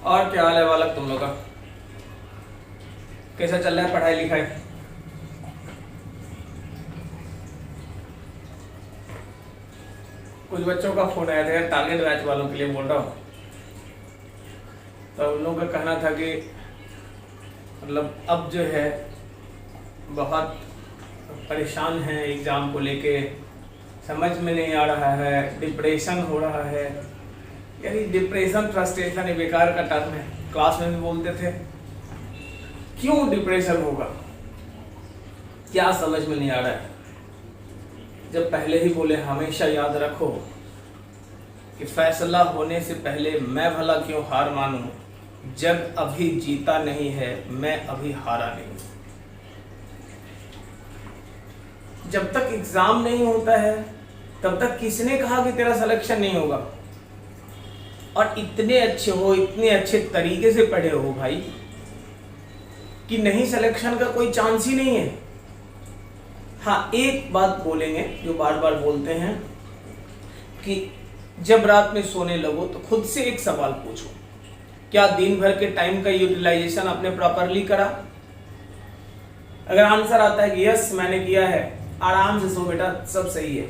और क्या हाल है बालक तुम लोग का? कैसा चल रहा है पढ़ाई लिखाई? कुछ बच्चों का फोन आया था यार, टारगेट बैच वालों के लिए बोल रहा हूँ। तो उन लोगों का कहना था कि मतलब अब जो है बहुत परेशान है एग्ज़ाम को लेके, समझ में नहीं आ रहा है, डिप्रेशन हो रहा है। यानी डिप्रेशन फ्रस्ट्रेशन ये बेकार का टर्म है, क्लास में भी बोलते थे। क्यों डिप्रेशन होगा, क्या समझ में नहीं आ रहा है? जब पहले ही बोले हमेशा याद रखो कि फैसला होने से पहले मैं भला क्यों हार मानूं, जग अभी जीता नहीं है, मैं अभी हारा नहीं। जब तक एग्जाम नहीं होता है तब तक किसने कहा कि तेरा सिलेक्शन नहीं होगा? और इतने अच्छे हो, इतने अच्छे तरीके से पढ़े हो भाई कि नहीं सिलेक्शन का कोई चांस ही नहीं है। हाँ, एक बात बोलेंगे जो बार बार बोलते हैं कि जब रात में सोने लगो तो खुद से एक सवाल पूछो, क्या दिन भर के टाइम का यूटिलाइजेशन आपने प्रॉपरली करा? अगर आंसर आता है कि यस मैंने किया है, आराम से सो बेटा, सब सही है।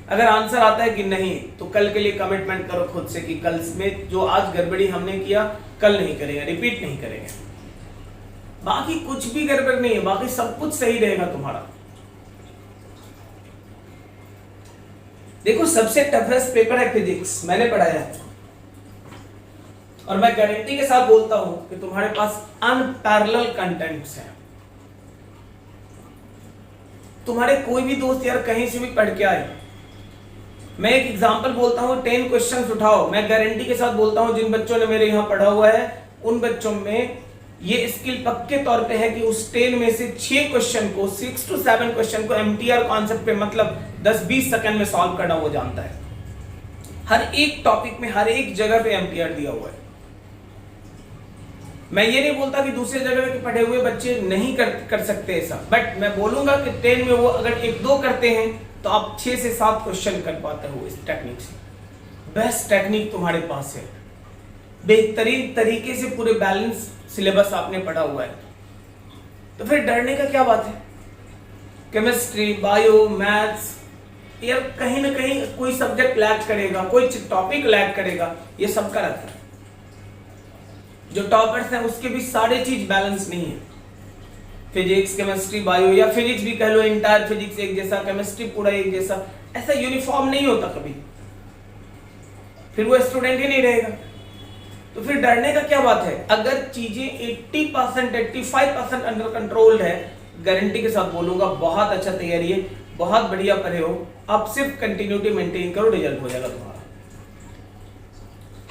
अगर आंसर आता है कि नहीं, तो कल के लिए कमिटमेंट करो खुद से कि कल में जो आज गड़बड़ी हमने किया कल नहीं करेंगे, रिपीट नहीं करेंगे। बाकी कुछ भी गड़बड़ नहीं है, बाकी सब कुछ सही रहेगा तुम्हारा। देखो, सबसे टफेस्ट पेपर है फिजिक्स, मैंने पढ़ाया है और मैं गारंटी के साथ बोलता हूं कि तुम्हारे पास अनपैरेलल कंटेंट्स हैं। तुम्हारे कोई भी दोस्त यार कहीं से भी पढ़ के आए, मैं एक एग्जांपल बोलता हूं, 10 क्वेश्चंस उठाओ, मैं गारंटी के साथ बोलता हूं जिन बच्चों ने मेरे यहां पढ़ा हुआ है उन बच्चों में ये स्किल पक्के तौर पे है कि उस 10 में से 6 क्वेश्चन को, 6 to 7 क्वेश्चन को एमटीआर कॉन्सेप्ट पे मतलब 10-20 सेकंड में सॉल्व करना वो जानता है। हर एक टॉपिक में, हर एक जगह पे एमटीआर दिया हुआ है। मैं ये नहीं बोलता कि दूसरे जगह के पढ़े हुए बच्चे नहीं कर सकते ऐसा, बट मैं बोलूंगा कि 10 में वो अगर 1-2 करते हैं तो आप 6 से 7 क्वेश्चन कर पाते हो इस टेक्निक से। बेस्ट टेक्निक तुम्हारे पास है, बेहतरीन तरीके से पूरे बैलेंस सिलेबस आपने पढ़ा हुआ है, तो फिर डरने का क्या बात है? केमिस्ट्री, बायो, मैथ्स, यार कहीं ना कहीं कोई सब्जेक्ट लैग करेगा, कोई टॉपिक लैग करेगा, ये सबका रहता है। जो टॉपर्स हैं उसके भी सारे चीज बैलेंस नहीं है। फिजिक्स, केमिस्ट्री, बायो, या फिजिक्स भी कह लो, इंटायर फिजिक्स एक जैसा, केमिस्ट्री पूरा एक जैसा, ऐसा यूनिफॉर्म नहीं होता कभी, फिर वो स्टूडेंट ही नहीं रहेगा। तो फिर डरने का क्या बात है? अगर चीजें 80%, 85% अंडर कंट्रोल है, गारंटी के साथ बोलूंगा बहुत अच्छा तैयारी है, बहुत बढ़िया पढ़े हो, आप सिर्फ कंटिन्यूटी मेंटेन करो, रिजल्ट हो जाएगा तुम्हारा।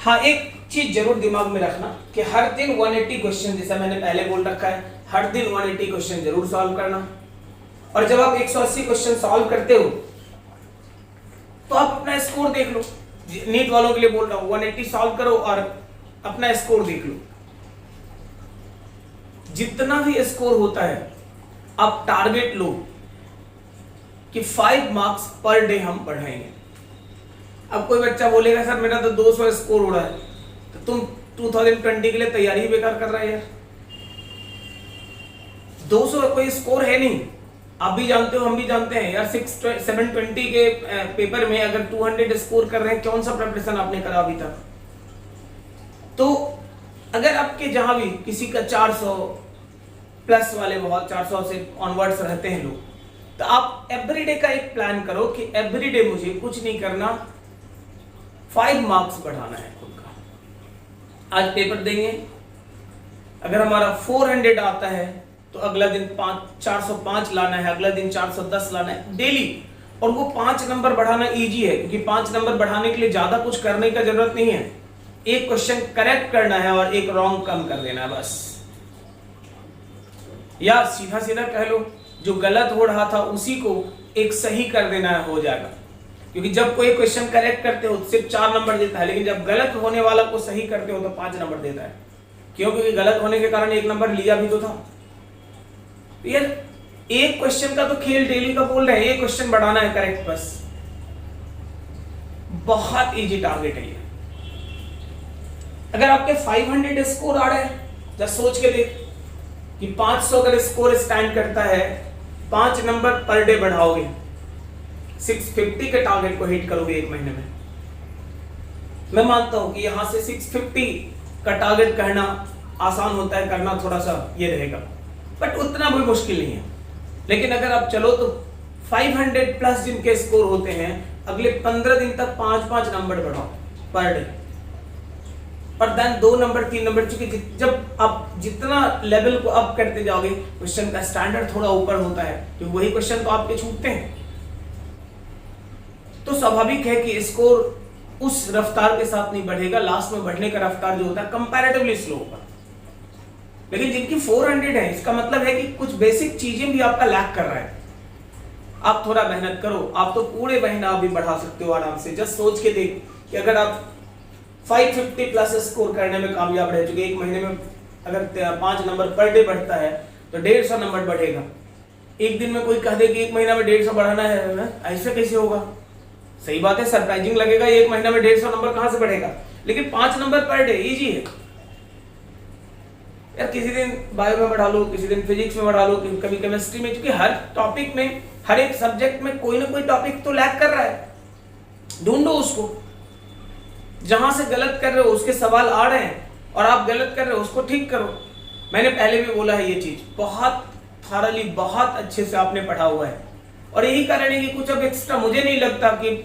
हाँ, एक चीज जरूर दिमाग में रखना कि हर दिन 180 क्वेश्चन, जैसा मैंने पहले बोल रखा है, हर दिन 180 क्वेश्चन जरूर सॉल्व करना। और जब आप 180 क्वेश्चन सॉल्व करते हो तो आप अपना स्कोर देख लो। नीट वालों के लिए बोल रहा हूं, 180 सॉल्व करो और अपना स्कोर देख लो। जितना भी स्कोर होता है आप टारगेट लो कि 5 मार्क्स पर डे हम पढ़ाएंगे। अब कोई बच्चा बोलेगा सर मेरा तो 200 स्कोर हो रहा है, तो तुम 2020 के लिए तैयारी ही बेकार कर रहा है यार। 200 कोई स्कोर है नहीं, आप भी जानते हो, हम भी जानते हैं यार। 720 के पेपर में अगर 200 स्कोर कर रहे हैं, कौन सा प्रिपरेशन आपने करा अभी तक? तो अगर आपके जहां भी किसी का 400 प्लस वाले बहुत 400 से ऑनवर्ड्स रहते हैं लोग, तो आप एवरीडे का एक प्लान करो कि एवरीडे मुझे कुछ नहीं करना, 5 मार्क्स बढ़ाना है खुद का। आज पेपर देंगे, अगर हमारा 400 आता है तो अगला दिन 405 लाना है, अगला दिन 410 लाना है डेली। और वो 5 नंबर बढ़ाना इजी है, क्योंकि 5 नंबर बढ़ाने के लिए ज्यादा कुछ करने का जरूरत नहीं है। एक क्वेश्चन करेक्ट करना है और एक रॉन्ग कम कर देना है बस। या सीधा सीधा कह लो, जो गलत हो रहा था उसी को एक सही कर देना है, हो जाएगा। क्योंकि जब कोई क्वेश्चन करेक्ट करते हो तो सिर्फ 4 नंबर देता है, लेकिन जब गलत होने वाला को सही करते हो तो 5 नंबर देता है। क्यों? क्योंकि गलत होने के कारण 1 नंबर लिया भी तो था। यार एक क्वेश्चन का तो खेल डेली का बोल रहे हैं, एक क्वेश्चन बढ़ाना है करेक्ट, बस। बहुत इजी टारगेट है ये। अगर आपके 500 स्कोर आ रहे हैं, जस्ट सोच के देख कि 500 अगर स्कोर स्टैंड करता है, 5 नंबर पर डे बढ़ाओगे, 650 के टारगेट को हिट करोगे एक महीने में। मैं मानता हूं कि यहां से 650 का टारगेट कहना आसान होता है, करना थोड़ा सा ये रहेगा, बट उतना भी मुश्किल नहीं है। लेकिन अगर आप चलो तो 500 प्लस जिनके स्कोर होते हैं, अगले 15 दिन तक 5-5 नंबर बढ़ाओ पर डे, और देन 2 नंबर 3 नंबर, चूंकि जब आप जितना लेवल को अप करते जाओगे, क्वेश्चन का स्टैंडर्ड थोड़ा ऊपर होता है, क्योंकि वही क्वेश्चन तो आपके छूटते हैं। तो स्वाभाविक है कि स्कोर उस रफ्तार के साथ नहीं बढ़ेगा, लास्ट में बढ़ने का रफ्तार जो होता है कंपैरेटिवली स्लो होगा। लेकिन जिनकी 400 है, इसका मतलब है कि कुछ बेसिक चीजें भी आपका लैक कर रहा है। आप थोड़ा मेहनत करो, आप तो पूरे महीना भी बढ़ा सकते हो आराम से। जस्ट सोच के देख कि अगर आप 550 प्लस स्कोर करने में कामयाब रह चुके, एक महीने में अगर 5 नंबर पर डे बढ़ता है तो 150 नंबर बढ़ेगा। एक दिन में कोई कह दे कि एक महीना में 150 बढ़ाना है, ऐसे कैसे होगा? सही बात है, सरप्राइजिंग लगेगा, एक महीना में 150 नंबर कहां से बढ़ेगा, लेकिन 5 नंबर पर डे इजी है यार। किसी दिन बायो में बढ़ा लो, किसी दिन फिजिक्स में बढ़ा लो, कभी केमिस्ट्री में, क्योंकि हर टॉपिक में, हर एक सब्जेक्ट में कोई ना कोई टॉपिक तो लैक कर रहा है। ढूंढो उसको, जहां से गलत कर रहे हो उसके सवाल आ रहे हैं और आप गलत कर रहे हो उसको ठीक करो। मैंने पहले भी बोला है ये चीज, बहुत थारली, बहुत अच्छे से आपने पढ़ा हुआ है, और यही कारण है कि कुछ अब एक्स्ट्रा मुझे नहीं लगता कि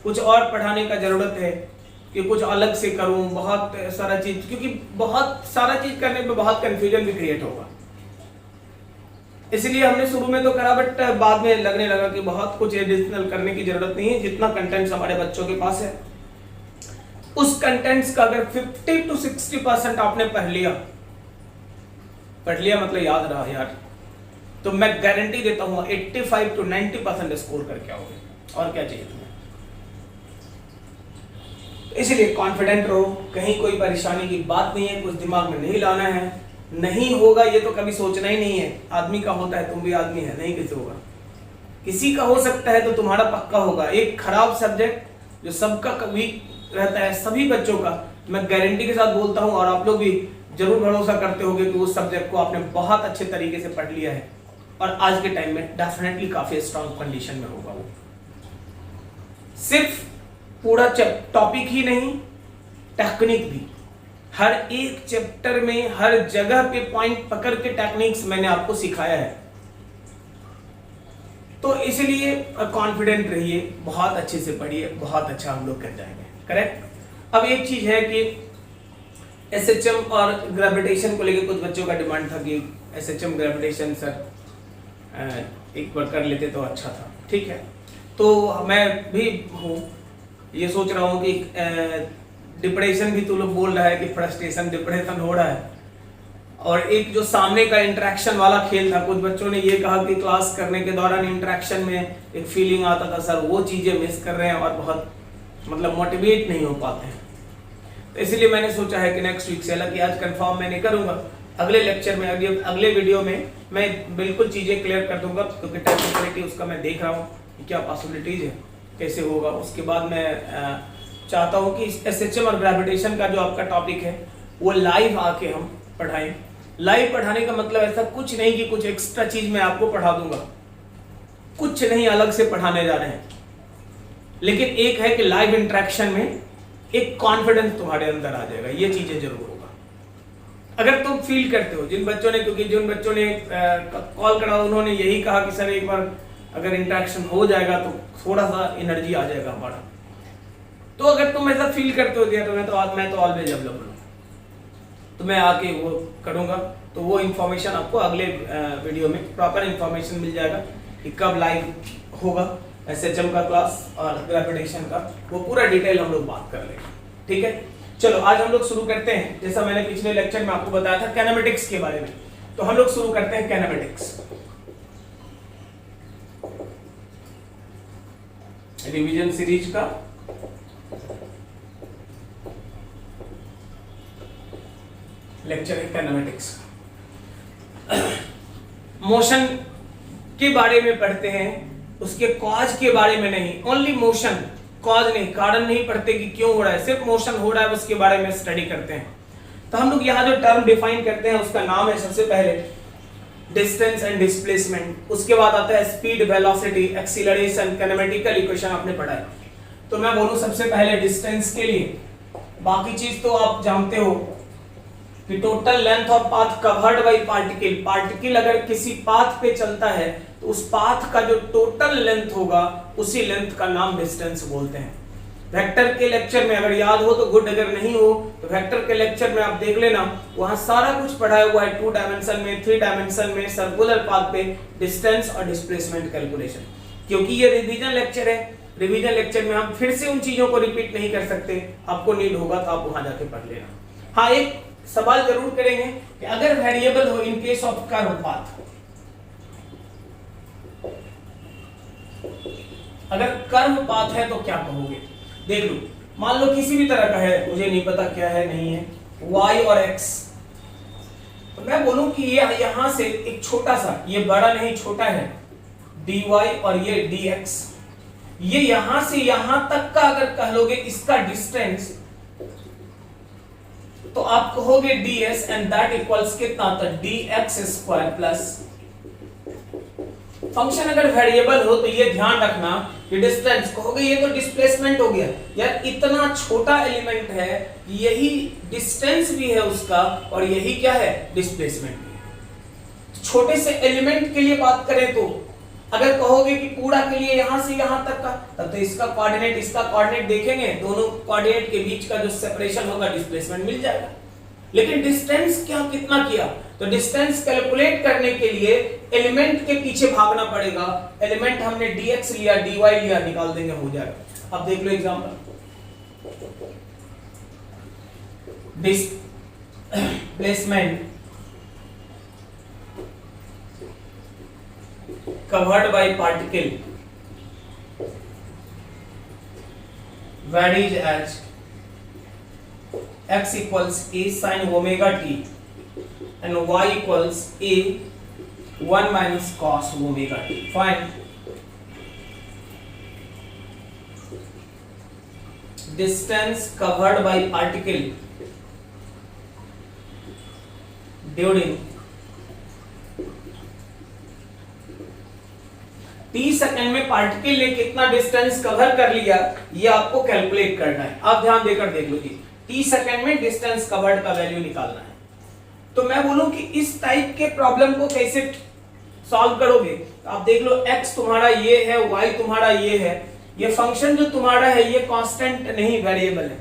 कुछ और पढ़ाने का जरूरत है, कि कुछ अलग से करूं बहुत सारा चीज, क्योंकि बहुत सारा चीज करने पे बहुत कंफ्यूजन भी क्रिएट होगा। इसलिए हमने शुरू में तो करा, बट बाद में लगने लगा कि बहुत कुछ एडिशनल करने की जरूरत नहीं है। जितना कंटेंट्स हमारे बच्चों के पास है, उस कंटेंट्स का अगर 50 to 60% आपने पढ़ लिया मतलब याद रहा यार, तो मैं गारंटी देता हूं 85 to 90% स्कोर करके आओगे। और क्या चाहिए तुम्हें? इसलिए कॉन्फिडेंट रहो, कहीं कोई परेशानी की बात नहीं है, कुछ दिमाग में नहीं लाना है। नहीं होगा ये तो कभी सोचना ही नहीं है। आदमी का होता है, तुम भी आदमी है, नहीं किसी होगा, किसी का हो सकता है तो तुम्हारा पक्का होगा। एक खराब सब्जेक्ट जो सबका वीक रहता है, सभी बच्चों का, मैं गारंटी के साथ बोलता हूं, और आप लोग भी जरूर भरोसा करते होंगे कि उस सब्जेक्ट को आपने बहुत अच्छे तरीके से पढ़ लिया है, और आज के टाइम में डेफिनेटली काफी स्ट्रांग कंडीशन में होगा वो। सिर्फ पूरा टॉपिक ही नहीं, टेक्निक भी, हर एक चैप्टर में हर जगह पे पॉइंट पकड़ के टेक्निक्स मैंने आपको सिखाया है। तो इसलिए कॉन्फिडेंट रहिए, बहुत अच्छे से पढ़िए, बहुत अच्छा हम लोग कर जाएंगे। करेक्ट। अब एक चीज है कि एसएचएम और ग्रेविटेशन को लेकर कुछ बच्चों का डिमांड था कि एसएचएम ग्रेविटेशन सर एक बार कर लेते तो अच्छा था। ठीक है, तो मैं भी हूँ, ये सोच रहा हूँ कि डिप्रेशन भी तू लोग बोल रहा है कि फ्रस्ट्रेशन डिप्रेशन हो रहा है, और एक जो सामने का इंटरेक्शन वाला खेल था, कुछ बच्चों ने ये कहा कि क्लास करने के दौरान इंटरेक्शन में एक फीलिंग आता था सर, वो चीजें मिस कर रहे हैं और बहुत मतलब मोटिवेट नहीं हो पाते हैं। तो इसलिए मैंने सोचा है कि नेक्स्ट वीक से, हालांकि आज कंफर्म मैं नहीं करूंगा, अगले लेक्चर में, अगले वीडियो में मैं बिल्कुल चीजें क्लियर कर दूंगा, क्योंकि टेक्निकलिटी उसका मैं देख रहा हूँ कि क्या पॉसिबिलिटीज है, कैसे होगा। उसके बाद मैं चाहता हूँ कि एसएचएम और ग्रेविटेशन का जो आपका टॉपिक है वो लाइव आके हम पढ़ाएं। लाइव पढ़ाने का मतलब ऐसा कुछ नहीं कि कुछ एक्स्ट्रा चीज मैं आपको पढ़ा दूंगा, कुछ नहीं अलग से पढ़ाने जा रहे हैं, लेकिन एक है कि लाइव इंटरेक्शन में एक कॉन्फिडेंस तुम्हारे अंदर आ जाएगा, ये चीजें जरूर होगा। अगर तुम फील करते हो, जिन बच्चों ने, क्योंकि जिन बच्चों ने कॉल करा उन्होंने यही कहा कि सर एक बार अगर इंटरेक्शन हो जाएगा तो थोड़ा सा एनर्जी आ जाएगा हमारा, तो अगर तुम ऐसा फील करते हो तो मैं तो ऑलवेज अवेलेबल हूँ, तो मैं आके वो करूँगा। तो वो इन्फॉर्मेशन आपको अगले वीडियो में प्रॉपर इन्फॉर्मेशन मिल जाएगा कि कब लाइव होगा एसएचएम का क्लास और ग्रेविटेशन का, वो पूरा डिटेल हम लोग बात कर लेंगे। ठीक है, चलो आज हम लोग शुरू करते हैं। जैसा मैंने पिछले लेक्चर में आपको बताया था कैनेमेटिक्स के बारे में, तो हम लोग शुरू करते हैं कैनेमेटिक्स, रिवीजन सीरीज का लेक्चर है कैनेमेटिक्स। मोशन के बारे में पढ़ते हैं, उसके कॉज के बारे में नहीं, ओनली मोशन, कॉज नहीं, कारण नहीं पढ़ते कि क्यों हो रहा है, सिर्फ मोशन हो रहा है उसके बारे में स्टडी करते हैं। तो हम लोग यहाँ जो टर्म डिफाइन करते हैं उसका नाम है सबसे पहले डिस्टेंस एंड डिस्प्लेसमेंट, उसके बाद आता है speed, velocity, acceleration, kinematical equation आपने पढ़ा है। तो मैं बोलूं सबसे पहले डिस्टेंस के लिए, बाकी चीज तो आप जानते हो कि total length of path covered by particle, particle अगर किसी पाथ पे चलता है तो उस पाथ का जो टोटल लेंथ होगा उसी लेंथ का नाम डिस्टेंस बोलते हैं। वेक्टर के लेक्चर में अगर याद हो तो गुड, अगर नहीं हो तो वेक्टर के लेक्चर में आप देख लेना, वहां सारा कुछ पढ़ाया हुआ है 2 डायमेंशन में, 3 डायमेंशन में, सर्कुलर पाथ पे डिस्टेंस और डिस्प्लेसमेंट कैलकुलेशन। क्योंकि ये रिवीजन लेक्चर है, रिवीजन लेक्चर में हम फिर से उन चीजों को रिपीट नहीं कर सकते, आपको नीड होगा तो आप वहां जाके पढ़ लेना। हाँ, एक सवाल जरूर करेंगे कि अगर वेरिएबल हो in case of curve path, अगर कर्व पाथ है तो क्या कहोगे? देख लो, मान लो किसी भी तरह का है, मुझे नहीं पता क्या है नहीं है, y और x, तो मैं बोलूं कि ये यहां से एक छोटा सा, ये बड़ा नहीं छोटा है, dy और ये dx, ये यहां से यहां तक का अगर कह लोगे इसका डिस्टेंस, तो आप कहोगे ds एंड दैट इक्वल्स कितना? तो dx स्क्वायर प्लस, फंक्शन अगर वेरिएबल हो तो ये ध्यान रखना कि डिस्टेंस कहोगे ये तो डिस्प्लेसमेंट हो गया यार, इतना छोटा एलिमेंट है, यही डिस्टेंस भी है उसका और यही क्या है? डिस्प्लेसमेंट भी है। छोटे से एलिमेंट के लिए बात करें तो अगर कहोगे कि पूरा के लिए यहां से यहां तक का, तब तो इसका कोऑर्डिनेट इसका कोऑर्डिनेट देखेंगे, दोनों कोऑर्डिनेट के बीच का जो सेपरेशन होगा डिस्प्लेसमेंट मिल जाएगा। लेकिन डिस्टेंस क्या कितना किया? तो डिस्टेंस कैलकुलेट करने के लिए एलिमेंट के पीछे भागना पड़ेगा, एलिमेंट हमने dx लिया, dy लिया, निकाल देंगे, हो जाएगा। अब देख लो example, displacement covered by particle varies as x equals a sin omega t and y equals a 1 minus cos omega t. Fine. Distance covered by particle during t second में पार्टिकल ने कितना डिस्टेंस कवर कर लिया, ये आपको calculate करना है। आप ध्यान देकर देख लो जी, t सेकंड में डिस्टेंस कवर्ड का वैल्यू निकालना है। तो मैं बोलूं कि इस टाइप के प्रॉब्लम को कैसे सॉल्व करोगे? तो आप देख लो, x तुम्हारा ये है, y तुम्हारा ये है, ये फंक्शन जो तुम्हारा है ये कांस्टेंट नहीं वेरिएबल है।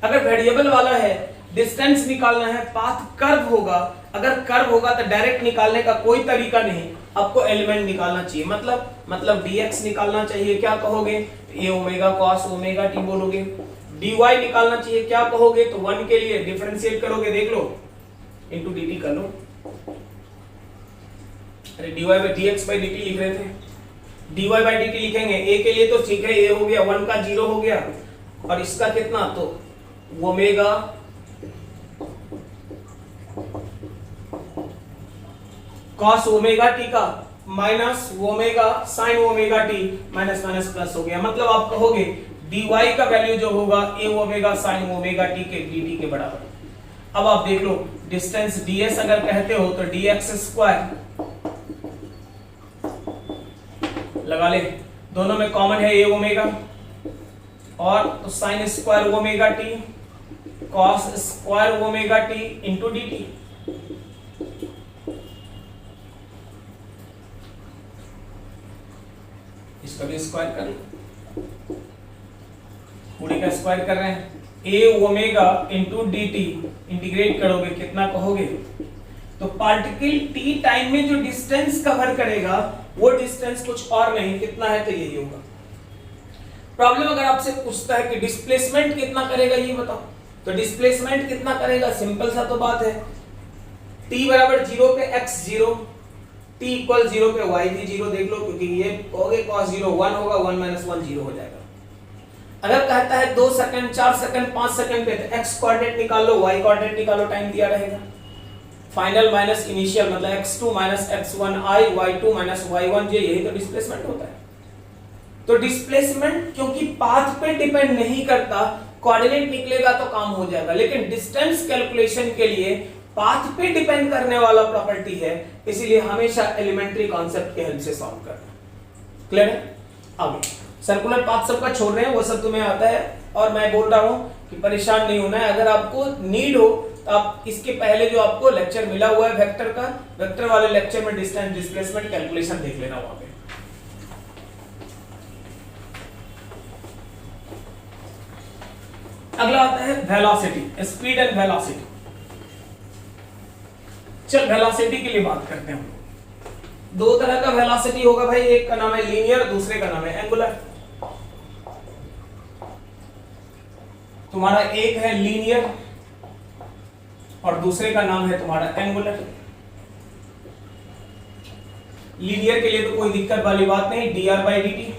अगर वेरिएबल वाला है, डिस्टेंस निकालना है, पाथ कर्व होगा, अगर कर्व होगा तो डायरेक्ट निकालने का कोई तरीका नहीं, आपको एलिमेंट निकालना चाहिए, मतलब dx निकालना चाहिए, क्या कहोगे? a omega cos omega t बोलोगे। dy निकालना चाहिए, क्या कहोगे? तो 1 के लिए डिफरेंशिएट करोगे, देख लो, इनटू dt कर लो। अरे dy by dx by dt लिख रहे थे, dy बाय dt लिखेंगे, a के लिए तो ठीक है, a हो गया, 1 का 0 हो गया, और इसका कितना? तो ओमेगा cos ओमेगा t का minus omega sin omega t minus minus plus हो गया। मतलब आप कहोगे dy का वैल्यू जो होगा a omega sin omega t के dt के बराबर। अब आप देख लो, डिस्टेंस ds अगर कहते हो तो dx स्क्वायर लगा ले, दोनों में कॉमन है a ओमेगा, और तो sin square omega t cos square omega t into dt। इसका भी स्क्वायर कर लो, पूरी का स्क्वायर कर रहे हैं, a omega into dt, integrate करोगे कितना कहोगे? तो पार्टिकल t टाइम में जो डिस्टेंस कवर करेगा वो डिस्टेंस कुछ और नहीं, कितना है? तो यही होगा। प्रॉब्लम अगर आपसे पूछता है कि डिस्प्लेसमेंट कितना करेगा ये बताओ, तो डिस्प्लेसमेंट कितना करेगा? सिंपल सा तो बात है, t बराबर 0 पे x 0, t इक्वल 0 पे y भी 0, देख लो, क्योंकि ये कहोगे cos 0 1 होगा, 1 माइनस 1 0 हो जाएगा। अगर कहता है 2 सेकंड 4 सेकंड 5 सेकंड पे, तो x कोऑर्डिनेट निकाल लो, y कोऑर्डिनेट निकालो, टाइम दिया रहेगा। फाइनल माइनस इनिशियल मतलब x2 minus x1 i, y2 minus y1 j, यही तो डिस्प्लेसमेंट होता है। तो डिस्प्लेसमेंट क्योंकि पाथ पे डिपेंड नहीं करता, कोऑर्डिनेट निकलेगा तो काम हो जाएगा, लेकिन डिस्टेंस कैलकुलेशन के लिए पाथ पे डिपेंड करने वाला प्रॉपर्टी है, इसीलिए हमेशा एलिमेंट्री कॉन्सेप्ट की हेल्प से सॉल्व करना। क्लियर है? आगे सर्कुलर पाथ सबका छोड़ रहे हैं, वो सब तुम्हें आता है, और मैं बोल रहा हूं कि परेशान नहीं होना है। अगर आपको नीड हो तो आप इसके पहले जो आपको लेक्चर मिला हुआ है वेक्टर का, वेक्टर वाले लेक्चर में डिस्टेंस डिस्प्लेसमेंट कैलकुलेशन देख लेना वहां पे। अगला आता है वेलोसिटी, स्पीड एंड वेलोसिटी। चल वेलोसिटी के लिए बात करते हैं। दो तरह का वेलोसिटी होगा भाई, एक का नाम है लीनियर, दूसरे का नाम है एंगुलर। तुम्हारा एक है लीनियर और दूसरे का नाम है तुम्हारा एंगुलर। लीनियर के लिए तो कोई दिक्कत वाली बात नहीं, dr/dt।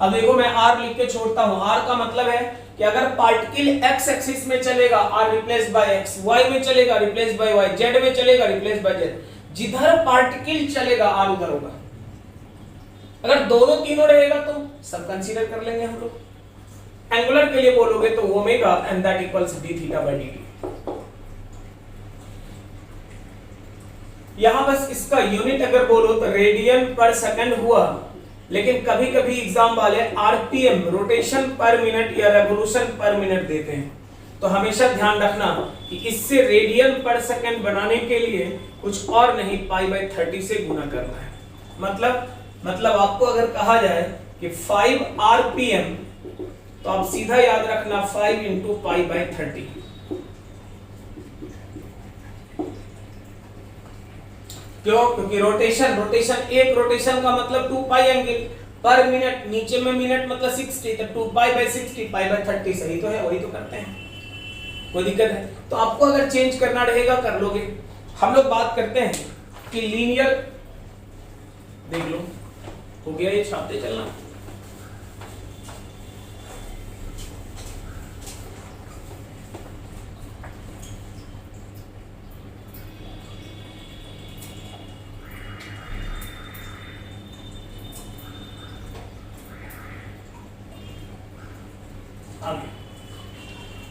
अब देखो मैं r लिख के छोड़ता हूं, r का मतलब है कि अगर पार्टिकल x एक्सिस में चलेगा r replace by x, y में चलेगा रिप्लेस बाय y, z में चलेगा रिप्लेस बाय z, जिधर पार्टिकल चलेगा r उधर होगा। अगर दोनों तीनों रहेगा तो सब कंसीडर कर लेंगे हम लोग। एंगुलर के लिए बोलोगे तो omega and that equals d θ/dt। यहां बस इसका यूनिट अगर बोलो तो रेडियन पर सेकंड हुआ, लेकिन कभी कभी एग्जाम वाले आरपीएम रोटेशन पर मिनट या रेवोल्यूशन पर मिनट देते हैं, तो हमेशा ध्यान रखना कि इससे रेडियन पर सेकंड बनाने के लिए कुछ और नहीं π/30 से गुणा करना है। मतलब आपको अगर कहा जाए कि 5 आरपीएम, तो आप सीधा याद रखना 5 × π/30। क्यों? क्योंकि रोटेशन एक रोटेशन का मतलब 2π एंगल पर मिनट, नीचे में मिनट मतलब 60, तो 2π/60 π/30 सही तो है, वही तो करते हैं, कोई दिक्कत है? तो आपको अगर चेंज करना रहेगा कर लोगे। हम लोग बात करते हैं कि लीनियर, देख लो हो गया ये, छापते चलना।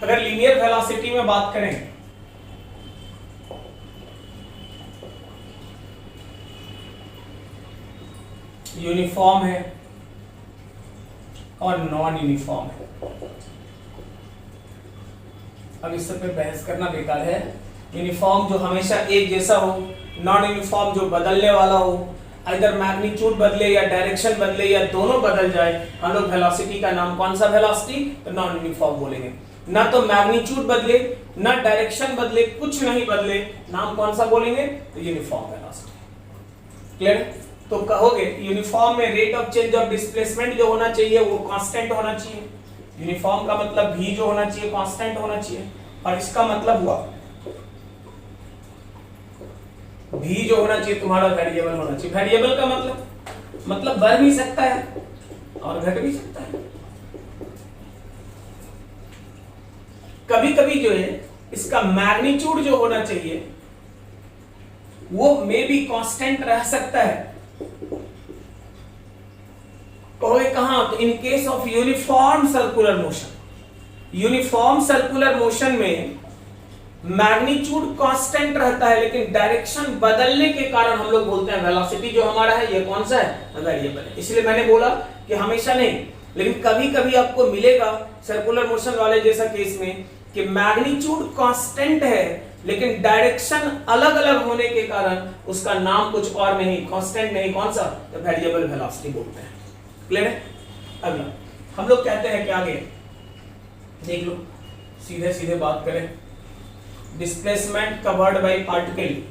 अगर लीनियर वेलोसिटी में बात करें, यूनिफॉर्म है और नॉन यूनिफॉर्म है। अब इस सब पे बहस करना बेकार है। यूनिफॉर्म जो हमेशा एक जैसा हो, नॉन यूनिफॉर्म जो बदलने वाला हो, इधर मैग्नीट्यूड बदले या डायरेक्शन बदले या दोनों बदल जाए, हम लोग वेलोसिटी का नाम कौन सा वेलोसिटी, तो नॉन यूनिफॉर्म बोलेंगे। ना तो मैग्नीट्यूड बदले ना डायरेक्शन बदले, कुछ नहीं बदले, नाम कौन सा बोलेंगे, तो यूनिफॉर्म वेलोसिटी। क्लियर? तो कहोगे यूनिफॉर्म में rate of change of displacement जो होना चाहिए वो कांस्टेंट होना चाहिए। यूनिफॉर्म का मतलब v जो होना चाहिए कांस्टेंट होना चाहिए, और इसका मतलब हुआ v जो होना चाहिए तुम्हारा वेरिएबल होना चाहिए। वेरिएबल का मतलब बढ़ भी सकता है और घट भी सकता है। कभी कभी जो है इसका मैग्नीट्यूड जो होना चाहिए वो मे भी कांस्टेंट रह सकता है। कहोगे कहां, तो in case of uniform circular motion. Uniform circular motion में मैग्नीट्यूड कांस्टेंट रहता है, लेकिन डायरेक्शन बदलने के कारण हम लोग बोलते हैं वेलोसिटी जो हमारा है ये कौन सा है, वेरिएबल है। इसलिए मैंने बोला कि हमेशा नहीं, लेकिन कभी कभी आपको मिलेगा सर्कुलर मोशन वाले जैसा केस में कि मैग्नीट्यूड कांस्टेंट है लेकिन डायरेक्शन अलग अलग होने के कारण उसका नाम कुछ और नहीं, कांस्टेंट नहीं, कौन सा, तो वेरिएबल वेलोसिटी बोलते हैं। क्लियर है? अगला हम लोग कहते हैं कि आगे देख लो, सीधे सीधे बात करें, displacement covered by particle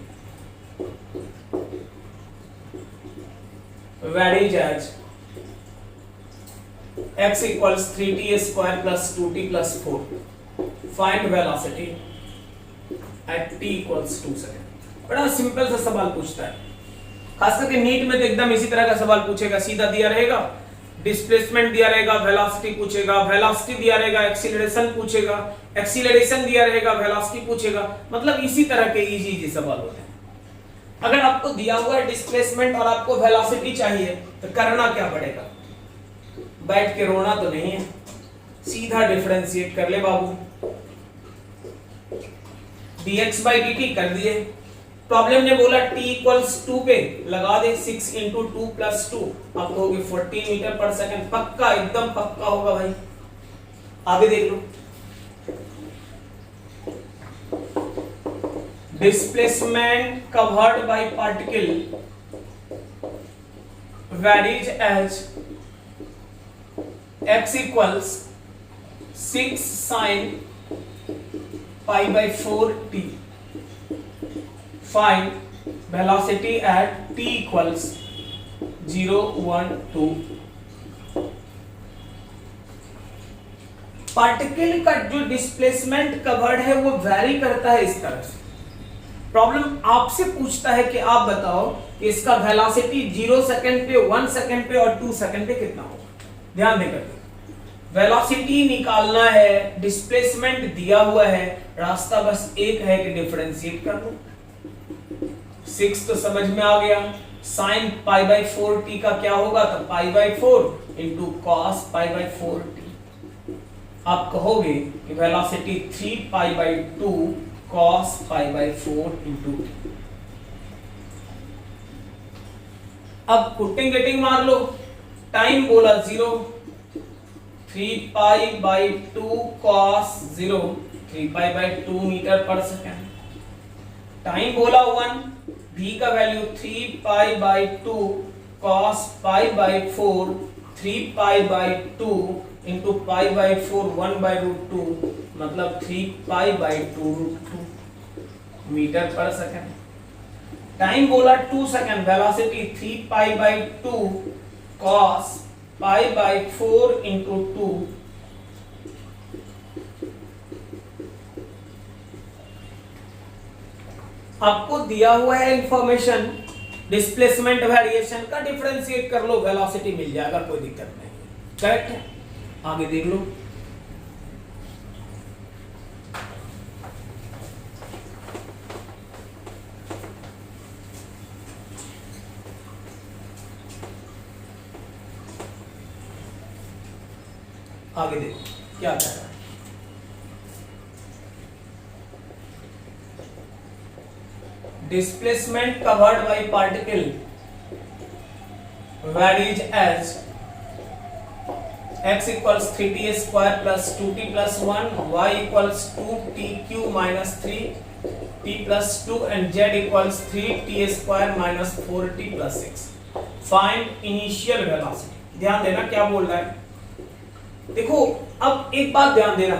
varies as x equals 3t square plus 2t plus 4. Find velocity at t equals 2 second. बड़ा सिंपल सा सवाल पूछता है, खास करके नीट में तो एकदम इसी तरह का सवाल पूछेगा। सीधा दिया रहेगा, डिस्प्लेसमेंट दिया रहेगा, वेलोसिटी पूछेगा, वेलोसिटी दिया रहेगा, एक्सीलरेशन पूछेगा, एक्सीलरेशन दिया रहेगा, वेलोसिटी पूछेगा। मतलब इसी तरह के इजी सवाल होते हैं। अगर आपको दिया हुआ है डिस्प्लेसमेंट और आपको वेलोसिटी चाहिए तो करना क्या पड़ेगा, बैठ के रोना तो नहीं है, सीधा डिफरेंशिएट कर ले बाबू। dx बाई dt कर दिए। प्रॉब्लम ने बोला t इक्वल्स 2 पे लगा दे 6 इंटू 2 प्लस 2, आप कहोगे 40 मीटर पर सेकंड। पक्का, एकदम पक्का होगा भाई। आगे देख लो, displacement covered by particle varies as x equals 6 sin pi by 4 t. Find velocity at t equals 0, 1, 2. Particle का जो डिस्प्लेसमेंट कवर्ड है वो वैरी करता है इस तरह से। प्रॉब्लम आपसे पूछता है कि आप बताओ कि इसका वेलोसिटी 0 सेकंड पे, 1 सेकंड पे और 2 सेकंड पे कितना होगा। ध्यान देकर वेलोसिटी निकालना है, डिस्प्लेसमेंट दिया हुआ है, रास्ता बस एक है कि डिफरेंशिएट कर लो। 6 तो समझ में आ गया, sin पाई बाई 4t का क्या होगा, तो pi by 4 into cos pi by 4t। आप कहोगे कि velocity 3 pi by 2 cos pi by 4 into t। अब पुटिंग गेटिंग मार लो, टाइम बोला 0, 3 pi by 2 cos 0, 3 pi by 2 metre पर सेकेंड। टाइम बोला 1, v का value 3 pi by 2 cos pi by 4, 3 pi by 2 into pi by 4 1 by root 2, मतलब 3 pi by 2 root 2 metre पर second. Time बोला 2 second, velocity 3 pi by 2 cos pi by 4 into 2, आपको दिया हुआ है इंफॉर्मेशन, डिस्प्लेसमेंट वेरिएशन का differentiate कर लो, velocity मिल जाएगा, कोई दिक्कत नहीं। करेक्ट है, आगे देख लो। आगे देखो क्या कह रहा है। Displacement covered by particle varies as x equals 3t square plus 2t plus 1, y equals 2tq minus 3t plus 2 and z equals 3t square minus 4t plus 6. Find initial velocity। ध्यान देना क्या बोल रहा है। देखो अब एक बात ध्यान देना,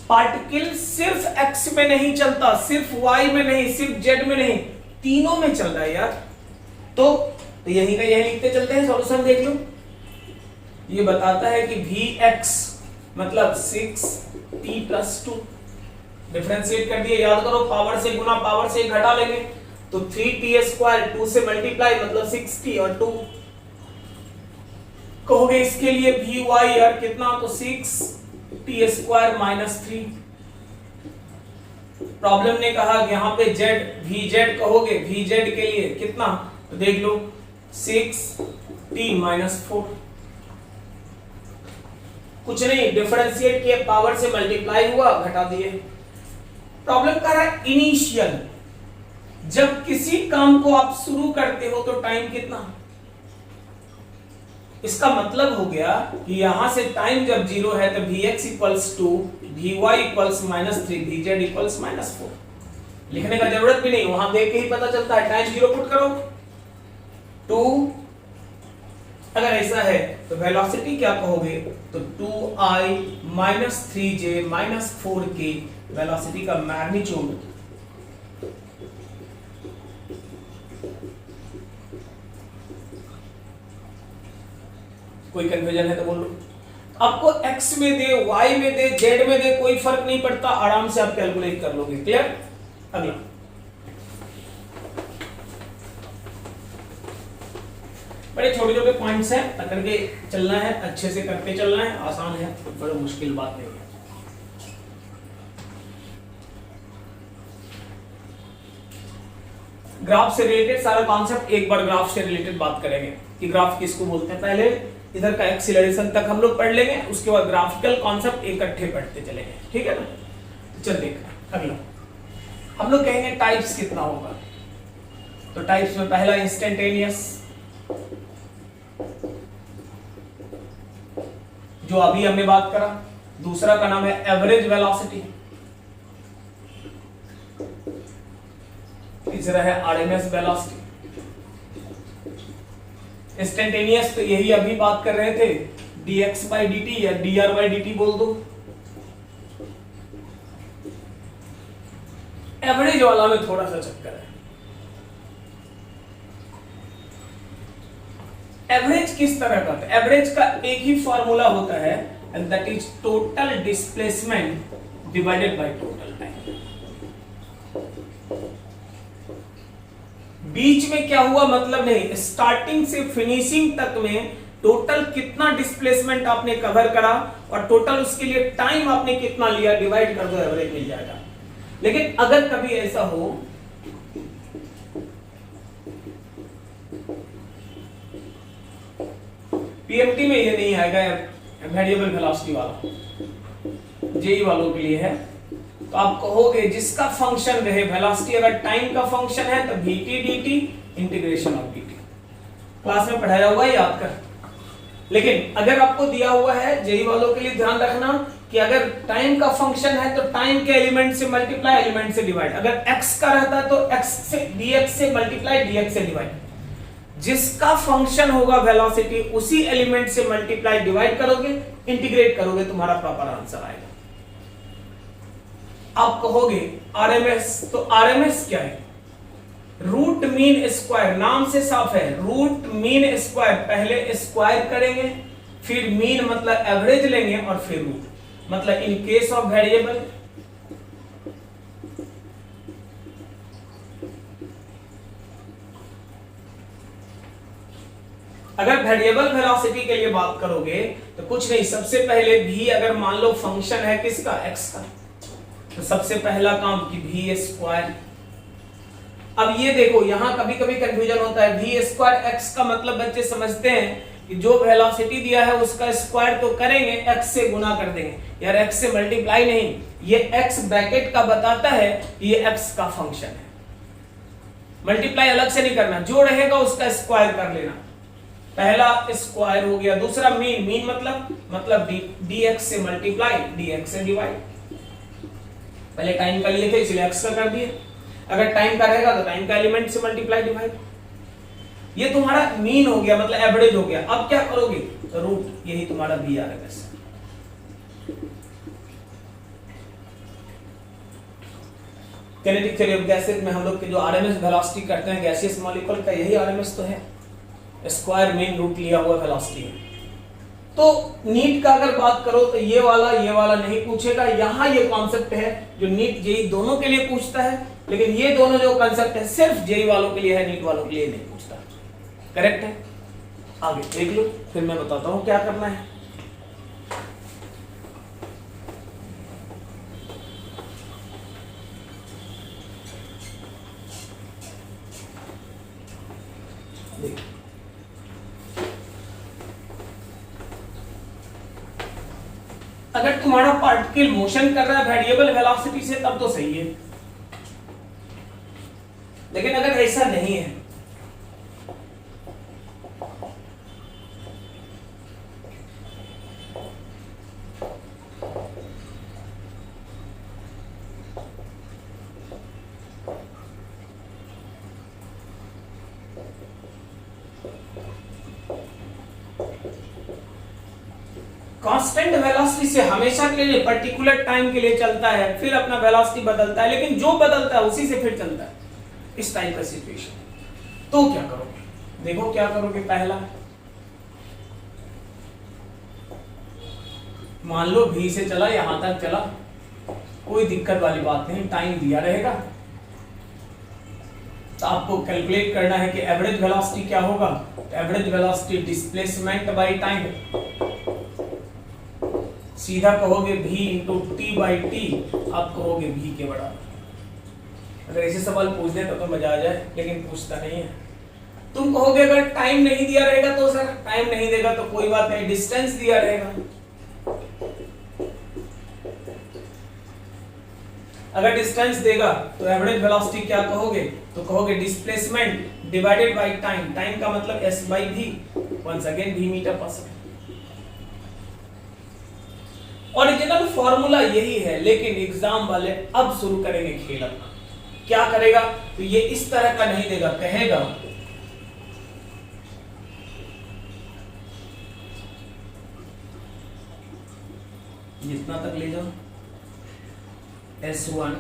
पार्टिकल सिर्फ x में नहीं चलता, सिर्फ y में नहीं, सिर्फ z में नहीं, तीनों में चल रहा है यार। तो यही का यही लिखते चलते हैं, सॉल्यूशन देख लो। ये बताता है कि vx मतलब 6t प्लस 2, डिफरेंशिएट कर दिए, याद करो पावर से गुना पावर से घटा लेंगे, तो 3t स्क्वायर 2 से मल्टीप्लाई मतलब 6t और 2 कहोगे इसके लिए vy यार कितना, तो 6t स्क्वायर माइनस 3। प्रॉब्लम ने कहा यहाँ पे z, vz कहोगे, vz के लिए कितना, तो देख लो 6t माइनस 4। कुछ नहीं, डिफरेंशिएट किए, पावर से मल्टीप्लाई हुआ, घटा दिए। प्रॉब्लम कर रहा है इनिशियल, जब किसी काम को आप शुरू करते हो तो टाइम कितना। इसका मतलब हो गया कि यहां से टाइम जब 0 है तो vx equals 2, vy equals -3, vz equals -4। लिखने का जरूरत भी नहीं, वहां देख के ही पता चलता है। टाइम 0 पुट करो 2, अगर ऐसा है तो वेलोसिटी क्या कहोगे, तो 2i - 3j - 4k, वेलोसिटी का मैग्नीट्यूड कोई कंफ्यूजन है तो बोलो। आपको x में दे, y में दे, z में दे, कोई फर्क नहीं पड़ता, आराम से आप कैलकुलेट कर लोगे। क्लियर। अगला बड़े छोटे छोटे पॉइंट्स हैं, पकड़ के चलना है, अच्छे से करते चलना है, आसान है, बड़ा मुश्किल बात नहीं है। ग्राफ से रिलेटेड सारा कॉन्सेप्ट एक बार ग्राफ से रिलेटेड बात करेंगे कि ग्राफ किसको बोलते हैं। पहले इधर का एक्सीलरेशन तक हम लोग पढ़ लेंगे, उसके बाद ग्राफिकल कॉन्सेप्ट इकट्ठे पढ़ते चलेंगे, ठीक है ना। चल देख अगला हम लोग कहेंगे टाइप्स कितना होगा। तो टाइप्स में पहला इंस्टेंटेनियस, जो अभी हमने बात करा। दूसरा का नाम है एवरेज वेलोसिटी, तीसरा है आरएमएस वेलोसिटी। इंस्टेंटेनियस तो यही अभी बात कर रहे थे, dx/dt या dr/dt बोल दो। एवरेज वाला में थोड़ा सा चक्कर है। एवरेज किस तरह का है? एवरेज का एक ही फॉर्मूला होता है, and that is total displacement divided by total time. बीच में क्या हुआ मतलब नहीं, स्टार्टिंग से फिनिशिंग तक में टोटल कितना डिस्प्लेसमेंट आपने कवर करा और टोटल उसके लिए टाइम आपने कितना लिया, डिवाइड कर दो, एवरेज मिल जाएगा। लेकिन अगर कभी ऐसा हो पीएमटी में ये नहीं आएगा वेरिएबल वेलोसिटी वाला, जेई वालों के लिए है। तो आप कहोगे जिसका फंक्शन रहे वेलोसिटी, अगर टाइम का फंक्शन है तो vt dt integration of dt, class में पढ़ाया हुआ है, याद कर। लेकिन अगर आपको दिया हुआ है, जेई वालों के लिए ध्यान रखना कि अगर टाइम का फंक्शन है तो टाइम के एलिमेंट से मल्टीप्लाई, एलिमेंट से डिवाइड। अगर x का रहता है तो x से dx से मल्टीप्लाई, dx से डिवाइड। जिसका फंक्शन होगा वेलोसिटी, उसी एलिमेंट से मल्टीप्लाई डिवाइड करोगे, इंटीग्रेट करोगे, तुम्हारा प्रॉपर आंसर आएगा। आप कहोगे आरएमएस, तो आरएमएस क्या है? रूट मीन स्क्वायर, नाम से साफ है, रूट मीन स्क्वायर। पहले स्क्वायर करेंगे, फिर मीन मतलब एवरेज लेंगे, और फिर रूट मतलब इन केस ऑफ वेरिएबल अगर वेरिएबल वेलोसिटी के लिए बात करोगे तो कुछ नहीं, सबसे पहले v अगर मान लो फंक्शन है किसका, x का, तो सबसे पहला काम कि v स्क्वायर। अब ये देखो यहां कभी कभी कंफ्यूजन होता है, v स्क्वायर x का मतलब बच्चे समझते हैं कि जो वेलोसिटी दिया है उसका स्क्वायर तो करेंगे, x से गुना कर देंगे। यार x से मल्टीप्लाई नहीं, ये x ब्रैकेट का बताता है कि ये x का फंक्शन है। मल्टीप्लाई अलग से नहीं करना, जो रहेगा उसका स्क्वायर कर लेना। पहला स्क्वायर हो गया, दूसरा मीन, मीन मतलब dx से मल्टीप्लाई, dx से डिवाइड। पहले टाइम का लिए थे इसलिए x का कर दिए, अगर टाइम का रहेगा तो टाइम का एलिमेंट से मल्टीप्लाई डिवाइड। ये तुम्हारा मीन हो गया, मतलब एवरेज हो गया। अब क्या करोगे, तो रूट, यही तुम्हारा बी आ रहा है। किनेटिक थ्योरी ऑफ गैसेस में हम लोग के जो आरएमएस वेलोसिटी करते हैं गैसियस मॉलिक्यूल का, यही आरएमएस तो है, स्क्वायर मीन रूट लिया हुआ वेलोसिटी है। तो नीट का अगर बात करो तो ये वाला नहीं पूछेगा। यहां ये कॉन्सेप्ट है जो नीट जेई दोनों के लिए पूछता है, लेकिन ये दोनों जो कॉन्सेप्ट है सिर्फ जेई वालों के लिए है, नीट वालों के लिए नहीं पूछता। करेक्ट है? आगे देख लो, फिर मैं बताता हूं क्या करना है। अगर तुम्हारा पार्टिकल मोशन कर रहा है वेरिएबल वेलोसिटी से तब तो सही है, लेकिन अगर ऐसा नहीं है कांस्टेंट वेलोसिटी से हमेशा के लिए पर्टिकुलर टाइम के लिए चलता है, फिर अपना वेलोसिटी बदलता है, लेकिन जो बदलता है उसी से फिर चलता है, इस टाइप का सिचुएशन। तो क्या करोगे, देखो क्या करोगे। पहला मान लो v से चला, यहां तक चला, कोई दिक्कत वाली बात नहीं, टाइम दिया रहेगा। तो आपको कैलकुलेट करना है कि एवरेज वेलोसिटी क्या होगा। Average velocity displacement by time, सीधा कहोगे v into T by T, आप कहोगे v के बराबर। अगर ऐसे सवाल पूछ दे तो मजा आ जाए, लेकिन पूछता नहीं है। तुम कहोगे अगर टाइम नहीं दिया रहेगा तो सर टाइम नहीं देगा तो कोई बात नहीं, डिस्टेंस दिया रहेगा। अगर डिस्टेंस देगा तो एवरेज वेलोसिटी क्या कहोगे, तो कहोगे displacement divided by time. Time का मतलब s by v, once again v metre पर सेकंड। ओरिजिनल फॉर्मूला यही है, लेकिन एग्जाम वाले अब शुरू करेंगे खेल अपना। क्या करेगा, तो ये इस तरह का नहीं देगा, कहेगा जितना तक ले जाओ S1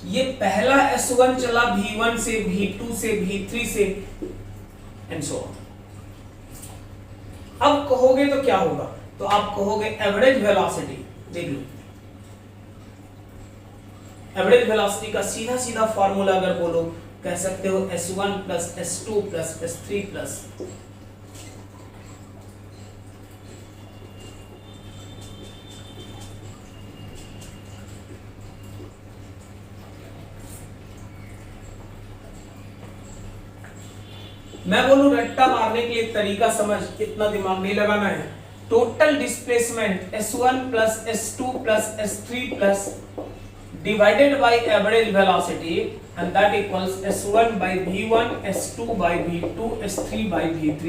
ये पहला S1 चला V1 से V2 से V3 से एंड सो ऑन। अब कहोगे तो क्या होगा, तो आप कहोगे एवरेज वेलोसिटी। देख लो एवरेज वेलोसिटी का सीधा सीधा फॉर्मूला अगर बोलो कह सकते हो S1 plus S2 plus S3 plus मैं बोलूं रट्टा मारने के लिए तरीका समझ, इतना दिमाग नहीं लगाना है। Total displacement S1 plus S2 plus S3 plus divided by average velocity and that equals S1 by V1 S2 by V2 S3 by V3।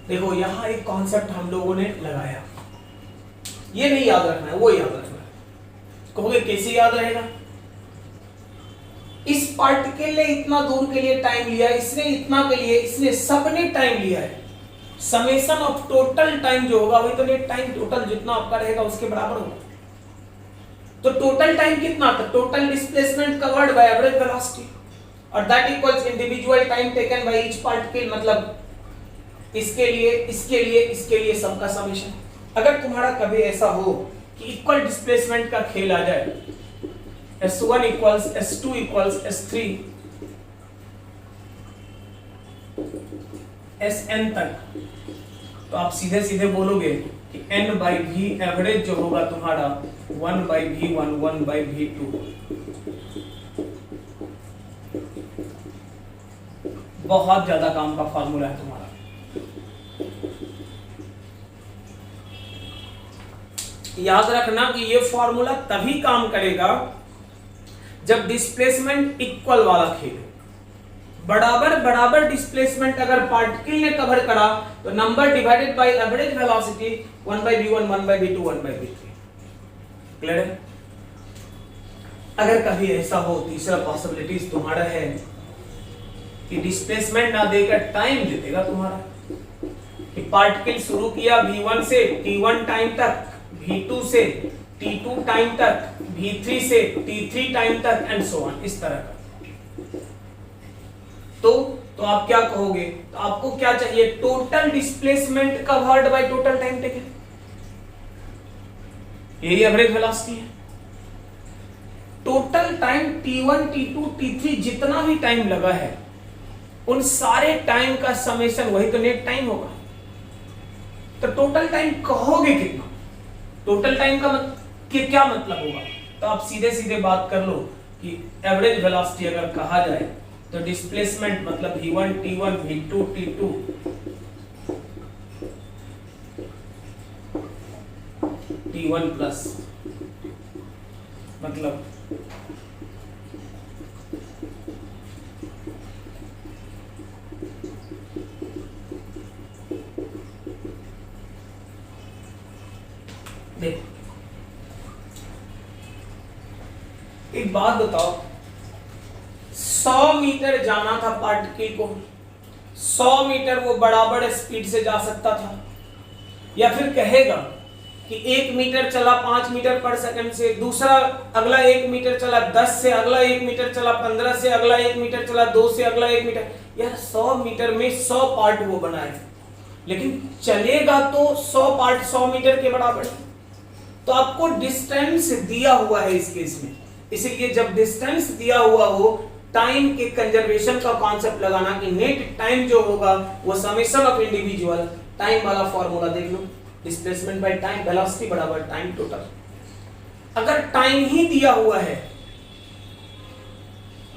देखो यहां एक कॉन्सेप्ट हम लोगों ने लगाया, ये नहीं याद रखना है, वो याद रखना है। कहोगे कैसे याद रहेगा, इस पार्टिकल ने इतना दूर के लिए टाइम लिया, इसने इतना के लिए, इसने सबने टाइम लिया है। समेशन ऑफ टोटल टाइम जो होगा वही तो नेट टाइम टोटल जितना आपका रहेगा उसके बराबर होगा। तो टोटल टाइम कितना था, total displacement covered by average velocity और that equals individual time taken by each particle, मतलब इसके लिए इसके लिए इसके लिए सबका समेशन। अगर तुम्हारा कभी ऐसा हो कि इक्वल डिस्प्लेसमेंट का खेल आ जाए, S1 equals S2 equals S3 Sn तक, तो आप सीधे सीधे बोलोगे कि n by v एवरेज जो होगा तुम्हारा 1 by v1 1 by v2। बहुत ज्यादा काम का फार्मूला है तुम्हारा। याद रखना कि ये फॉर्मूला तभी काम करेगा जब डिस्प्लेसमेंट इक्वल वाला खेल, बराबर बराबर डिस्प्लेसमेंट अगर पार्टिकल ने कवर करा तो number divided by average velocity 1 by v1 1 by v2 1 by v3। Clear है। अगर कभी ऐसा हो, तीसरा पॉसिबिलिटीज तुम्हारा है कि डिस्प्लेसमेंट ना देकर टाइम दे देगा तुम्हारा, कि पार्टिकल शुरू किया v1 से t1 टाइम तक, v2 से t2 टाइम तक, v3 से t3 टाइम तक एंड सो ऑन, इस तरह का। तो आप क्या कहोगे, तो आपको क्या चाहिए, total displacement covered bye total time taken, यही एवरेज वेलोसिटी है। Total time t1 t2 t3 जितना भी टाइम लगा है उन सारे टाइम का समेशन वही तो नेट टाइम होगा। तो टोटल टाइम कहोगे कितना, टोटल टाइम का क्या मतलब होगा, तो आप सीधे सीधे बात कर लो कि एवरेज वेलोसिटी अगर कहा जाए तो डिस्प्लेसमेंट मतलब v1 t1 v2 t2 t1 plus मतलब देखो एक बात बताओ, 100 मीटर जाना था पार्टिकल को, 100 मीटर वो बराबर स्पीड से जा सकता था, या फिर कहेगा कि 1 मीटर चला 5 मीटर पर सेकंड से, दूसरा अगला 1 मीटर चला 10 से, अगला 1 मीटर चला 15 से, अगला 1 मीटर चला 2 से, अगला 1 मीटर, यार 100 मीटर में 100 पार्ट वो बनाए, लेकिन चलेगा तो 100 पार्ट 100 मीटर के बराबर है। तो आपको डिस्टेंस दिया हुआ है इस केस में, इसलिए जब डिस्टेंस दिया हुआ हो टाइम के कंजर्वेशन का कॉन्सेप्ट लगाना कि नेट टाइम जो होगा वो समेशन ऑफ इंडिविजुअल टाइम वाला फॉर्मूला देख लो। डिस्प्लेसमेंट बाय टाइम, वेलोसिटी बराबर टाइम टोटल। अगर टाइम ही दिया हुआ है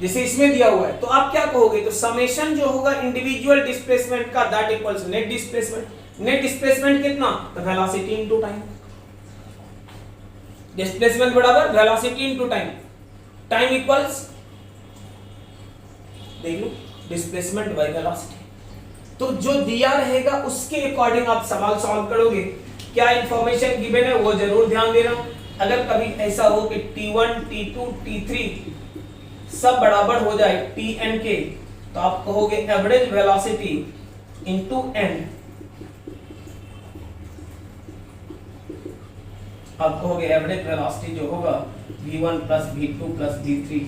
जैसे इसमें दिया हुआ है, तो आप क्या कहोगे, तो समेशन जो होगा इंडिविजुअल डिस्प्लेसमेंट का, that equals net displacement. Net displacement कितना, तो वेलोसिटी इनटू टाइम। डिस्प्लेसमेंट बराबर velocity into time, time equals देख लो डिस्प्लेसमेंट बाय वेलोसिटी। तो जो दिया रहेगा उसके अकॉर्डिंग आप सवाल सॉल्व करोगे। क्या इंफॉर्मेशन गिवन है वो जरूर ध्यान देना। अगर कभी ऐसा हो कि T1 T2 T3 सब बराबर हो जाए Tn के, तो आप कहोगे एवरेज वेलोसिटी इनटू n, आप कहोगे एवरेज वेलोसिटी जो होगा v1 plus v2 plus v3।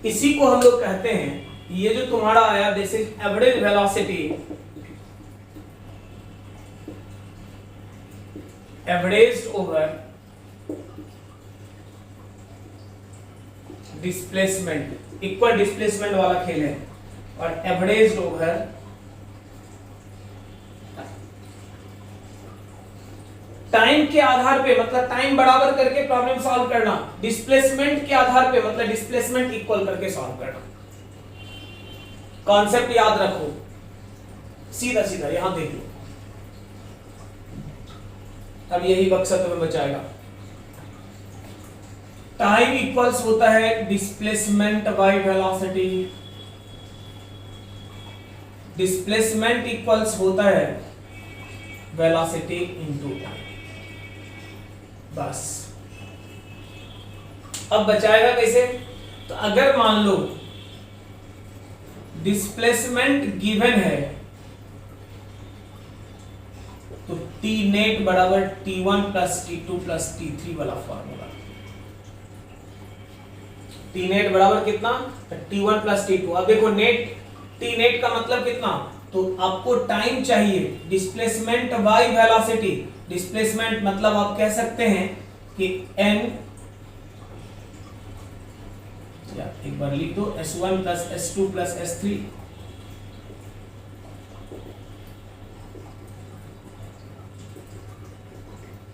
इसी को हम लोग कहते हैं, ये जो तुम्हारा आया this is average velocity, average over displacement, equal displacement वाला खेल है, और एवरेज ओवर टाइम के आधार पे, मतलब टाइम बराबर करके प्रॉब्लम सॉल्व करना, डिस्प्लेसमेंट के आधार पे मतलब डिस्प्लेसमेंट इक्वल करके सॉल्व करना। कॉन्सेप्ट याद रखो, सीधा सीधा यहां देख लो, अब यही बक्सा तुम्हें बचाएगा। टाइम इक्वल्स होता है displacement by velocity, displacement equals होता है वेलोसिटी इनटू टाइम, बस। अब बचाएगा कैसे, तो अगर मान लो डिस्प्लेसमेंट गिवन है तो टी नेट बराबर T1 plus T2 plus T3 वाला फॉर्मूला। टी नेट बराबर कितना, T1 प्लस T2। अब देखो नेट, टी नेट का मतलब कितना, तो आपको टाइम चाहिए, डिस्प्लेसमेंट बाय वेलोसिटी। डिस्प्लेसमेंट मतलब आप कह सकते हैं कि n, या एक बार लिख दो S1 plus S2 plus S3,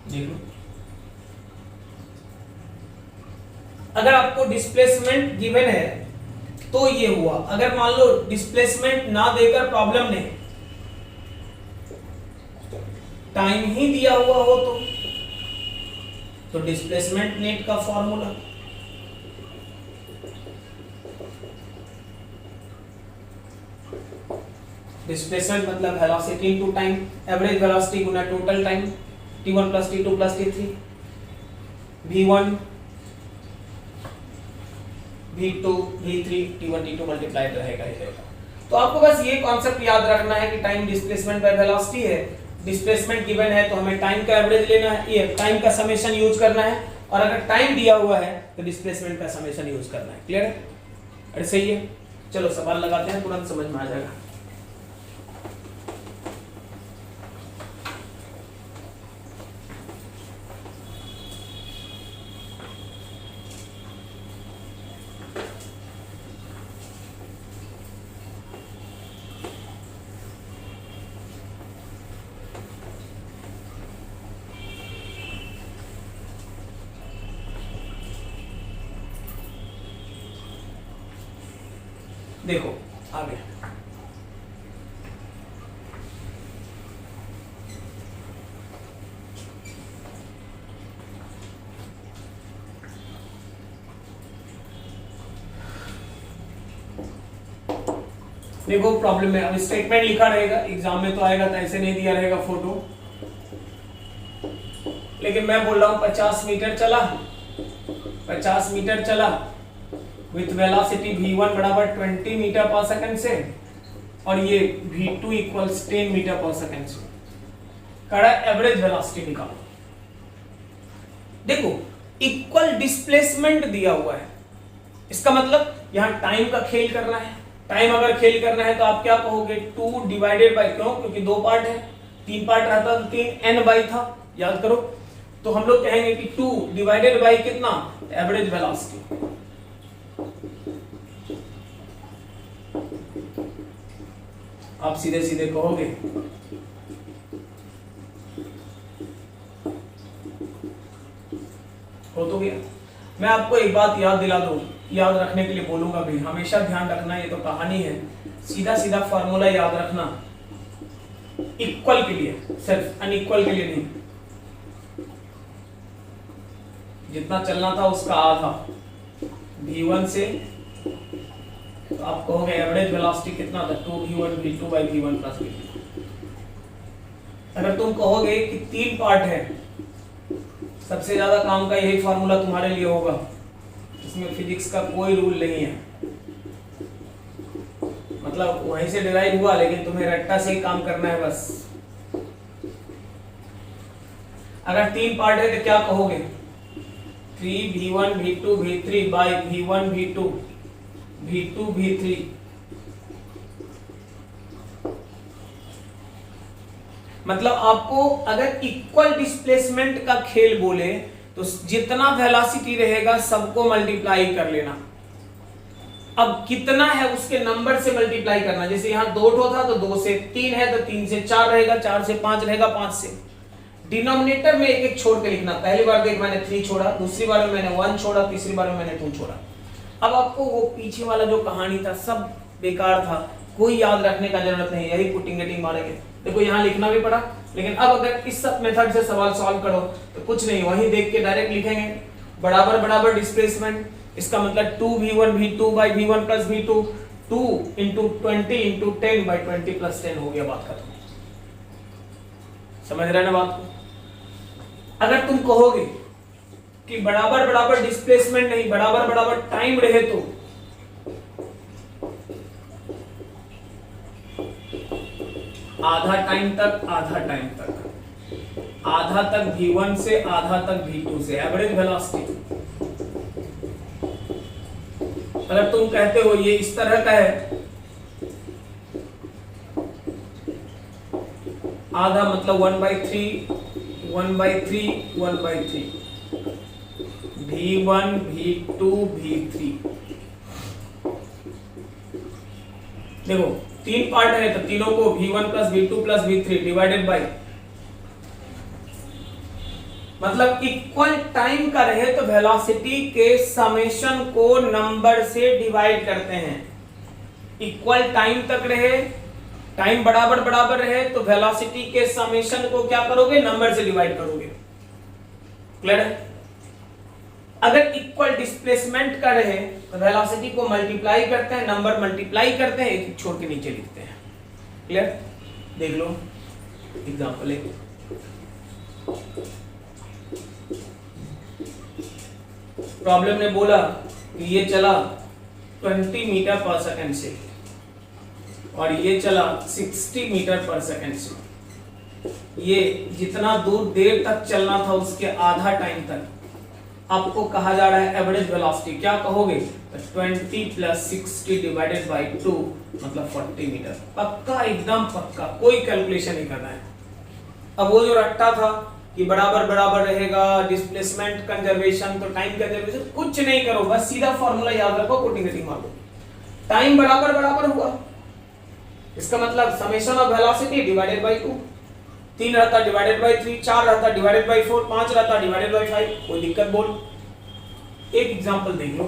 देखो अगर आपको डिस्प्लेसमेंट गिवन है तो ये हुआ। अगर मान लो डिस्प्लेसमेंट ना देकर प्रॉब्लम ने टाइम ही दिया हुआ हो तो डिस्प्लेसमेंट नेट का फॉर्मूला, डिस्प्लेसमेंट मतलब velocity into time, average velocity गुना total time, T1 plus T2 plus T3, V1 V2 V3 T1 T2 multiply रहेगा। तो आपको बस ये कॉन्सेप्ट याद रखना है कि टाइम डिस्प्लेसमेंट बाय वेलोसिटी है, डिस्प्लेसमेंट गिवन है तो हमें टाइम का एवरेज लेना है, ये टाइम का समेशन यूज करना है, और अगर टाइम दिया हुआ है तो डिस्प्लेसमेंट का समेशन यूज करना है। क्लियर है? अरे सही है, चलो सवाल लगाते हैं, तुरंत समझ में आ जाएगा। देखो आगे, देखो प्रॉब्लम में अब स्टेटमेंट लिखा रहेगा, एग्जाम में तो आएगा तो ऐसे नहीं दिया रहेगा फोटो, लेकिन मैं बोल रहा हूं 50 मीटर चला, 50 मीटर चला विथ वेलोसिटी v1 बराबर 20 मीटर पर सेकंड से, और ये v2 इक्वल्स 10 मीटर पर सेकंड से। कड़ा एवरेज वेलोसिटी निकालो। देखो इक्वल डिस्प्लेसमेंट दिया हुआ है, इसका मतलब यहां टाइम का खेल करना है। टाइम अगर खेल करना है तो आप क्या कहोगे, 2 डिवाइडेड बाय, क्यों, क्योंकि 2 पार्ट है, 3 पार्ट रहता तो 3 n बाई था, याद करो। तो हम लोग कहेंगे कि 2 डिवाइडेड बाय कितना, एवरेज वेलोसिटी। आप सीधे सीधे कहोगे हो तो गया। मैं आपको एक बात याद दिला दूं, याद रखने के लिए बोलूंगा भी, हमेशा ध्यान रखना, ये तो कहानी है, सीधा सीधा फार्मूला याद रखना, इक्वल के लिए, सिर्फ अनइक्वल के लिए नहीं। जितना चलना था उसका आधा v1 से, तो आप कहोगे एवरेज वेलोसिटी कितना था, 2v1 v2 by v1 plus v2। अगर तुम कहोगे कि 3 पार्ट है, सबसे ज्यादा काम का यही फार्मूला तुम्हारे लिए होगा, इसमें फिजिक्स का कोई रूल नहीं है, मतलब वहीं से डिराइव हुआ, लेकिन तुम्हें रट्टा से ही काम करना है बस। अगर 3 पार्ट है तो क्या कहोगे, 3v1 v2 v3 by v1 v2 v2 v3। मतलब आपको अगर इक्वल डिस्प्लेसमेंट का खेल बोले तो जितना वेलोसिटी रहेगा सबको मल्टीप्लाई कर लेना। अब कितना है उसके नंबर से मल्टीप्लाई करना, जैसे यहां 2 ठो था तो 2 से, 3 है तो 3 से, 4 रहेगा 4 से, 5 रहेगा 5 से। डिनोमिनेटर में एक एक छोड़ के लिखना, पहली बार देख मैंने 3 छोड़ा, दूसरी बार में मैंने 1 छोड़ा, तीसरी बार में मैंने 2 छोड़ा। अब आपको वो पीछे वाला जो कहानी था सब बेकार था, कोई याद रखने का जरूरत नहीं, यही पुटिंग गेटिंग मारेंगे। देखो यहाँ लिखना भी पड़ा, लेकिन अब अगर इस सब मेथड से सवाल सॉल्व करो तो कुछ नहीं, वहीं देख के डायरेक्ट लिखेंगे बराबर बराबर डिस्प्लेसमेंट, इसका मतलब 2v1 v2 by v1 plus v2, 2 into 20 into 10 by 20 plus 10 हो गया, बात खत्म। समझ रहे ना बात को। अगर तुम कहोगे कि बराबर बराबर डिस्प्लेसमेंट नहीं, बराबर बराबर टाइम रहे तो आधा टाइम तक, आधा टाइम तक, आधा तक v1 से, आधा तक v2 से, एवरेज वेलोसिटी। अगर तुम कहते हो ये इस तरह का है, आधा मतलब 1/3 1/3 1/3 v1 v2 v3। देखो 3 पार्ट है तो तीनों को v1 plus v2 plus v3 divided by, मतलब इक्वल टाइम का रहे तो वेलोसिटी के समेशन को नंबर से डिवाइड करते हैं। इक्वल टाइम तक रहे, टाइम बराबर बराबर रहे तो वेलोसिटी के समेशन को क्या करोगे, नंबर से डिवाइड करोगे। क्लियर है। अगर इक्वल डिस्प्लेसमेंट का रहे तो वेलोसिटी को मल्टीप्लाई करते हैं, नंबर मल्टीप्लाई करते हैं, एक छोड़ के नीचे लिखते हैं। क्लियर। देख लो एग्जांपल एक, प्रॉब्लम ने बोला कि ये चला 20 मीटर पर सेकंड से और ये चला 60 मीटर पर सेकंड से। ये जितना दूर देर तक चलना था उसके आधा टाइम तक आपको कहा जा रहा है एवरेज वेलोसिटी। क्या कहोगे, 20 + 60 डिवाइडेड बाय 2 मतलब 40 मीटर। पक्का, एकदम पक्का, कोई कैलकुलेशन नहीं करना है। अब वो जो रट्टा था कि बराबर बराबर रहेगा, डिस्प्लेसमेंट कंजर्वेशन तो टाइम कंजर्वेशन, कुछ नहीं करो, बस सीधा फार्मूला याद रखो, पुटिंग गेटिंग मार दो। टाइम बराबर बराबर हुआ, इसका मतलब summation of velocity divided by 2, 3 रहता डिवाइडेड बाय 3, 4 रहता डिवाइडेड बाय 4, 5 रहता डिवाइडेड बाय 5। कोई दिक्कत बोल। एक एग्जांपल देख लो,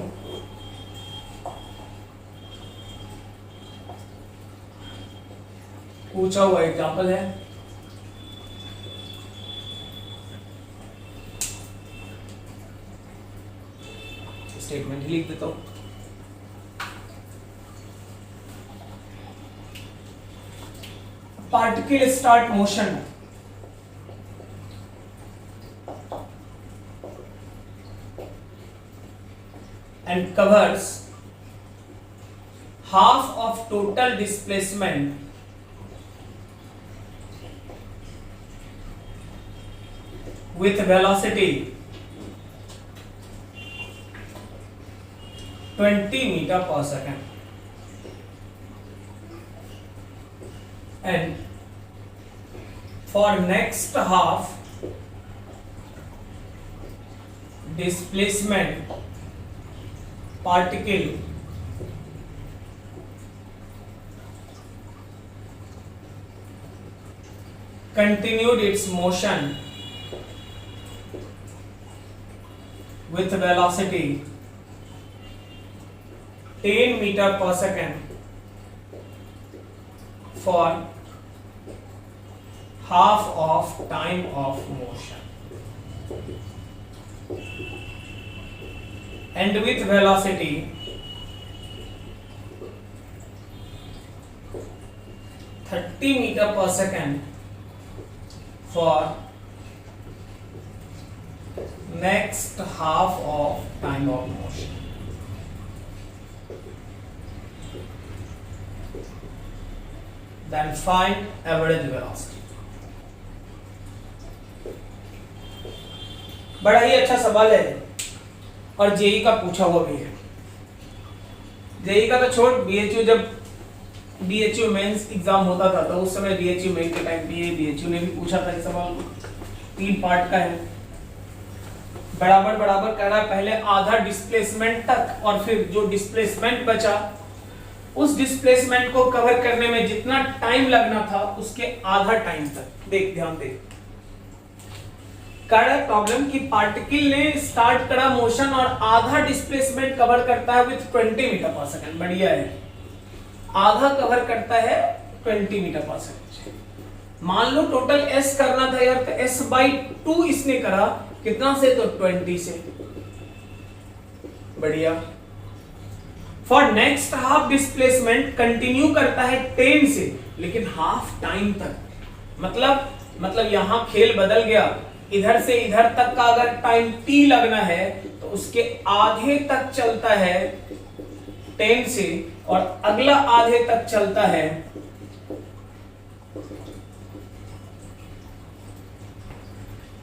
पूछा हुआ एग्जांपल है, स्टेटमेंट ही लिख देता हूं। Particle start motion and covers half of total displacement with velocity 20 meter per second, and for next half displacement particle continued its motion with velocity 10 meter per second for half of time of motion, and with velocity 30 meter per second for next half of time of motion. Then find average velocity. बड़ा ही अच्छा सवाल है और JEE का पूछा हुआ भी है। जेई का तो छोड़, बीएचयू जब बीएचयू मेंस एग्जाम होता था तो उस समय बीएचयू मेन के टाइम बीएचयू ने भी पूछा था। सवाल 3 पार्ट का है। बराबर बराबर करना, पहले आधा डिस्प्लेसमेंट तक और फिर जो डिस्प्लेसमेंट बचा उस डिस्प्लेसमेंट को कवर करने में जितना टाइम लगना था उसके आधा टाइम तक। देख, ध्यान दे, कड़ा प्रॉब्लम की पार्टिकल ने स्टार्ट करा मोशन और आधा डिस्प्लेसमेंट कवर करता है विथ 20 मीटर पर सेकंड। बढ़िया है, आधा कवर करता है 20 मीटर पर सेकंड। मान लो टोटल s करना था यार, तो s/2 इसने करा कितना से, तो 20 से। बढ़िया। For next half displacement continue करता है 10 से, लेकिन हाफ टाइम तक। मतलब यहां खेल बदल गया। इधर से इधर तक का अगर टाइम t लगना है तो उसके आधे तक चलता है 10 से, और अगला आधे तक चलता है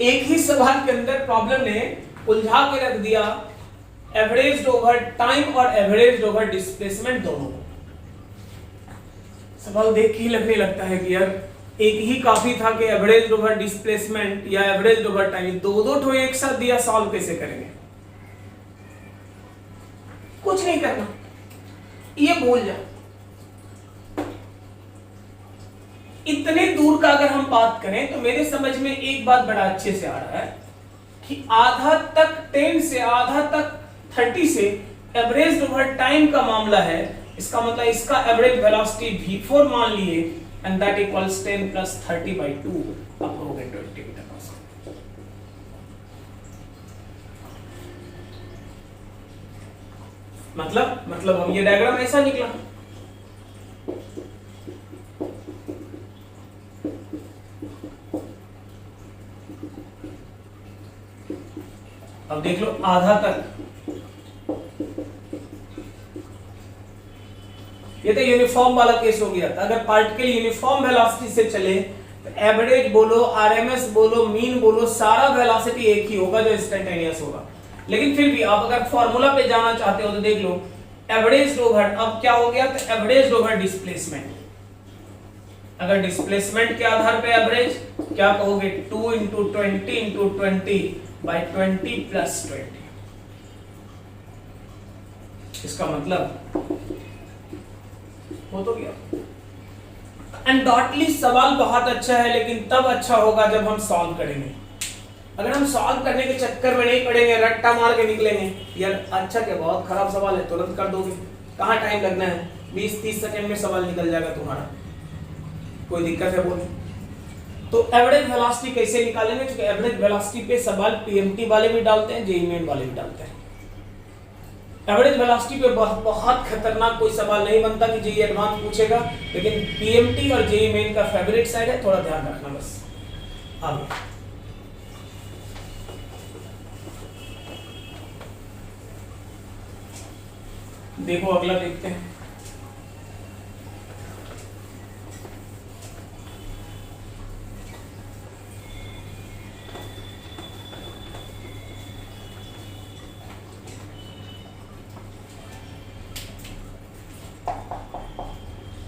एक ही सवाल के अंदर प्रॉब्लम ने उलझा के रख दिया एवरेज ओवर टाइम और एवरेज ओवर डिस्प्लेसमेंट दोनों। सवाल देख के ही लगने लगता है कि यार एक ही काफी था कि एवरेज ओवर डिस्प्लेसमेंट या एवरेज ओवर टाइम, दो ठो एक साथ दिया, सॉल्व कैसे करेंगे? कुछ नहीं करना, ये भूल जा। इतने दूर का अगर हम बात करें तो मेरे समझ में एक बात बड़ा अच्छे से आ रहा है कि आधा तक 10 से आधा तक 30 से एवरेज ओवर टाइम का मामला है। इसका मतलब इसका एवरेज वेलोसिटी v4 मान लिए, एंड दैट इक्वल्स 10 प्लस 30/2, अब हो गए 20 मीटर पर सेकंड। मतलब हम ये डायग्राम ऐसा निकला। अब देख लो आधा तक, ये तो यूनिफॉर्म वाला केस हो गया था। अगर पार्टिकल यूनिफॉर्म वेलोसिटी से चले तो एवरेज बोलो, आरएमएस बोलो, मीन बोलो, सारा वेलोसिटी एक ही होगा जो इंस्टेंटेनियस होगा। लेकिन फिर भी आप अगर फॉर्मूला पे जाना चाहते हो तो देख लो एवरेज ओवर, अब क्या हो गया, तो एवरेज ओवर डिस्प्लेसमेंट। अगर डिस्प्लेसमेंट के आधार पे एवरेज क्या कहोगे, 2 × 20 × 20/20 + 20। इसका मतलब हो तो गया। अनडाउटली सवाल बहुत अच्छा है, लेकिन तब अच्छा होगा जब हम सॉल्व करेंगे। अगर हम सॉल्व करने के चक्कर में नहीं पड़ेंगे, रट्टा मार के निकलेंगे, यार अच्छा क्या बहुत खराब सवाल है, तुरंत कर दोगे, कहाँ टाइम लगना है, 20-30 सेकंड में सवाल निकल जाएगा तुम्हारा। कोई दिक्कत है बोलो? तो एवरेज वेलोसिटी कैसे निकालेंगे? क्योंकि एवरेज वेलोसिटी पे सवाल पीएमटी वाले भी डालते हैं, जेईई मेन वाले भी डालते हैं। एवरेज वेलोसिटी पे बहुत खतरनाक कोई सवाल नहीं बनता कि जेईई एडवांस पूछेगा, लेकिन पीएमटी और जेईई मेन का फेवरेट साइड है, थोड़ा ध्यान रखना बस। आगे देखो, अगला देखते हैं।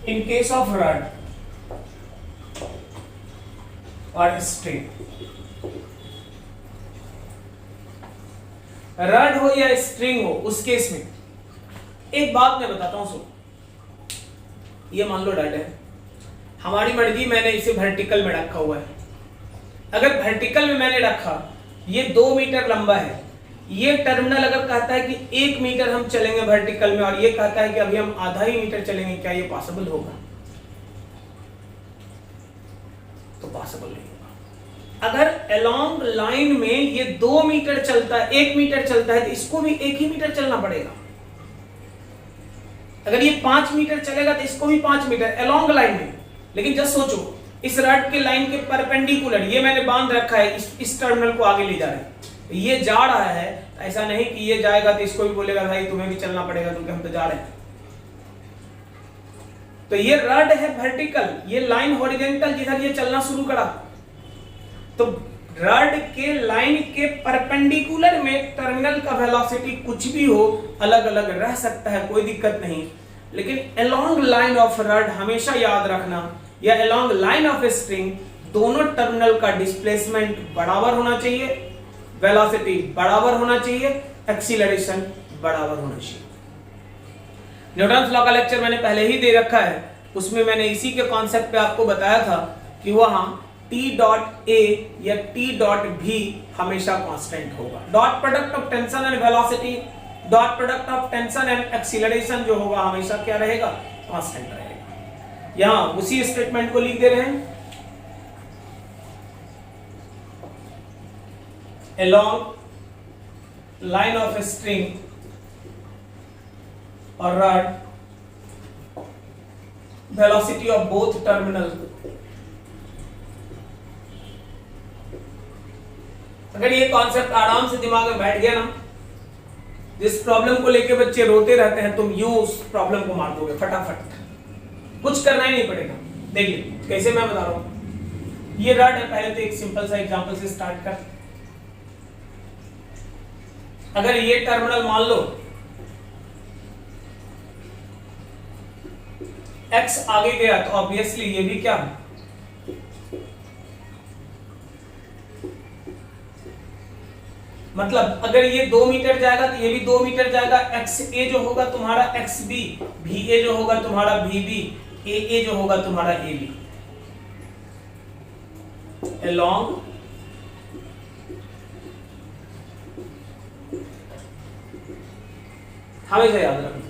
In case of rod or string, rod हो या स्ट्रिंग हो, उस केस में एक बात मैं बताता हूं, सुनो। ये मान लो रड है, हमारी मर्जी, मैंने इसे वर्टिकल में रखा हुआ है, अगर वर्टिकल में मैंने रखा, ये 2 मीटर लंबा है, ये टर्मिनल अगर कहता है कि 1 मीटर हम चलेंगे वर्टिकल में और ये कहता है कि अभी हम आधा ही मीटर चलेंगे, क्या ये पॉसिबल होगा? तो पॉसिबल नहीं होगा। अगर अलोंग लाइन में ये 2 मीटर चलता है, 1 मीटर चलता है, तो इसको भी 1 ही मीटर चलना पड़ेगा। अगर ये 5 मीटर चलेगा तो इसको भी 5 मीटर अलोंग लाइन में। लेकिन जस्ट सोचो, इस रड के लाइन के परपेंडिकुलर ये मैंने बांध रखा है, इस टर्मिनल को आगे ले जा रहा है, ये जा रहा है, ऐसा नहीं कि ये जाएगा तो इसको भी बोलेगा भाई तुम्हें भी चलना पड़ेगा क्योंकि हम तो जा रहे हैं। तो ये रड है वर्टिकल, ये लाइन हॉरिजॉन्टल, जिधर ये चलना शुरू करा। तो रड के लाइन के परपेंडिकुलर में टर्मिनल का वेलोसिटी कुछ भी हो, अलग अलग रह सकता है, कोई दिक्कत नहीं। लेकिन अलोंग लाइन ऑफ रड हमेशा याद रखना, या अलोंग लाइन ऑफ स्ट्रिंग, दोनों टर्मिनल का डिस्प्लेसमेंट बराबर होना चाहिए, वेलोसिटी बराबर होना चाहिए, एक्सीलरेशन बराबर होना चाहिए। न्यूटन्स लॉ का लेक्चर मैंने पहले ही दे रखा है, उसमें मैंने इसी के कॉन्सेप्ट पे आपको बताया था कि वहां T डॉट A या T डॉट V हमेशा कांस्टेंट होगा। Dot product of tension and velocity, dot product of tension and acceleration जो होगा हमेशा क्या रहेगा? कांस्टेंट रहेगा। यहां उसी स्टेटमेंट को लिख दे रहे हैं, along line of a string or rod, velocity of both terminal। अगर ये कॉन्सेप्ट आराम से दिमाग में बैठ गया ना, जिस प्रॉब्लम को लेके बच्चे रोते रहते हैं, तुम यूं उस प्रॉब्लम को मार दोगे फटाफट, कुछ करना ही नहीं पड़ेगा। देखिए कैसे मैं बता रहा हूं। ये रड है, पहले तो एक सिंपल सा एग्जांपल से स्टार्ट कर। अगर ये टर्मिनल मान लो x आगे गया तो ऑब्वियसली ये भी क्या, मतलब अगर ये 2 मीटर जाएगा तो ये भी 2 मीटर जाएगा। एक्स ए जो होगा तुम्हारा एक्स बी, भी ए जो होगा तुम्हारा भी बी, ए जो होगा तुम्हारा ए बी। along हमेशा याद रखना,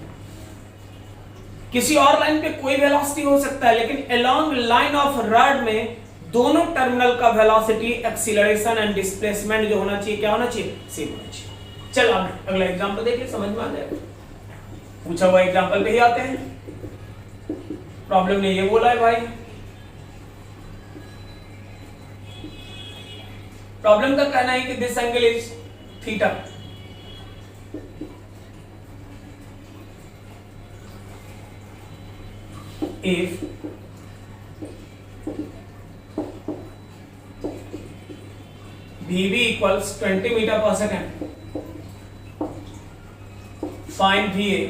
किसी और लाइन पे कोई वेलोसिटी हो सकता है, लेकिन along लाइन ऑफ रड में दोनों टर्मिनल का वेलोसिटी, एक्सीलरेशन एंड डिस्प्लेसमेंट जो होना चाहिए, क्या होना चाहिए? सेम होना चाहिए। चल अब अगला एग्जांपल देखिए, समझ में आ जाएगा। पूछा हुआ एग्जांपल पे ही आते हैं। प्रॉब्लम ने ये बोला है भाई, प्रॉब्लम का कहना है कि this angle is theta. If VB equals 20 meter per second, find VA।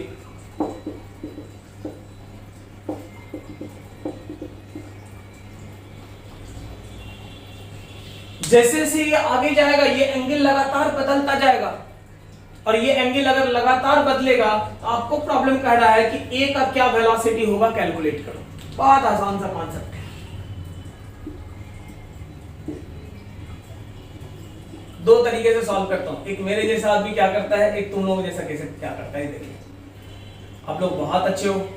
जैसे जैसे ये आगे जाएगा ये एंगल लगातार बदलता जाएगा, और ये एंगल अगर लगातार बदलेगा तो आपको प्रॉब्लम कह रहा है कि ए का क्या वेलोसिटी होगा, कैलकुलेट करो। बहुत आसान सा कॉन्सेप्ट है। दो तरीके से सॉल्व करता हूं, एक मेरे जैसा आदमी क्या करता है, एक तुम लोग जैसा कैसे क्या करता है। देखिए आप लोग बहुत अच्छे हो,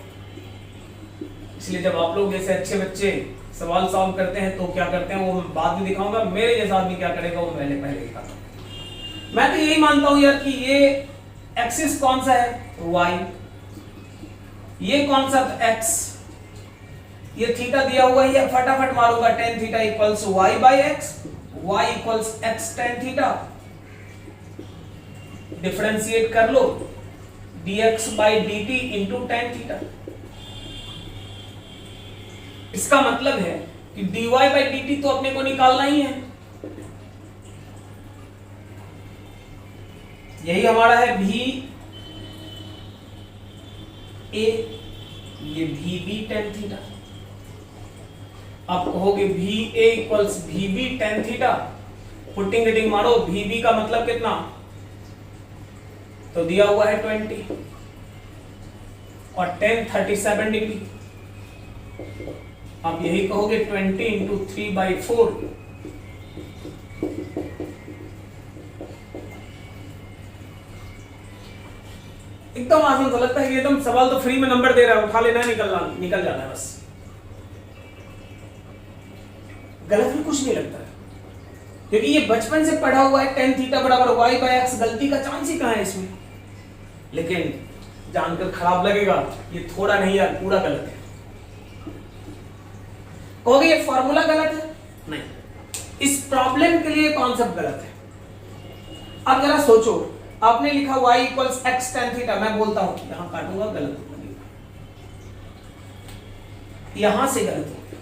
इसलिए जब आप लोग जैसे अच्छे बच्चे सवाल सॉल्व करते हैं तो क्या करते हैं वो मैं बाद में दिखाऊंगा। मेरे जैसा आदमी क्या करेगा वो मैंने पहले दिखाता हूं। मैं तो यही मानता हूं यार कि ये एक्सिस कौन सा है, y, ये कौन सा x, ये थीटा दिया हुआ है, फटाफट मारूंगा tan theta equals y by x, y equals x tan theta, differentiate कर लो dx by dt into tan theta. इसका मतलब है कि dy बाई dt तो अपने को निकालना ही है। यही हमारा है भी ए, ये भी बी टेन थीटा। आप कहोगे भी ए इक्वल्स भी B tan theta, putting reading मारो, भी बी का मतलब कितना, तो दिया हुआ है 20 और 10 37 डिग्री। आप यही कहोगे 20 इंटू 3/4 एकदम आसान सा लगता है कि एकदम सवाल तो फ्री में नंबर दे रहा है, उठा लेना है, निकल जाना है बस। गलत भी कुछ नहीं लगता है, क्योंकि ये बचपन से पढ़ा हुआ है tan थीटा बराबर y बाय x, गलती का चांस ही कहां है इसमें। लेकिन जानकर खराब लगेगा, ये थोड़ा नहीं यार, पूरा गलत है। कहोगे ये फॉर्मूला गलत है? नहीं, इस प्रॉब्लम के लिए कॉन्सेप्ट गलत है। अब जरा सोचो, आपने लिखा y equals x tan theta, मैं बोलता हूं यहां काटूंगा, गलत लगेगा, यहां से गलत हो गया,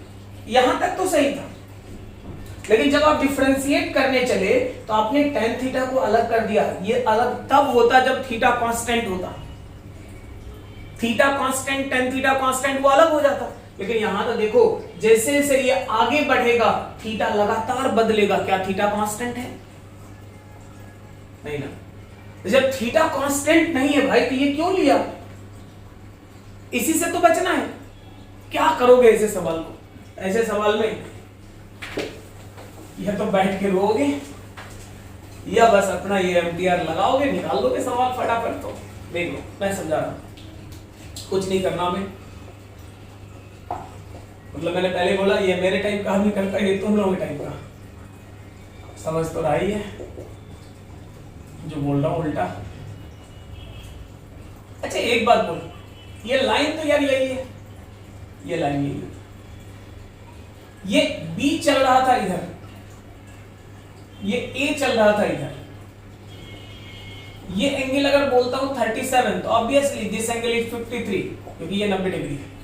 यहां तक तो सही था। लेकिन जब आप डिफरेंशिएट करने चले तो आपने tan थीटा को अलग कर दिया। ये अलग तब होता जब थीटा कांस्टेंट होता, theta constant tan theta constant वो अलग हो जाता। लेकिन यहां तो देखो, जैसे जैसे ये आगे बढ़ेगा थीटा लगातार बदलेगा, क्या थीटा कांस्टेंट है? नहीं ना। जब थीटा कांस्टेंट नहीं है भाई, तो ये क्यों लिया? इसी से तो बचना है। क्या करोगे ऐसे सवाल को? ऐसे सवाल में या तो बैठ के रोओगे या बस अपना ये एमटीआर लगाओगे, निकाल दोगे सवाल फटाफट। तो देख लो, मैं समझा रहा हूं, कुछ नहीं करना में। मतलब मैंने पहले बोला ये मेरे टाइम का आदमी करता है, ये तुम लोगों के टाइम का। समझ तो रहा ही है जो बोल रहा हूं उल्टा। अच्छा एक बात बोलो, ये लाइन तो यार यही है, ये लाइन यही है, ये बी चल रहा था इधर, ये ए चल रहा था इधर। ये एंगल अगर बोलता हूं 37, तो ऑब्वियसली दिस एंगल इज 53, क्योंकि ये 90 डिग्री है।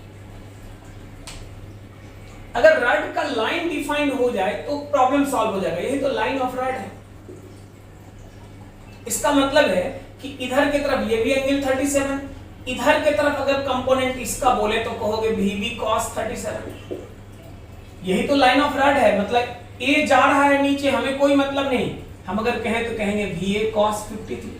अगर रॉड का लाइन डिफाइंड हो जाए तो प्रॉब्लम सॉल्व हो जाएगा। यही तो लाइन ऑफ रॉड है। इसका मतलब है कि इधर की तरफ ये भी एंगल 37, इधर की तरफ अगर कंपोनेंट इसका बोले तो कहोगे VB cos 37। यही तो लाइन ऑफ रॉड है। मतलब ए जा रहा है नीचे, हमें कोई मतलब नहीं, हम अगर कहें तो कहेंगे VA cos 53।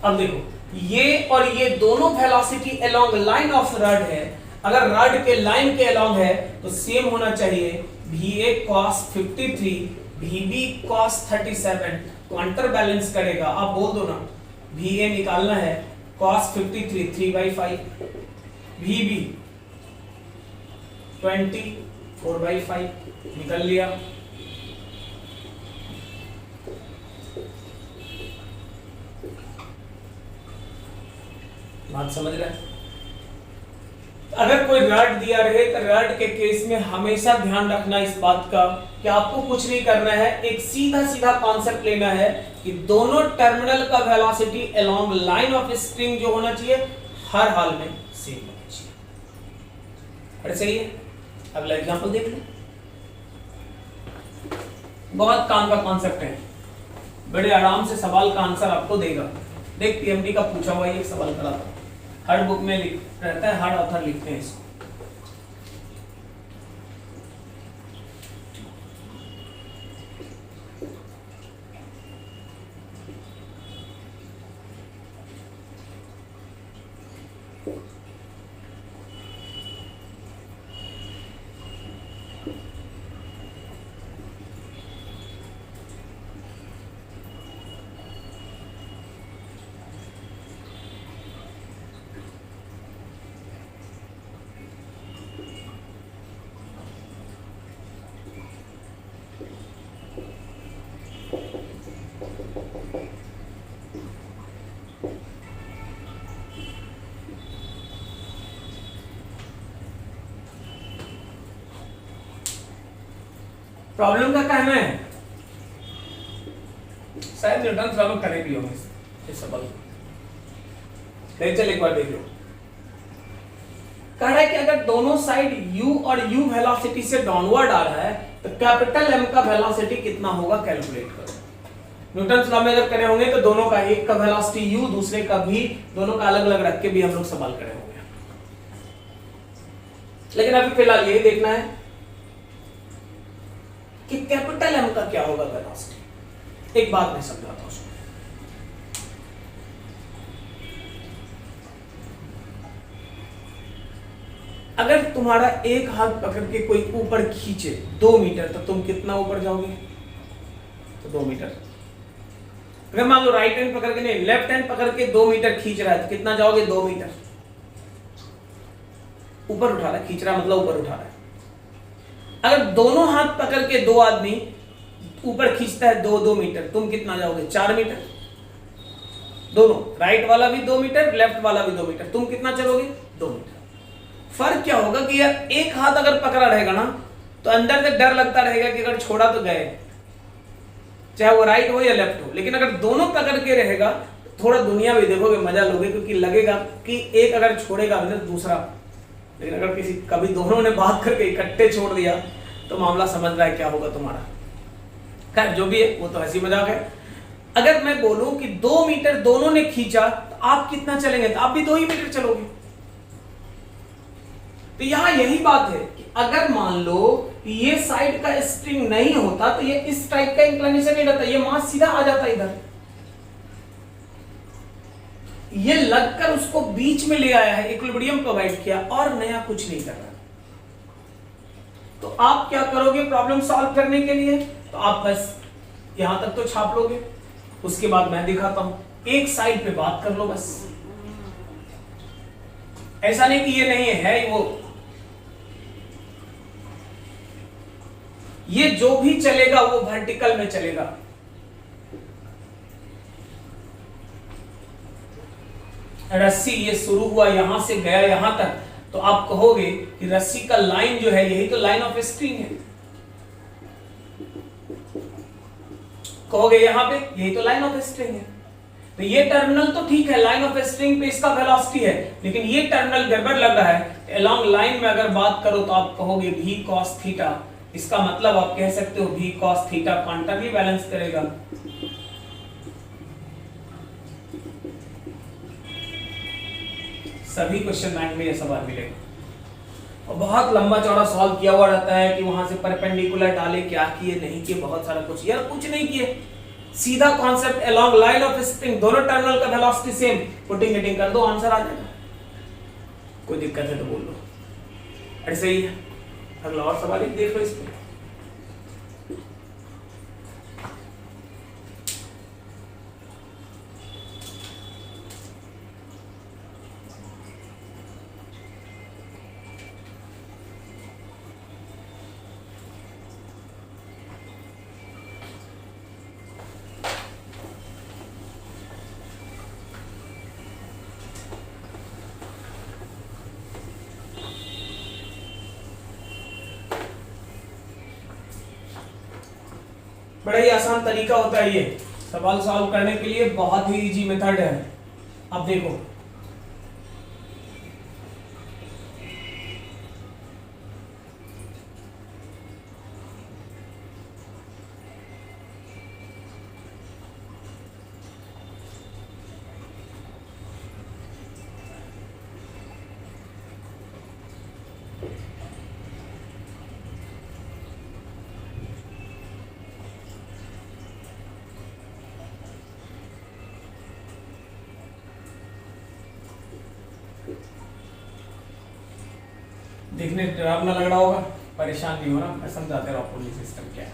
अब देखो, ये और ये दोनों velocity along line of rod है। अगर रॉड के लाइन के अलोंग है तो सेम होना चाहिए, VA cos 53 VB cos 37, counter balance करेगा। आप बोल दो ना, VA निकालना है cos 53 3/5, VB 20 4/5, निकल लिया। बात समझ रहे हैं? अगर कोई रॉड दिया रहे तो रॉड के केस में हमेशा ध्यान रखना इस बात का कि आपको कुछ नहीं करना है, एक सीधा सीधा कॉन्सेप्ट लेना है कि दोनों टर्मिनल का velocity along line of spring जो होना चाहिए हर हाल में सेम होना चाहिए। अरे सही है। अगला एग्जांपल देख लो, बहुत काम का कॉन्सेप्ट है, बड़े आराम से सवाल का आंसर आपको देगा। देख पीएमडी का पूछा हुआ ये सवाल करा था, हर बुक में रहता है, हर ऑथर लिखते हैं इसको। प्रॉब्लम का कहना है, शायद न्यूटन लॉ में करे भी होंगे इस सवाल को। चल एक बार देख लो, कह रहा है कि अगर दोनों साइड u और u वेलोसिटी से डाउनवर्ड आ रहा है तो कैपिटल M का वेलोसिटी कितना होगा कैलकुलेट करो। न्यूटन लॉ में अगर करे होंगे तो दोनों का, एक का वेलोसिटी u दूसरे का v, दोनों का अलग अलग रख के भी हम लोग सवाल करे होंगे। लेकिन अभी फिलहाल यही देखना है कि कैपिटल M का क्या होगा वेलोसिटी। एक बात मैं समझाता हूं उसको। अगर तुम्हारा एक हाथ पकड़ के कोई ऊपर खींचे 2 मीटर, तो तुम कितना ऊपर जाओगे? तो 2 मीटर। अगर मान लो राइट हैंड पकड़ के नहीं, लेफ्ट हैंड पकड़ के 2 मीटर खींच रहा है तो कितना जाओगे? 2 मीटर ऊपर उठा रहा है, खींच रहा मतलब ऊपर उठा रहा है। अगर दोनों हाथ पकड़ के 2 आदमी ऊपर खींचता है 2-2 मीटर, तुम कितना जाओगे? 4 मीटर। दोनों, राइट वाला भी 2 मीटर, लेफ्ट वाला भी 2 मीटर, तुम कितना चलोगे? 2 मीटर। फर्क क्या होगा कि यार एक हाथ अगर पकड़ा रहेगा ना तो अंदर से डर लगता रहेगा कि अगर छोड़ा तो गए, चाहे वो राइट हो या लेफ्ट हो। लेकिन अगर दोनों पकड़ के रहेगा थोड़ा दुनिया भी देखोगे, मजा लोगे, क्योंकि लगेगा कि एक अगर छोड़ेगा तो दूसरा। लेकिन अगर किसी कभी दोनों ने बात करके इकट्ठे छोड़ दिया तो मामला समझ रहा है क्या होगा तुम्हारा। खैर जो भी है वो तो हंसी मजाक है। अगर मैं बोलूं कि 2 मीटर दोनों ने खींचा तो आप कितना चलेंगे? तो आप भी 2 ही मीटर चलोगे। तो यहां यही बात है कि अगर मान लो ये साइड का स्प्रिंग नहीं होता तो ये इस टाइप का इंक्लिनेशन नहीं रहता, ये मास सीधा आ जाता इधर। ये लगकर उसको बीच में ले आया है, इक्विलिब्रियम प्रोवाइड किया और नया कुछ नहीं कर रहा। तो आप क्या करोगे प्रॉब्लम सॉल्व करने के लिए? तो आप बस यहां तक तो छाप लोगे, उसके बाद मैं दिखाता हूं, एक साइड पे बात कर लो बस। ऐसा नहीं कि ये नहीं है वो, ये जो भी चलेगा वो वर्टिकल में चलेगा। रस्सी ये शुरू हुआ यहां से गया यहां तक, तो आप कहोगे कि रस्सी का लाइन जो है यही तो लाइन ऑफ स्प्रिंग है। कहोगे यहां पे यही तो लाइन ऑफ स्प्रिंग है। तो ये टर्मिनल तो ठीक है, लाइन ऑफ स्प्रिंग पे इसका वेलोसिटी है, लेकिन ये टर्मिनल गड़बड़ लग रहा है। अलोंग लाइन में अगर बात करो तो आप कहोगे v cos थीटा। इसका मतलब आप कह सकते हो v cos थीटा क्वांटमली बैलेंस करेगा। सभी क्वेश्चन बैंक में ये सवाल मिलेगा और बहुत लंबा चौड़ा सॉल्व किया हुआ रहता है कि वहां से परपेंडिकुलर डाले, क्या किए नहीं किए, बहुत सारा कुछ। यार कुछ नहीं किए, सीधा concept along line of spring, दोनों टर्मिनल का वेलोसिटी सेम, पुटिंग हिटिंग कर दो, आंसर आ जाएगा। कोई दिक्कत है तो बोल लो। ऐसे ही है, अगला और सवाल ही देख लो इसमें। बड़ा ही आसान तरीका होता है ये सवाल सॉल्व करने के लिए, बहुत ही इजी मेथड है। अब देखो देखने डरावना लग रहा होगा, परेशान नहीं होना, मैं समझाते रहा आपको ये सिस्टम क्या है।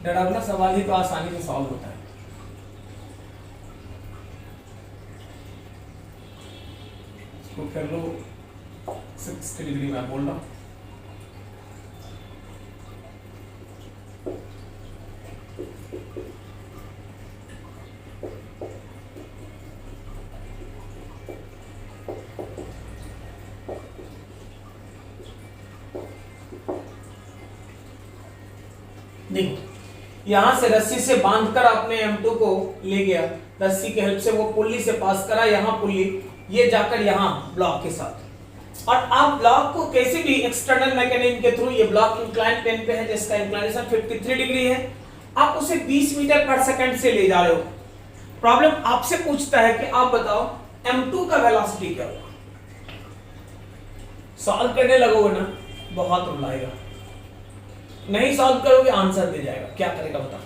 डरावना सवाल ही तो आसानी से सॉल्व होता है। इसको कर लो 60 डिग्री में बोल रहा हूं। देखो यहां से रस्सी से बांधकर आपने M2 को ले गया, रस्सी के हेल्प से वो पुल्ली से पास करा, यहां पुल्ली, ये जाकर यहां ब्लॉक के साथ। और आप ब्लॉक को कैसे भी एक्सटर्नल मैकेनिज्म के थ्रू, ये ब्लॉक इंक्लाइन प्लेन पे है जिसका इंक्लिनेशन 53 डिग्री है, आप उसे 20 मीटर पर सेकंड से ले जा रहे हो। प्रॉब्लम आपसे पूछता है कि आप बताओ M2 का वेलोसिटी क्या होगा। सॉल्व करने लगोगे ना बहुत रुलाएगा, नहीं सॉल्व करोगे आंसर दे जाएगा, क्या करेगा बता।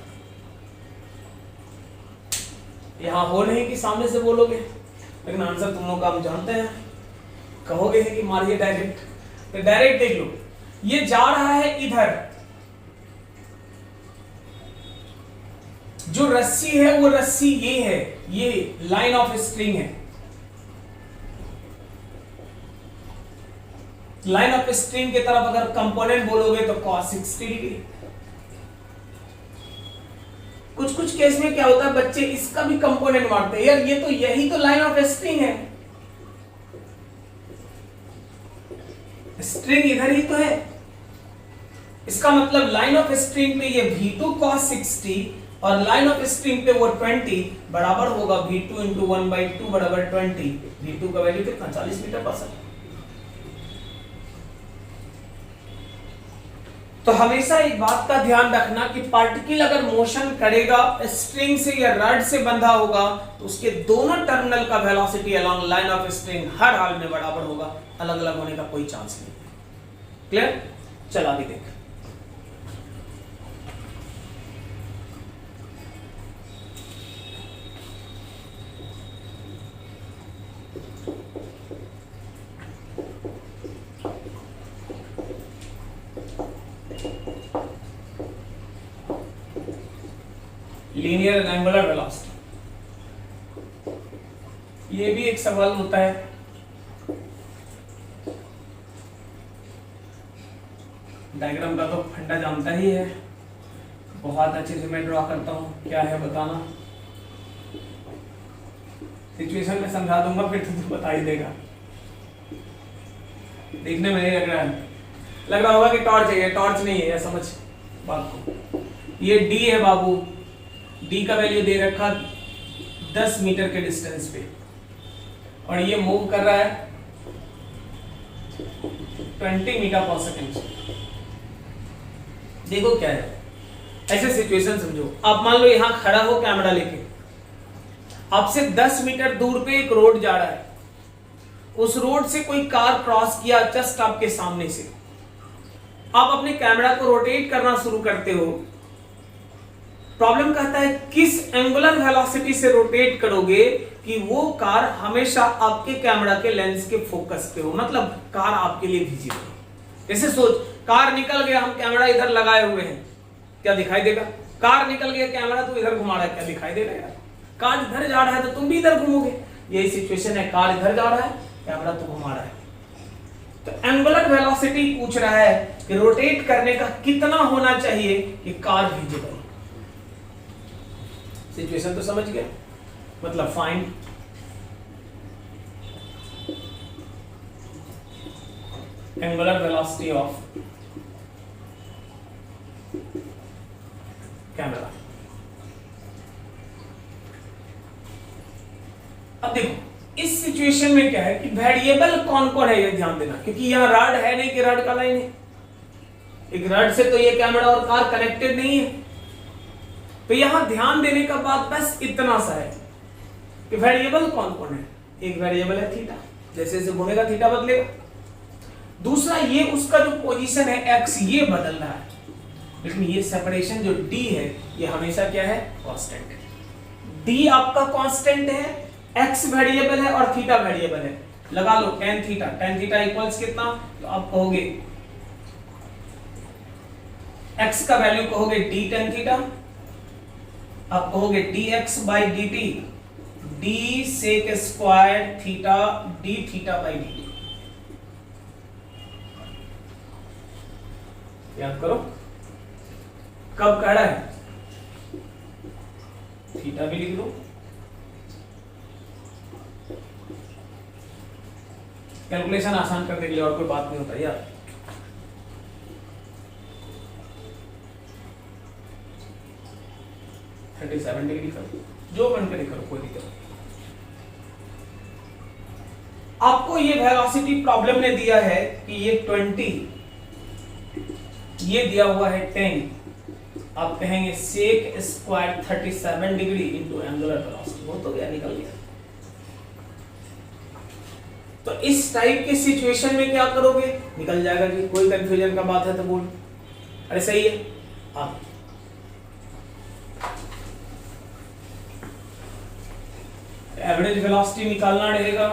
यहां हो नहीं कि सामने से बोलोगे, लेकिन आंसर तुम लोग का हम जानते हैं। कहोगे कि मारिए डायरेक्ट, तो डायरेक्ट देख लो, ये जा रहा है इधर, जो रस्सी है वो रस्सी ये है, ये लाइन ऑफ स्ट्रिंग है। लाइन ऑफ स्ट्रिंग की तरफ अगर कंपोनेंट बोलोगे तो cos 60 डिग्री। कुछ कुछ केस में क्या होता है, बच्चे इसका भी कंपोनेंट मारते हैं, यार ये तो यही तो लाइन ऑफ स्ट्रिंग है, स्ट्रिंग इधर ही तो है। इसका मतलब लाइन ऑफ स्ट्रिंग पे ये V2 cos 60 और लाइन ऑफ स्ट्रिंग पे वो 20 बराबर होगा V2 इंटू 1/2 बराबर 20। V2 का वैल्यू कितना, 40 मीटर पर सेकंड। तो हमेशा एक बात का ध्यान रखना कि पार्टिकल अगर मोशन करेगा स्ट्रिंग से या रड से बंधा होगा तो उसके दोनों टर्मिनल का velocity along line of string हर हाल में बराबर होगा, अलग अलग होने का कोई चांस नहीं। क्लियर? चल आगे देख। लीनियर एंड एंगुलर वेलोसिटी, ये भी एक सवाल होता है। डायग्राम का तो फंडा जानता ही है, बहुत अच्छे से मैं ड्रॉ करता हूं, क्या है बताना, सिचुएशन में समझा दूंगा फिर तो बता ही देगा। देखने में नहीं लग रहा है, लग रहा होगा कि टॉर्च है, टॉर्च नहीं है, या समझ बात को। ये डी है बाबू, डी का वैल्यू दे रखा 10 मीटर के डिस्टेंस पे और ये मूव कर रहा है 20 मीटर पर सेकंड। देखो क्या है, ऐसे सिचुएशन समझो, आप मान लो यहां खड़ा हो कैमरा लेके, आपसे 10 मीटर दूर पे एक रोड जा रहा है, उस रोड से कोई कार क्रॉस किया जस्ट आपके सामने से, आप अपने कैमरा को रोटेट करना शुरू करते हो। प्रॉब्लम कहता है किस एंगुलर वेलोसिटी से रोटेट करोगे कि वो कार हमेशा आपके कैमरा के लेंस के फोकस पे हो, मतलब कार आपके लिए विजिबल हो। जैसे सोच, कार निकल गया, हम कैमरा इधर लगाए हुए हैं, क्या दिखाई देगा? कार निकल गया, कैमरा तो इधर घुमा रहा है, क्या दिखाई देगा यार? कार इधर जा रहा है तो तुम भी इधर घूमोगे। यही सिचुएशन है, कार इधर जा रहा है, कैमरा तो घुमा रहा है। तो एंगुलर वेलोसिटी पूछ रहा है कि रोटेट करने का कितना होना चाहिए कि कार विजिबल हो। सिचुएशन तो समझ गया, मतलब find angular velocity of camera. अब देखो इस सिचुएशन में क्या है कि वेरिएबल कौन कौन है ये ध्यान देना, क्योंकि यहां रड है नहीं कि रड का लाइन है, एक रड से तो ये कैमरा और कार कनेक्टेड नहीं है। तो यहां ध्यान देने का बात बस इतना सा है कि वेरिएबल कौन कौन है। एक वेरिएबल है थीटा, जैसे जैसे घूमेगा थीटा बदलेगा। दूसरा ये उसका जो पोजीशन है एक्स, ये बदल रहा है, लेकिन ये सेपरेशन जो डी है ये हमेशा क्या है, कांस्टेंट है। डी आपका कांस्टेंट है, एक्स वेरिएबल है और थीटा वेरिएबल है। लगा लो tan theta, tan theta equals कितना, तो आप कहोगे एक्स का वैल्यू कहोगे d tan थीटा, आप कहोगे dx by dt, d sec square theta d theta by dt। याद करो कब कह रहा है, थीटा भी लिख लो, कैलकुलेशन आसान करने के लिए, और कोई बात नहीं होता यार। डिग्री करो, जो बन करे करो, कोई दिक्कत नहीं। आपको ये वेलोसिटी प्रॉब्लम ने दिया है कि ये 20, ये दिया हुआ है 10, आप कहेंगे sec square 37 degree into angular velocity, वो तो गया, निकल गया। तो इस टाइप के सिचुएशन में क्या करोगे, निकल जाएगा जी, कोई कंफ्यूजन का बात है तो बोल, अरे सही है। आप एवरेज वेलोसिटी निकालना रहेगा,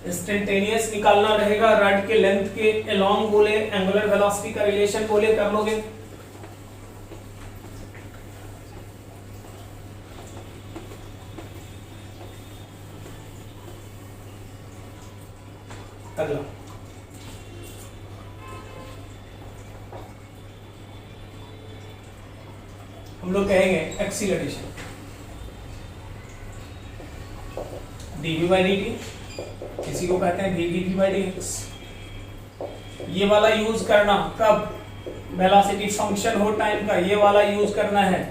इंस्टेंटेनियस निकालना रहेगा, रड के लेंथ के अलोंग बोले, एंगुलर वेलोसिटी का रिलेशन बोले, कर लोगे। अगला हम लोग कहेंगे एक्सीलरेशन, dv बाई dt, इसी को कहते हैं dv बाई dx। ये वाला यूज करना कब, वेलोसिटी फंक्शन हो टाइम का, ये वाला यूज करना है।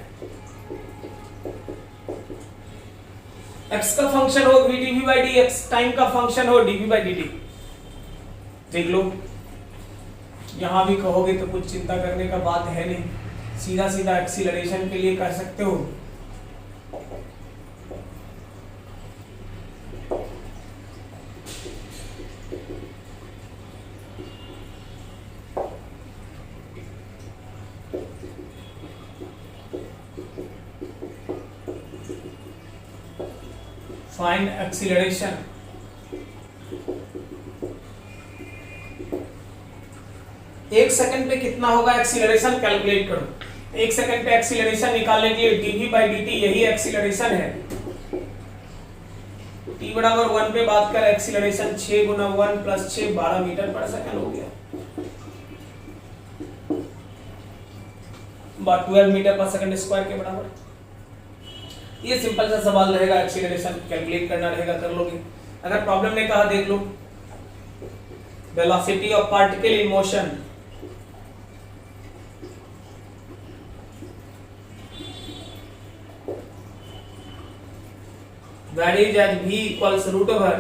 x का फंक्शन हो dv बाई dx, टाइम का फंक्शन हो dv बाई dt। देख लो, यहां भी कहोगे तो कुछ चिंता करने का बात है नहीं, सीधा सीधा एक्सीलरेशन के लिए कर सकते हो। फाइंड एक्सीलरेशन, एक सेकंड पे कितना होगा एक्सीलरेशन कैलकुलेट करो। एक सेकंड पे एक्सीलरेशन निकालने के लिए dv बाई dt यही एक्सीलरेशन है। t बराबर 1 पे बात कर, एक्सीलरेशन 6 गुना 1 प्लस 6 12 मीटर पर सेकंड हो गया, 12 मीटर पर सेकंड स्क्वायर के बराबर। ये सिंपल सा सवाल रहेगा, एक्सीलरेशन कैलकुलेट करना रहेगा, कर लोगे। अगर प्रॉब्लम ने कहा देख लो, velocity of particle in motion, varies as v equals root over,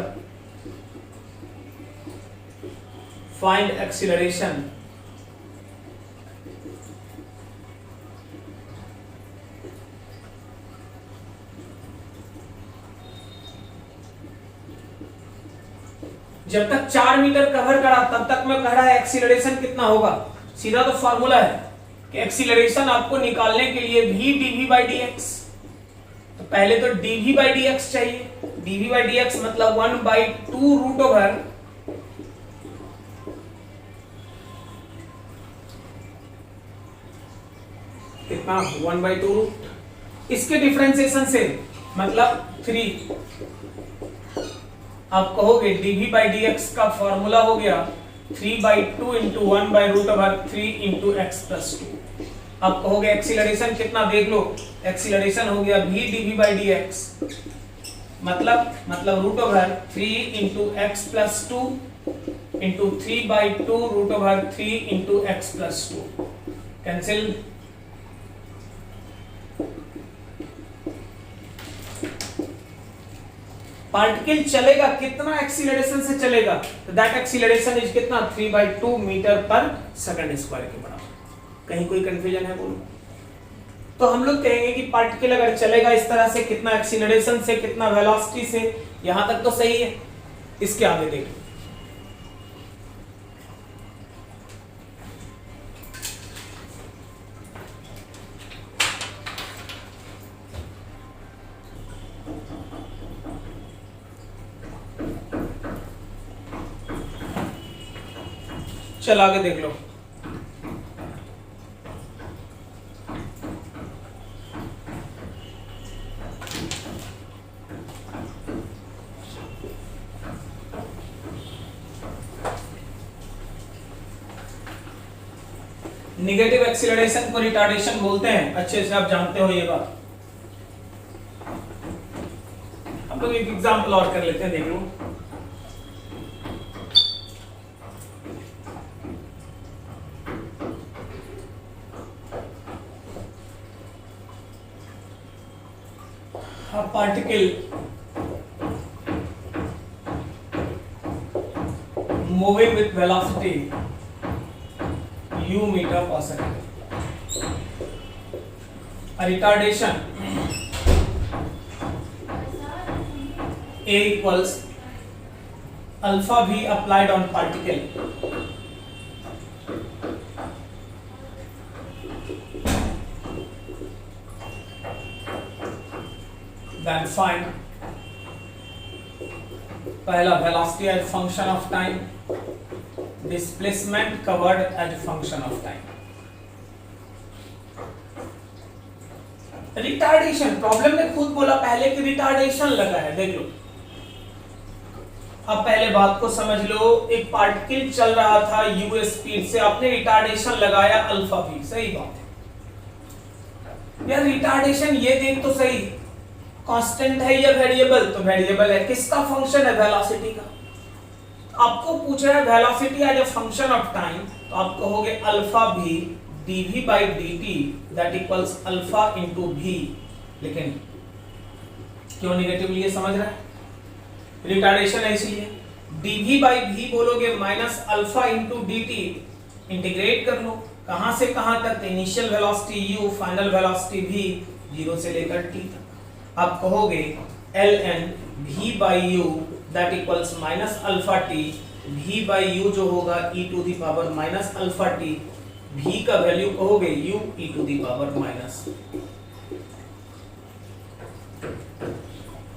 find acceleration, जब तक 4 मीटर कवर करा तब तक मैं कह रहा है एक्सीलरेशन कितना होगा। सीधा तो फॉर्मूला है कि एक्सीलरेशन आपको निकालने के लिए v dv बाई dx, तो पहले तो dv बाई dx चाहिए। dv बाई dx मतलब 1/2 रूट ओवर कितना, 1/2 रूट, इसके डिफरेंशिएशन से मतलब 3। आप कहोगे dv बाई dx का फॉर्मूला हो गया 3/2 इंटू 1/√3 इंटू x प्लस 2। आप कहोगे एक्सीलरेशन कितना, देख लो, एक्सीलरेशन हो गया v dv बाई dx मतलब root over 3 into x plus 2 into 3/2 root over 3 into x plus 2, cancel. Particle चलेगा कितना एक्सीलरेशन से चलेगा, तो दैट एक्सीलरेशन इज कितना, 3/2 मीटर पर सेकंड स्क्वायर के बराबर। कहीं कोई कंफ्यूजन है बोलो? तो हम लोग कहेंगे कि पार्टिकल अगर चलेगा इस तरह से, कितना एक्सीलरेशन से, कितना वेलोसिटी से, यहां तक तो सही है। इसके आगे देखो, चल आगे देख लो। निगेटिव एक्सीलरेशन को रिटार्डेशन बोलते हैं, अच्छे से आप जानते हो ये बात। हम लोग एक एग्जांपल और कर लेते हैं, देख लो। A particle moving with velocity u meter per second. A retardation A equals alpha v applied on particle then find पहला velocity as function of time, displacement covered as function of time। Retardation, problem ने खुद बोला पहले कि retardation लगा है, देख लो। अब पहले बात को समझ लो, एक पार्टिकल चल रहा था u स्पीड से, आपने रिटार्डेशन लगाया अल्फा v, सही बात है यार। रिटार्डेशन ये देख तो सही, कांस्टेंट है या वेरिएबल? तो वेरिएबल है। किसका फंक्शन है? वेलोसिटी का। आपको पूछ रहा है velocity as a function of time, तो आप कहोगे alpha v dv by dt that equals alpha into v। लेकिन क्यों नेगेटिवली ये समझ रहा है? रिटार्डेशन है इसलिए। dv by v बोलोगे minus alpha into dt, integrate कर लो कहां से कहां तक? Initial velocity u, final velocity v, 0 से लेकर t तक। आप कहोगे ln v by u that equals minus alpha t, v by u जो होगा e to the power minus alpha t, v का वैल्यू कहोगे u e to the power minus.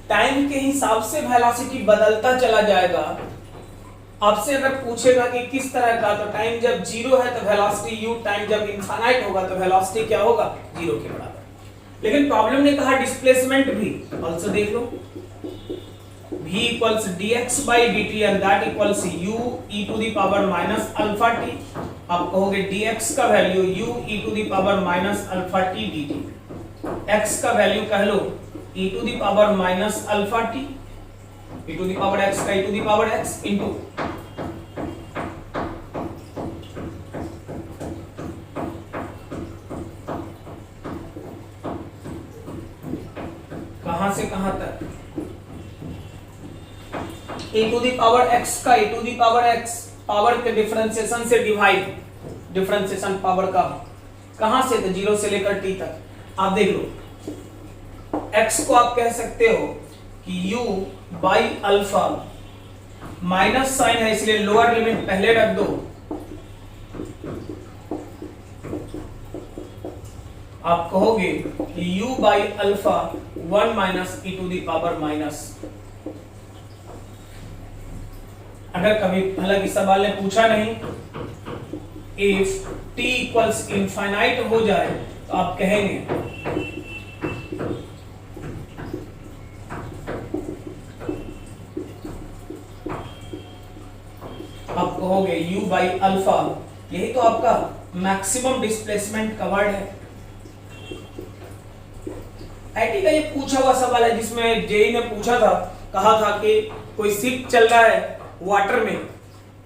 Time के हिसाब से वेलोसिटी बदलता चला जाएगा। आपसे अगर पूछेगा कि किस तरह का, तो टाइम जब 0 है तो वेलोसिटी u, टाइम जब इनफाइनाइट होगा तो वेलोसिटी क्या होगा? 0 के बराबर। लेकिन प्रॉब्लम ने कहा डिस्प्लेसमेंट भी, ऑल्सो देख लो, v equals dx by dt and that equals u e to the power minus alpha t। आप कहोगे dx का value u e to the power minus alpha t dt, x का value कह लो e to the power minus alpha t, e to the power x का e to the power x into कहां से कहां तक? e to the power x का e to the power x, power के differentiation से divide, differentiation power का कहां से? तो 0 से लेकर t तक। आप देख लो x को आप कह सकते हो कि u by alpha, minus sign है इसलिए लोअर लिमिट पहले रख दो, आप कहोगे कि u by alpha 1 minus e to the power minus. अगर कभी, हालांकि सवाल ने पूछा नहीं, इफ t इक्वल्स इनफाइनाइट हो जाए तो आप कहेंगे आप कहोगे u बाई अल्फा, यही तो आपका मैक्सिमम डिस्प्लेसमेंट का वर्ड है। आईटी का ये पूछा हुआ सवाल है जिसमें जेई ने पूछा था, कहा था कि कोई शिप चल रहा है वाटर में,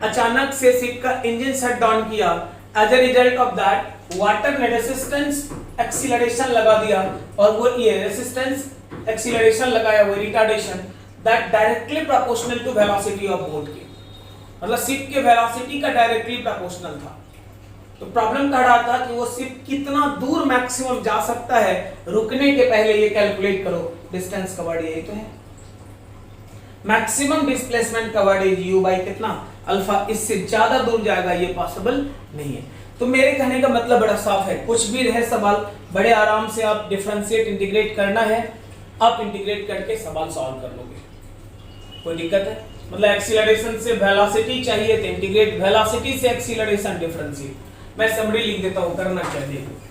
अचानक से शिप का इंजन शट डाउन किया, as a result of that water ने रेजिस्टेंस एक्सीलरेशन लगा दिया, और वो ये रेजिस्टेंस एक्सीलरेशन लगाया हुआ retardation that directly proportional to velocity of boat के, मतलब शिप के वेलोसिटी का डायरेक्टली प्रोपोर्शनल था। तो प्रॉब्लम कह रहा था कि वो शिप कितना दूर मैक्सिमम जा सकता है, रुकने के पहले ये कैलकुलेट करो, डिस्टेंस का वर्ड यही तो है। मैक्सिमम डिस्प्लेसमेंट का वर्ड है u बाई कितना? अल्फा, इससे ज्यादा दूर जाएगा ये पॉसिबल नहीं है। तो मेरे कहने का मतलब बड़ा साफ है, कुछ भी रहे सवाल बड़े आराम से आप डिफरेंशिएट इंटीग्रेट करना है, आप इंटीग्रेट करके सवाल सॉल्व कर लोगे, कोई दिक्कत है? मतलब एक्सीलरेशन से वेलोसिटी चाहिए तो इंटीग्रेट, वेलोसिटी से एक्सीलरेशन डिफरेंशिएट। मैं समरी लिख देता हूं, करना क्या देखो।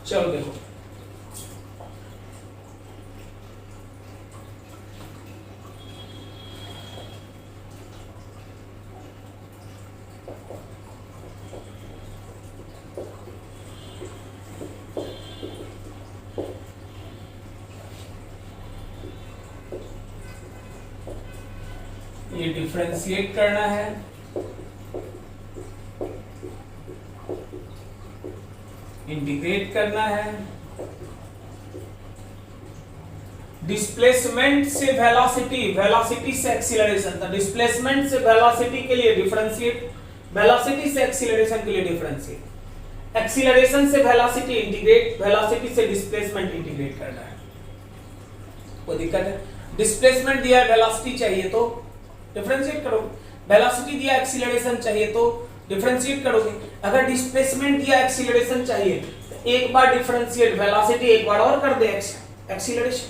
चलो देखो, ये डिफरेंशिएट करना है, इंटीग्रेट करना है, डिस्प्लेसमेंट से वेलोसिटी, वेलोसिटी से एक्सीलरेशन, तो डिस्प्लेसमेंट से वेलोसिटी के लिए डिफरेंशिएट, वेलोसिटी से एक्सीलरेशन के लिए डिफरेंशिएट, एक्सीलरेशन से वेलोसिटी इंटीग्रेट, वेलोसिटी से डिस्प्लेसमेंट इंटीग्रेट करना है। कोई दिक्कत है? डिस्प्लेसमेंट दिया है, वेलोसिटी चाहिए तो डिफरेंशिएट करो, वेलोसिटी दिया एक्सीलरेशन चाहिए तो डिफरेंशिएट करोगे। अगर डिस्प्लेसमेंट दिया एक्सीलरेशन चाहिए तो एक बार डिफरेंशिएट वेलोसिटी, एक बार और कर दे एक्सीलरेशन।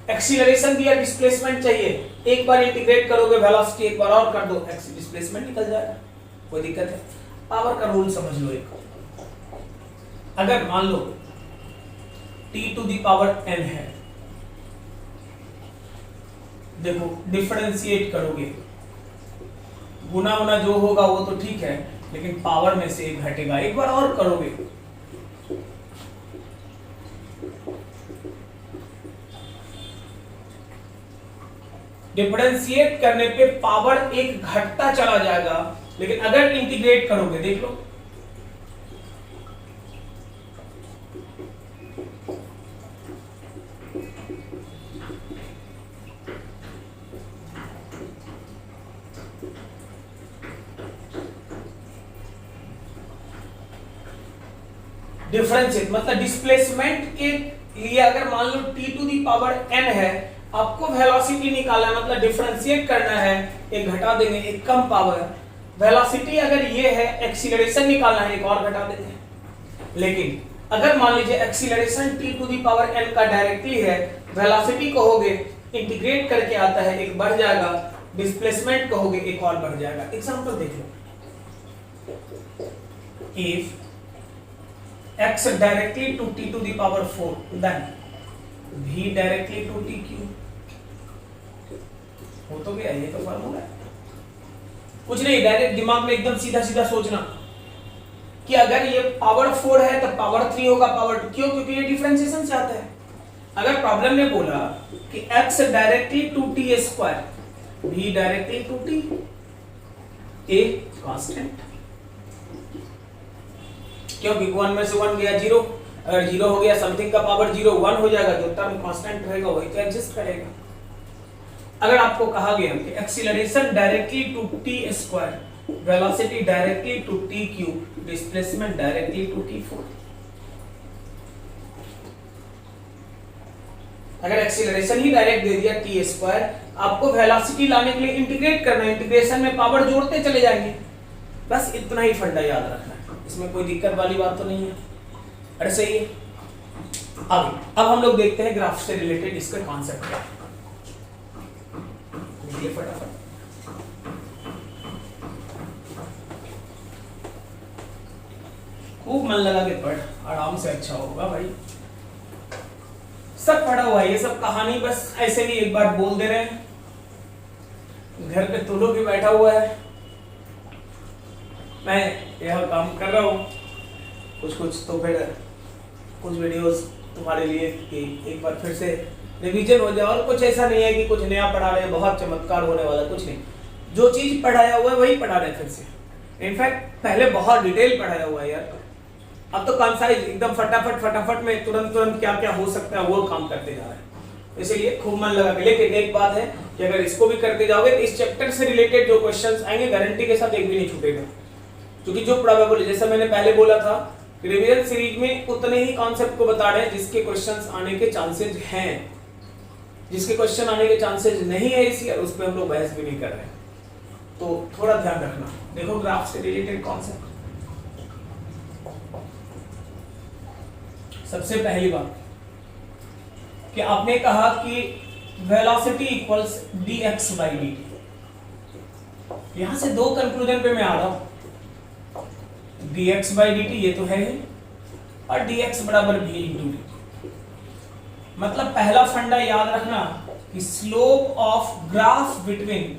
एक्सीलरेशन दिया, डिस्प्लेसमेंट चाहिए, एक बार इंटीग्रेट करोगे वेलोसिटी, एक बार और कर दो डिस्प्लेसमेंट निकल जाएगा, कोई दिक्कत है। पावर का रूल समझ लो एक, अगर मान लो t to the power n है, देखो डिफरेंशिएट करोगे, गुना वुना जो होगा वो तो ठीक है, लेकिन पावर में से एक घटेगा, एक बार और करोगे, डिफरेंशिएट करने पे पावर एक घटता चला जाएगा, लेकिन अगर इंटीग्रेट करोगे, देख लो डिफरेंशिएट मतलब डिस्प्लेसमेंट के लिए अगर मान लो t to the power n है, आपको वेलोसिटी निकालना है, मतलब डिफरेंशिएट करना है, एक घटा देंगे, एक कम पावर, वेलोसिटी अगर ये है, एक्सीलरेशन निकालना है, एक और घटा देंगे। लेकिन अगर मान लीजिए acceleration t to the power n का डायरेक्टली है, वेलोसिटी कहोगे इंटीग्रेट करके आता है, एक बढ़ जाएगा, डिस्प्लेसमेंट कहोगे एक और बढ़ जाएगा। एग्जांपल देख लो, if x directly to t to the power 4 then v directly to t cube हो तो गया, ये तो फॉर्मूला है, कुछ नहीं, डायरेक्ट दिमाग में एकदम सीधा सीधा सोचना कि अगर ये पावर 4 है तो पावर 3 होगा, पावर 2, क्यों? क्योंकि ये डिफरेंशिएशन से आता है। अगर प्रॉब्लम में बोला कि x directly to t square, v directly to t, a constant, क्योंकि 1 में से 1 गया 0, अगर 0 हो गया समथिंग का पावर 0 1 हो जाएगा, जो टर्म कांस्टेंट रहेगा वही तो एग्जिस्ट करेगा। अगर आपको कहा गया कि acceleration directly to t square, velocity directly to t cube, displacement directly to t4, अगर एक्सीलरेशन ही डायरेक्ट दे दिया t स्क्वायर, आपको वेलोसिटी लाने के लिए इंटीग्रेट करना है, इंटीग्रेशन में पावर जोड़ते चले जाएंगे, बस इतना ही फंडा याद रखना है, इसमें कोई दिक्कत वाली बात तो नहीं है। अरे सही है। अब हम लोग देखते हैं ग्राफ से रिलेटेड इसका कॉन्सेप्ट क्या है, देखिए फटाफट। खूब मन लगा के पढ़, आराम से, अच्छा होगा भाई। सब पढ़ा हुआ है, ये सब कहानी बस ऐसे नहीं एक बार बोल दे रहे हैं, घर पे तुलो भी बैठा हुआ है, मैं यह काम कर रहा हूँ, कुछ तो फिर कुछ वीडियोस तुम्हारे लिए कि एक बार फिर से रिवीजन हो जाए, और कुछ ऐसा नहीं है कि कुछ नया पढ़ा रहे हैं, बहुत चमत्कार होने वाला, कुछ नहीं, जो चीज पढ़ाया हुआ है वही पढ़ा रहे हैं फिर से। इनफैक्ट पहले बहुत डिटेल पढ़ाया हुआ है यार, अब तो कंसाइज एकदम फटाफट में तुरंत क्या क्या हो सकता है वो काम करते जा रहे हैं, इसलिए खूब मन लगा के। लेकिन एक बात है कि अगर इसको भी करते जाओगे तो इस चैप्टर से रिलेटेड जो क्वेश्चंस आएंगे गारंटी के साथ एक भी नहीं छूटेगा, क्योंकि जो प्रोबेबल, जैसा मैंने पहले बोला था, रिवीजन सीरीज में उतने ही कॉन्सेप्ट को बता रहे हैं जिसके क्वेश्चंस आने के चांसेस हैं, जिसके क्वेश्चन आने के चांसेस नहीं है इस ईयर उस पर हम लोग बहस भी नहीं कर रहे हैं, तो थोड़ा ध्यान रखना। देखो ग्राफ से रिलेटेड कॉन्सेप्ट, सबसे पहली बात कि आपने कहा कि velocity equals dx by dt, यहां से दो कंक्लूजन पे मैं आ रहा हूं, dx by dt ये तो है ही, और dx बराबर v into dt, मतलब पहला फंडा याद रखना कि slope of graph between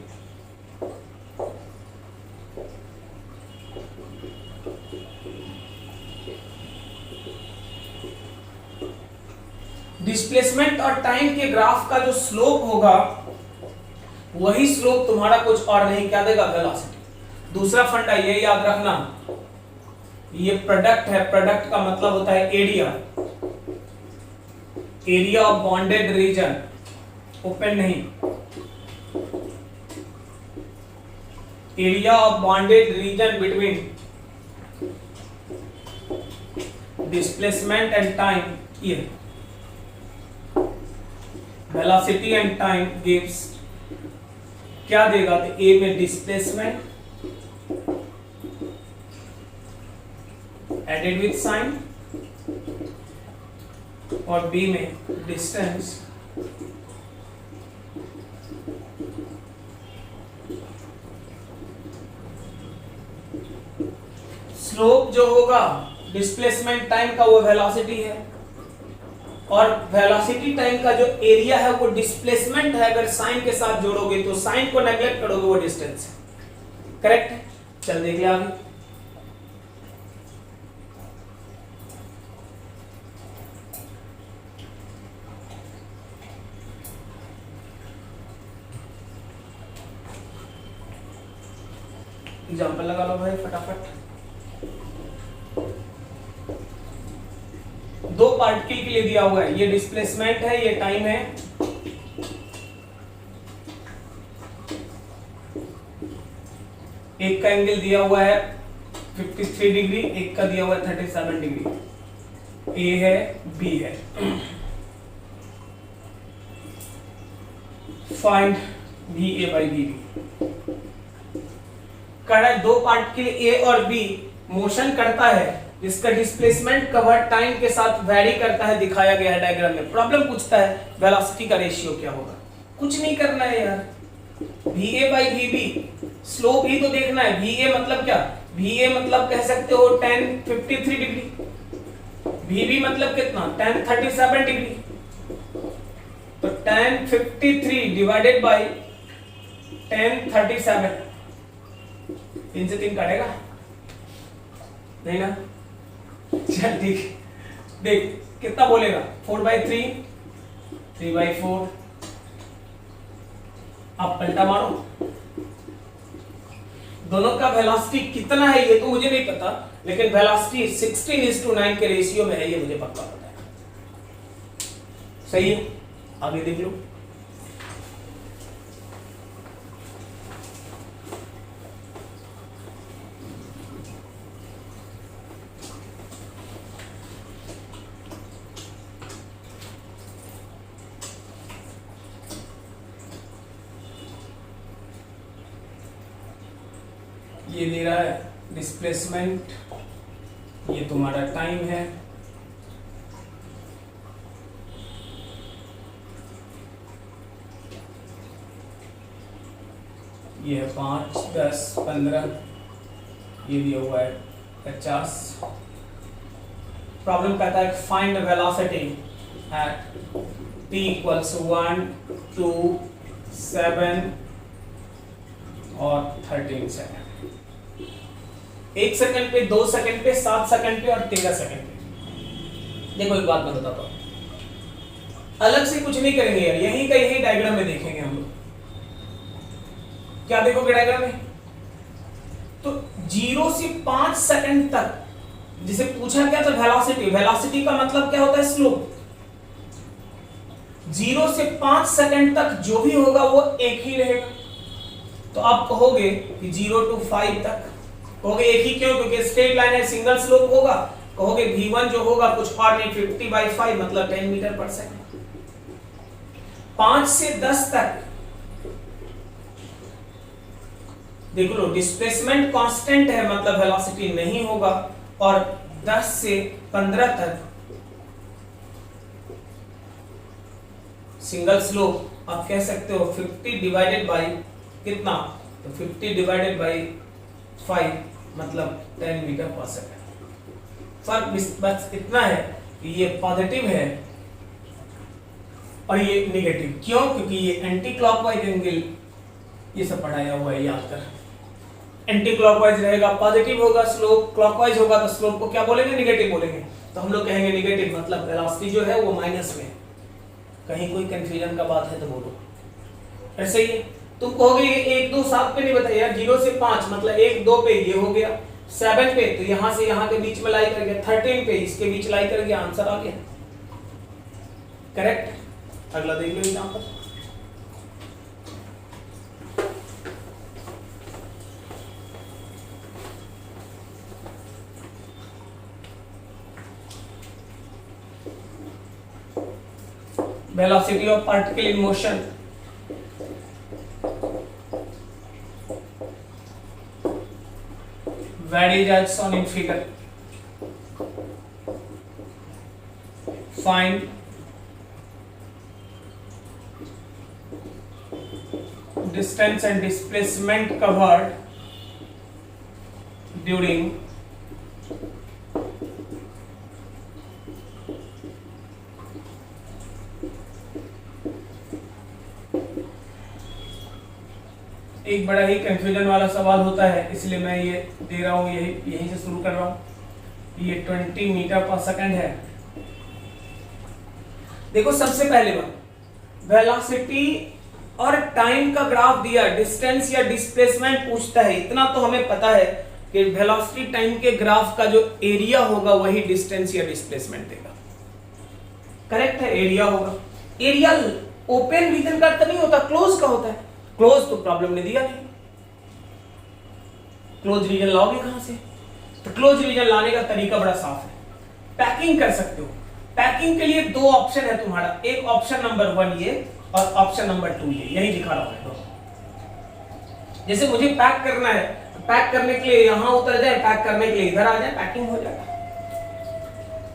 displacement और टाइम के ग्राफ का जो स्लोप होगा वही स्लोप तुम्हारा कुछ और नहीं क्या देगा, वेलोसिटी। दूसरा फंडा ये याद रखना, ये प्रोडक्ट है, प्रोडक्ट का मतलब होता है area, area of bounded region, open नहीं, area of bounded region between displacement and time, ये वेलोसिटी एंड टाइम गिव्स क्या देगा, तो ए में डिस्प्लेसमेंट एडेड विथ साइन और बी में डिस्टेंस स्लोप जो होगा डिस्प्लेसमेंट टाइम का वो वेलोसिटी है, और वेलोसिटी टाइम का जो एरिया है वो डिस्प्लेसमेंट है। अगर साइन के साथ जोड़ोगे तो साइन को नेग्लेक्ट करोगे वो डिस्टेंस है। करेक्ट है? चल देख ले आगे। एग्जाम्पल लगा लो भाई फटाफट। दो पार्टिकल के लिए दिया हुआ है, ये डिस्प्लेसमेंट है, ये टाइम है। एक का एंगल दिया हुआ है 53 डिग्री, एक का दिया हुआ है 37 डिग्री। ए है, बी है। Find B A by B B. दो पार्टिकल ए और बी मोशन करता है, जिसका डिस्प्लेसमेंट कवर टाइम के साथ वैरी करता है, दिखाया गया है डायग्राम में। प्रॉब्लम पूछता है वेलोसिटी का रेशियो क्या होगा। कुछ नहीं करना है यार, V A by V B, slope ही तो देखना है। वी ए मतलब क्या? वी ए मतलब कह सकते हो 1053 डिग्री, वी बी मतलब कितना? 1037 डिग्री। तो 1053 डिवाइडेड बाई 1037, 3 से 3 काटेगा नहीं ना? चल ठीक, देख कितना बोलेगा? 4/3, 3/4। अब पलटा मारो। दोनों का वेलोसिटी कितना है ये तो मुझे नहीं पता, लेकिन वेलोसिटी 16:9 के रेशियो में है, ये मुझे पक्का पता है। सही है? आगे देख लो। ये दे रहा है डिस्प्लेसमेंट, ये तुम्हारा टाइम है। ये है 5, 10, 15, ये दिया हुआ है 50। प्रॉब्लम कहता है find velocity at t equals 1, 2, 7 और 13 सेकेंड। 1 सेकंड पे, 2 सेकंड पे, 7 सेकंड पे और 13 सेकंड पे। देखो एक बात मैं बताता हूं, अलग से कुछ नहीं करेंगे यार, यहीं का यही डायग्राम में देखेंगे हम लोग। क्या देखोगे डायग्राम में? तो 0 से 5 सेकंड तक, जिसे पूछा क्या था वेलोसिटी, वेलोसिटी का मतलब क्या होता है? स्लोप। 0 से 5 सेकंड तक जो भी होगा वो एक ही रहेगा। तो आप कहोगे कि 0 to 5 तक कहोगे एक ही, क्यों? क्योंकि स्ट्रेट लाइन है, सिंगल स्लोप होगा। कहोगे v1 जो होगा कुछ और नहीं, 50/5 मतलब 10 मीटर पर सेकंड। 5 से 10 तक देख लो, डिस्प्लेसमेंट कांस्टेंट है मतलब वेलोसिटी नहीं होगा। और 10 से 15 तक सिंगल स्लोप आप कह सकते हो 50 डिवाइडेड बाई कितना? तो 50 डिवाइडेड बाई 5 मतलब 10 मीटर पर सेकंड। फर्क बस इतना है कि ये पॉजिटिव है और ये नेगेटिव। क्यों? क्योंकि ये एंटी क्लॉकवाइज एंगल, ये सब पढ़ाया हुआ है, याद कर। एंटी क्लॉकवाइज रहेगा पॉजिटिव होगा स्लोप, क्लॉकवाइज होगा तो स्लोप को क्या बोलेंगे? नेगेटिव बोलेंगे। तो हम लोग कहेंगे नेगेटिव मतलब वेलोसिटी जो है वो माइनस में। कहीं कोई कंफ्यूजन का बात है तो बोलो। ऐसे ही तुम कहोगे 1, 2, 7 पे नहीं बताया यार, 0 से 5 मतलब 1, 2 पे ये हो गया, 7 पे तो यहां से यहां के बीच में लाई कर गया, 13 पे इसके बीच लाई कर गया, आंसर आ गया। करेक्ट? अगला देख लो example. velocity of particle in motion varies as shown in figure. Find distance and displacement covered during एक बड़ा ही कंफ्यूजन वाला सवाल होता है, इसलिए मैं ये दे रहा हूं, यहीं से शुरू कर रहा हूं। ये 20 मीटर पर सेकंड है। देखो सबसे पहले बात, वेलोसिटी और टाइम का ग्राफ दिया, डिस्टेंस या डिस्प्लेसमेंट पूछता है, इतना तो हमें पता है कि वेलोसिटी टाइम के ग्राफ का जो एरिया होगा वही डिस्टेंस या डिस्प्लेसमेंट देगा। करेक्ट है, एरिया होगा। एरिया ओपन रीजन का तो नहीं होता, क्लोज का होता है। क्लोज तो प्रॉब्लम ने दिया नहीं, क्लोज रीजन लाओगे कहां से? तो क्लोज रीजन लाने का तरीका बड़ा साफ है, पैकिंग कर सकते हो। पैकिंग के लिए दो ऑप्शन है तुम्हारा, एक ऑप्शन नंबर 1 ये और ऑप्शन नंबर 2 ये, यही दिखा रहा हूं। जैसे मुझे पैक करना है, पैक करने के लिए यहां उतर जाए, पैक करने के लिए इधर आ जाए, पैकिंग हो जाएगा।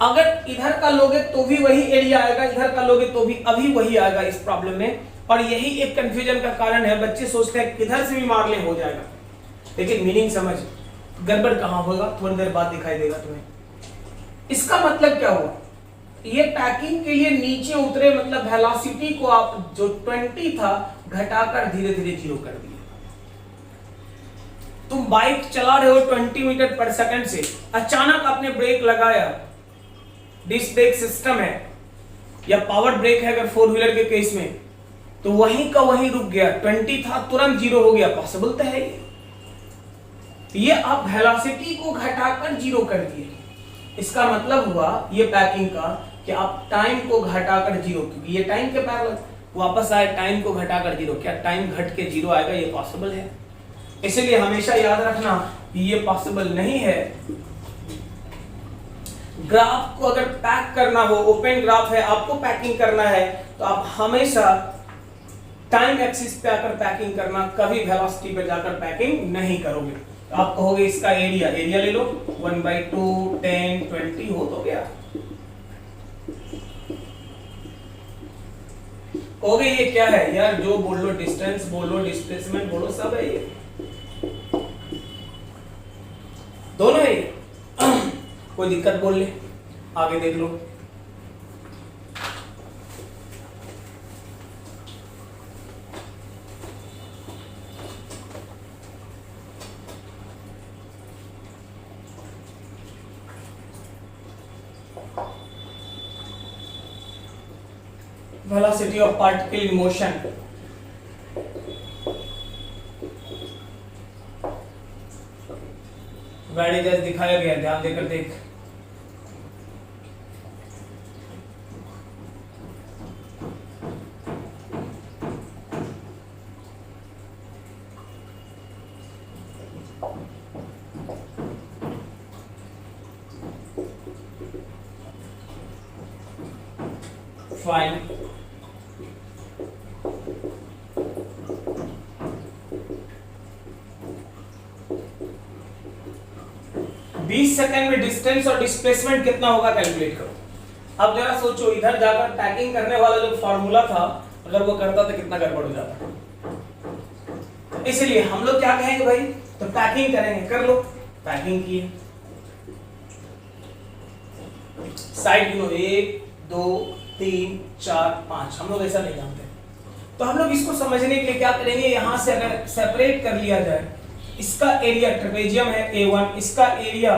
अगर इधर का लोगे तो भी वही एरिया आएगा, इधर का लोगे तो भी अभी वही आएगा इस प्रॉब्लम में। और यही एक कंफ्यूजन का कारण है, बच्चे सोचते हैं किधर से भी मार ले हो जाएगा, लेकिन मीनिंग समझ, गड़बड़ कहां होगा थोड़ी देर बाद दिखाई देगा तुम्हें। इसका मतलब क्या हुआ, ये पैकिंग के लिए नीचे उतरे, मतलब वेलोसिटी को आप जो 20 था घटाकर धीरे धीरे 0 कर दिए। तुम बाइक चला रहे हो 20 मीटर पर सेकंड से, अचानक आपने ब्रेक लगाया, डिस्क ब्रेक सिस्टम है या पावर ब्रेक है अगर 4 व्हीलर के केस में, तो वहीं का वहीं रुक गया, 20 था तुरंत 0 हो गया। पॉसिबल तो है ये आप वेलोसिटी को घटाकर 0 कर दिए। इसका मतलब हुआ ये पैकिंग का कि आप टाइम को घटाकर 0, क्योंकि ये टाइम के पैरेलल वापस आए, टाइम को घटाकर 0, क्या टाइम घट के 0 आएगा? ये पॉसिबल है। इसलिए हमेशा याद रखना ये पॉसिबल नहीं है। ग्राफ को अगर पैक करना हो, ओपन ग्राफ है, आपको पैकिंग करना है, तो आप हमेशा टाइम एक्सिस पे आकर पैकिंग करना, कभी वेलोसिटी पे जाकर पैकिंग नहीं करोगे। तो आप कहोगे इसका एरिया ले लो, 1/2 10 20 हो तो गया। कहोगे ये क्या है यार, जो बोल लो, डिस्टेंस बोलो, डिस्प्लेसमेंट बोलो, सब है ये, दोनों है ये। कोई दिक्कत बोल ले, आगे देख लो। velocity of particle in motion, वेडिजस दिखाया गया, ध्यान देकर देख। फाइन, सेकंड में डिस्टेंस और डिस्प्लेसमेंट कितना होगा कैलकुलेट करो। अब जरा सोचो, इधर जाकर पैकिंग करने वाला जो फॉर्मूला था, अगर वो करता तो कितना गड़बड़ हो जाता। इसलिए हम लोग क्या कहेंगे भाई, तो पैकिंग करेंगे, कर लो। पैकिंग की साइड गिनो, 1 2 3 4 5, हम लोग ऐसा नहीं जानते। तो हम लोग इसको समझने के लिए क्या करेंगे, यहां से अगर सेपरेट कर लिया जाए, इसका एरिया ट्रेपेजियम है A1, इसका एरिया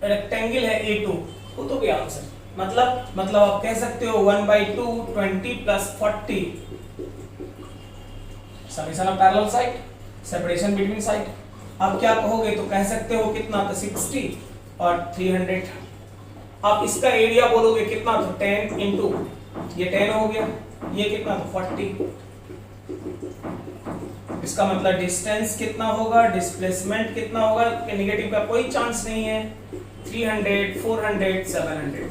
रेक्टेंगल है A2, वो तो क्या आंसर। मतलब आप कह सकते हो 1/2 20 + 40 summation of parallel side, separation between side. आप क्या कहोगे, तो कह सकते हो कितना, तो 60 और 300। आप इसका एरिया बोलोगे कितना, तो 10 इंटू ये 10 हो गया, ये कितना, तो 40। इसका मतलब डिस्टेंस कितना होगा, डिस्प्लेसमेंट कितना होगा, कि नेगेटिव का कोई चांस नहीं है, 300 400 700।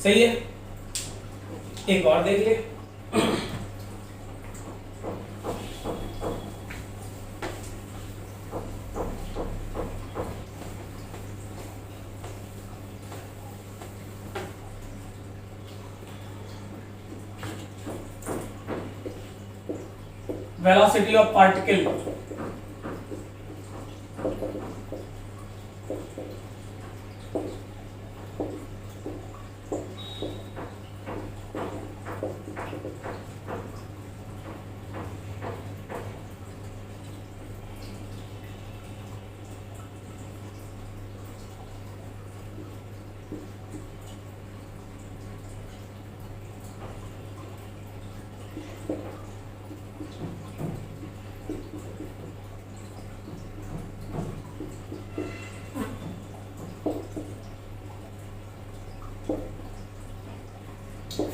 सही है। एक और देख ले, velocity of particle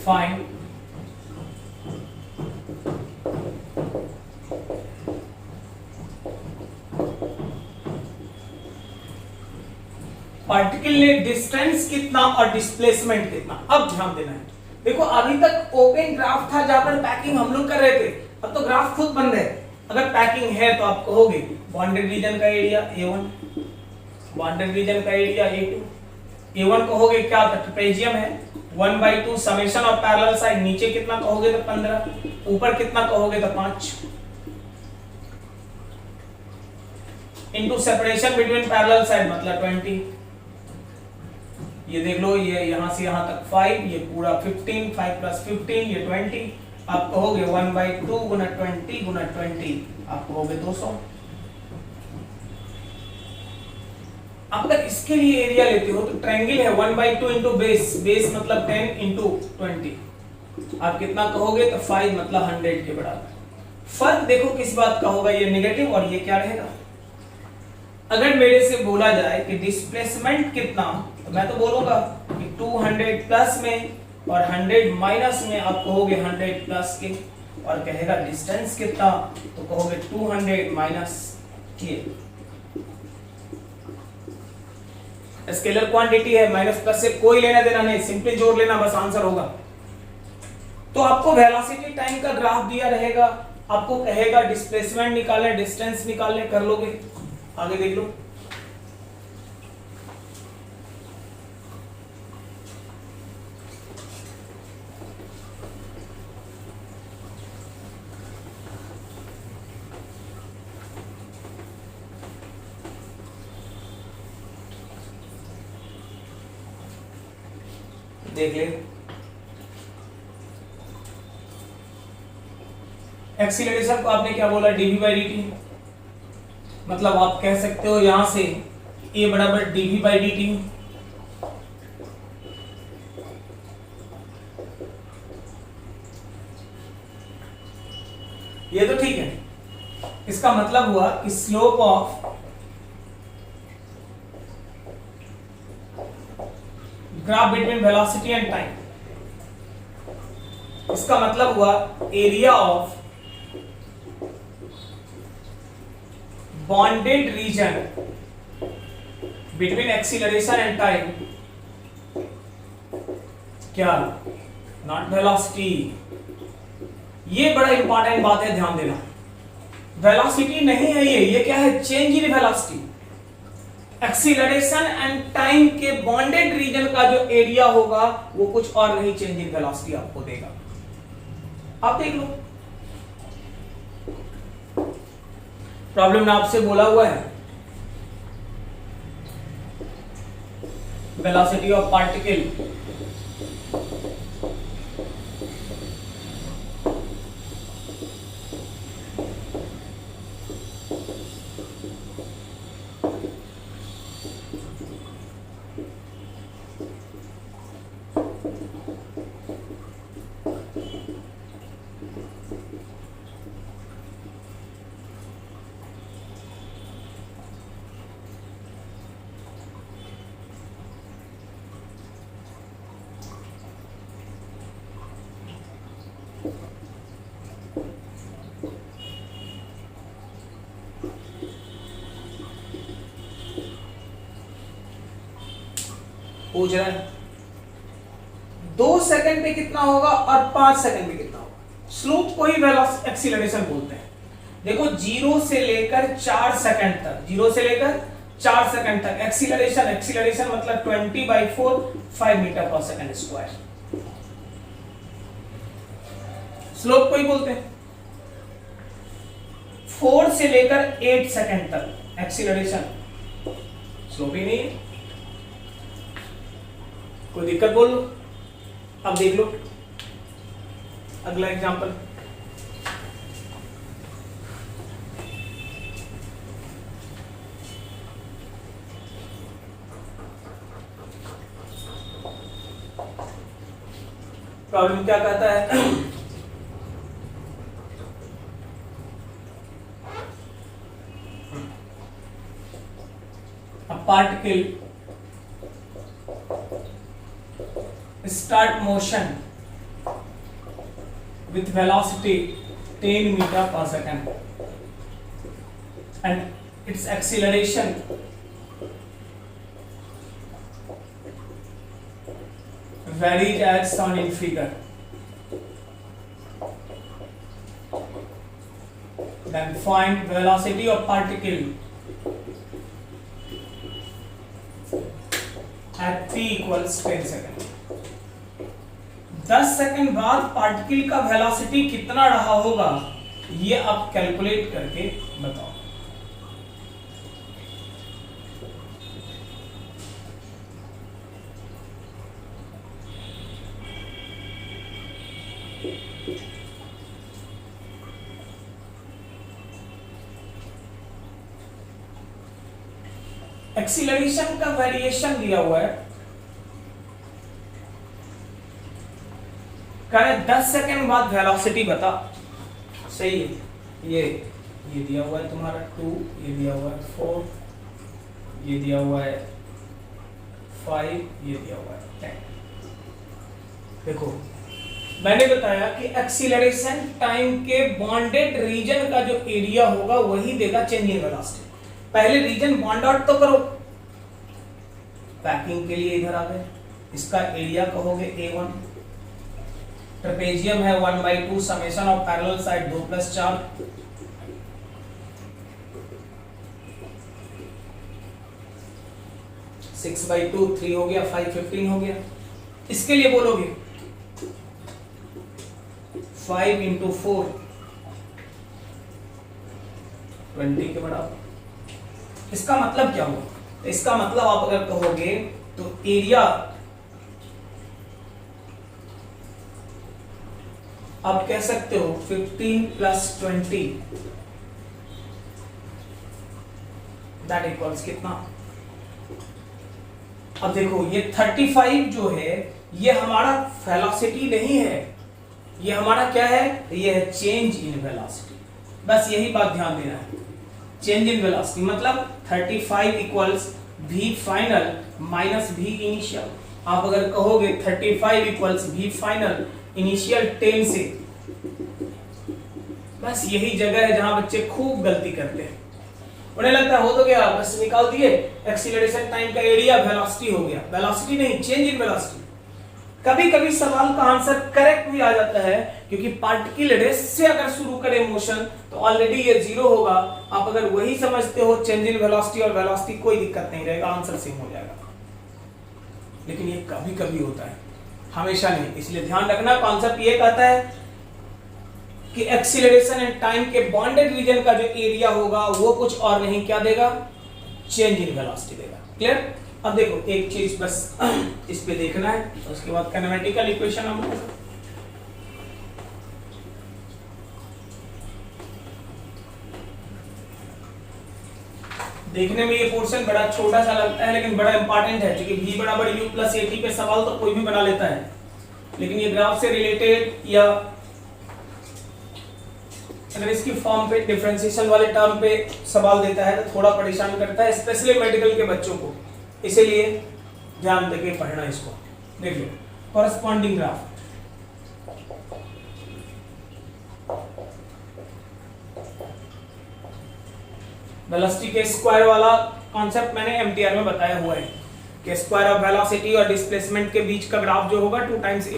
find particle ने डिस्टेंस कितना और डिस्प्लेसमेंट कितना। अब ध्यान देना है, देखो अभी तक ओपन ग्राफ था जहां पर पैकिंग हम लोग कर रहे थे, अब तो ग्राफ खुद बन रहे। अगर पैकिंग है तो आप कहोगे बॉन्डेड रीजन का एरिया A1, बॉन्डेड रीजन का एरिया A2। A1 कहोगे क्या था, ट्रेपेजियम है, 1/2 समेशन ऑफ पैरेलल साइड, नीचे कितना कहोगे तो 15, ऊपर कितना कहोगे तो 5, into separation between parallel side मतलब 20। ये देख लो, ये यहां से यहां तक 5, ये पूरा 15, 5 + 15 ये 20। आप कहोगे 1/2 गुना 20 गुना 20, आप कहोगे 200। अगर इसके लिए एरिया लेते हो तो ट्रायंगल है 1/2 इंटू बेस, बेस मतलब 10 इंटू 20, आप कितना कहोगे तो 5 मतलब 100 के बराबर। फर्क देखो किस बात का होगा, ये नेगेटिव और ये क्या रहेगा। अगर मेरे से बोला जाए कि डिस्प्लेसमेंट कितना, तो मैं तो बोलूंगा कि 200 प्लस में और 100 माइनस में, आप कहोगे 100 प्लस के, और कहेगा डिस्टेंस कितना, तो कहोगे 200 माइनस के। स्केलर क्वांटिटी है, माइनस प्लस से कोई लेना देना नहीं, सिंपली जोड़ लेना बस आंसर होगा। तो आपको वेलोसिटी टाइम का ग्राफ दिया रहेगा, आपको कहेगा डिस्प्लेसमेंट निकालें, डिस्टेंस निकालें, कर लोगे। आगे देख लो, देख ले। एक्सीलरेशन को आपने क्या बोला, dv/dt, मतलब आप कह सकते हो यहां से a बराबर dv/dt। ये तो ठीक है, इसका मतलब हुआ कि slope of graph between velocity and time, इसका मतलब हुआ area of bounded region between acceleration and time, क्या, नॉट वेलोसिटी। ये बड़ा इंपॉर्टेंट बात है, ध्यान देना। वेलोसिटी नहीं है ये क्या है, change in velocity. Acceleration and time के बॉन्डेड रीजन का जो एरिया होगा वो कुछ और नहीं, चेंज इन वेलोसिटी आपको देगा। आप देख लो, प्रॉब्लम में आपसे बोला हुआ है वेलोसिटी ऑफ पार्टिकल पूछ रहा है 2 सेकंड पे कितना होगा और 5 सेकंड पे कितना होगा। स्लोप को ही एक्सीलरेशन बोलते हैं। देखो 0 से लेकर 4 सेकंड तक, 0 से लेकर 4 सेकंड तक एक्सीलरेशन, एक्सीलरेशन मतलब 20/4 5 मीटर पर सेकंड स्क्वायर, स्लोप को ही बोलते हैं। 4 से लेकर 8 सेकंड तक एक्सीलरेशन, स्लोप ही नहीं है। कोई दिक्कत बोल लो। अब देख लो अगला एग्जांपल, प्रॉब्लम क्या कहता है, a particle start motion with velocity 10 meter per second and its acceleration varies as shown in figure. Then find velocity of particle at t equals 10 second. 10 second बाद पार्टिकल का वेलोसिटी कितना रहा होगा ये आप कैलकुलेट करके बताओ। एक्सीलरेशन का वेरिएशन दिया हुआ है, कह रहे 10 सेकेंड बाद वेलोसिटी बता। सही है, ये दिया हुआ है तुम्हारा 2, ये दिया हुआ है 4, ये दिया हुआ है 5, ये दिया हुआ है 10। देखो मैंने बताया कि एक्सीलरेशन टाइम के बॉन्डेड रीजन का जो एरिया होगा वही देगा चेंज इन वेलोसिटी। पहले रीजन बॉन्ड आउट तो करो, पैकिंग के लिए इधर आ गए, इसका एरिया कहोगे A1, ट्रेपेजियम है 1/2 summation of parallel side 2 + 4, six by 2 3 हो गया, 5 15 हो गया। इसके लिए बोलोगे 5 × 4 20 के बराबर। इसका मतलब क्या हुआ? इसका मतलब आप अगर कहोगे तो एरिया आप कह सकते हो 15 + 20 दैट इक्वल्स कितना? अब देखो ये 35 जो है ये हमारा वेलोसिटी नहीं है, ये हमारा क्या है? ये है चेंज इन वेलोसिटी। बस यही बात ध्यान देना है, चेंज इन वेलोसिटी मतलब 35 equals v final minus v initial. आप अगर कहोगे 35 इक्वल्स v फाइनल इनिशियल 10 से, बस यही जगह है जहां बच्चे खूब गलती करते हैं। उन्हें लगता है हो तो गया, बस निकाल दिए एक्सीलरेशन टाइम का एरिया, वेलोसिटी हो गया। वेलोसिटी नहीं, चेंज इन वेलोसिटी। कभी कभी सवाल का आंसर करेक्ट भी आ जाता है, क्योंकि पार्टिकल रेस से अगर शुरू करें मोशन तो ऑलरेडी ये 0 होगा। आप अगर वही समझते हो चेंज इन वेलोसिटी और वेलोसिटी, कोई दिक्कत नहीं रहेगा, आंसर सेम हो जाएगा। लेकिन ये कभी कभी होता है, हमेशा नहीं। इसलिए ध्यान रखना, कॉन्सेप्ट ये कहता है कि एक्सीलरेशन एंड टाइम के बॉन्डेड रीजन का जो एरिया होगा वो कुछ और नहीं, क्या देगा? चेंज इन वेलोसिटी देगा। क्लियर? अब देखो एक चीज बस इस पे देखना है, उसके बाद कैनेमेटिकल इक्वेशन हम देखने में ये पोर्शन बड़ा छोटा सा लगता है लेकिन बड़ा इंपॉर्टेंट है, क्योंकि v बराबर u + at पे सवाल तो कोई भी बना लेता है, लेकिन ये ग्राफ से रिलेटेड या अगर इसकी फॉर्म पे डिफरेंशिएशन वाले टर्म पे सवाल देता है तो थोड़ा परेशान करता है, स्पेशली मेडिकल के बच्चों को। इसीलिए ध्यान देके पढ़ना इसको। देख लो कॉरेस्पॉन्डिंग ग्राफ, वेलोसिटी के स्क्वायर वाला कॉन्सेप्ट मैंने एमटीआर में बताया हुआ है कि स्क्वायर ऑफ वेलोसिटी और डिस्प्लेसमेंट के बीच का ग्राफ जो होगा 2 टाइम्स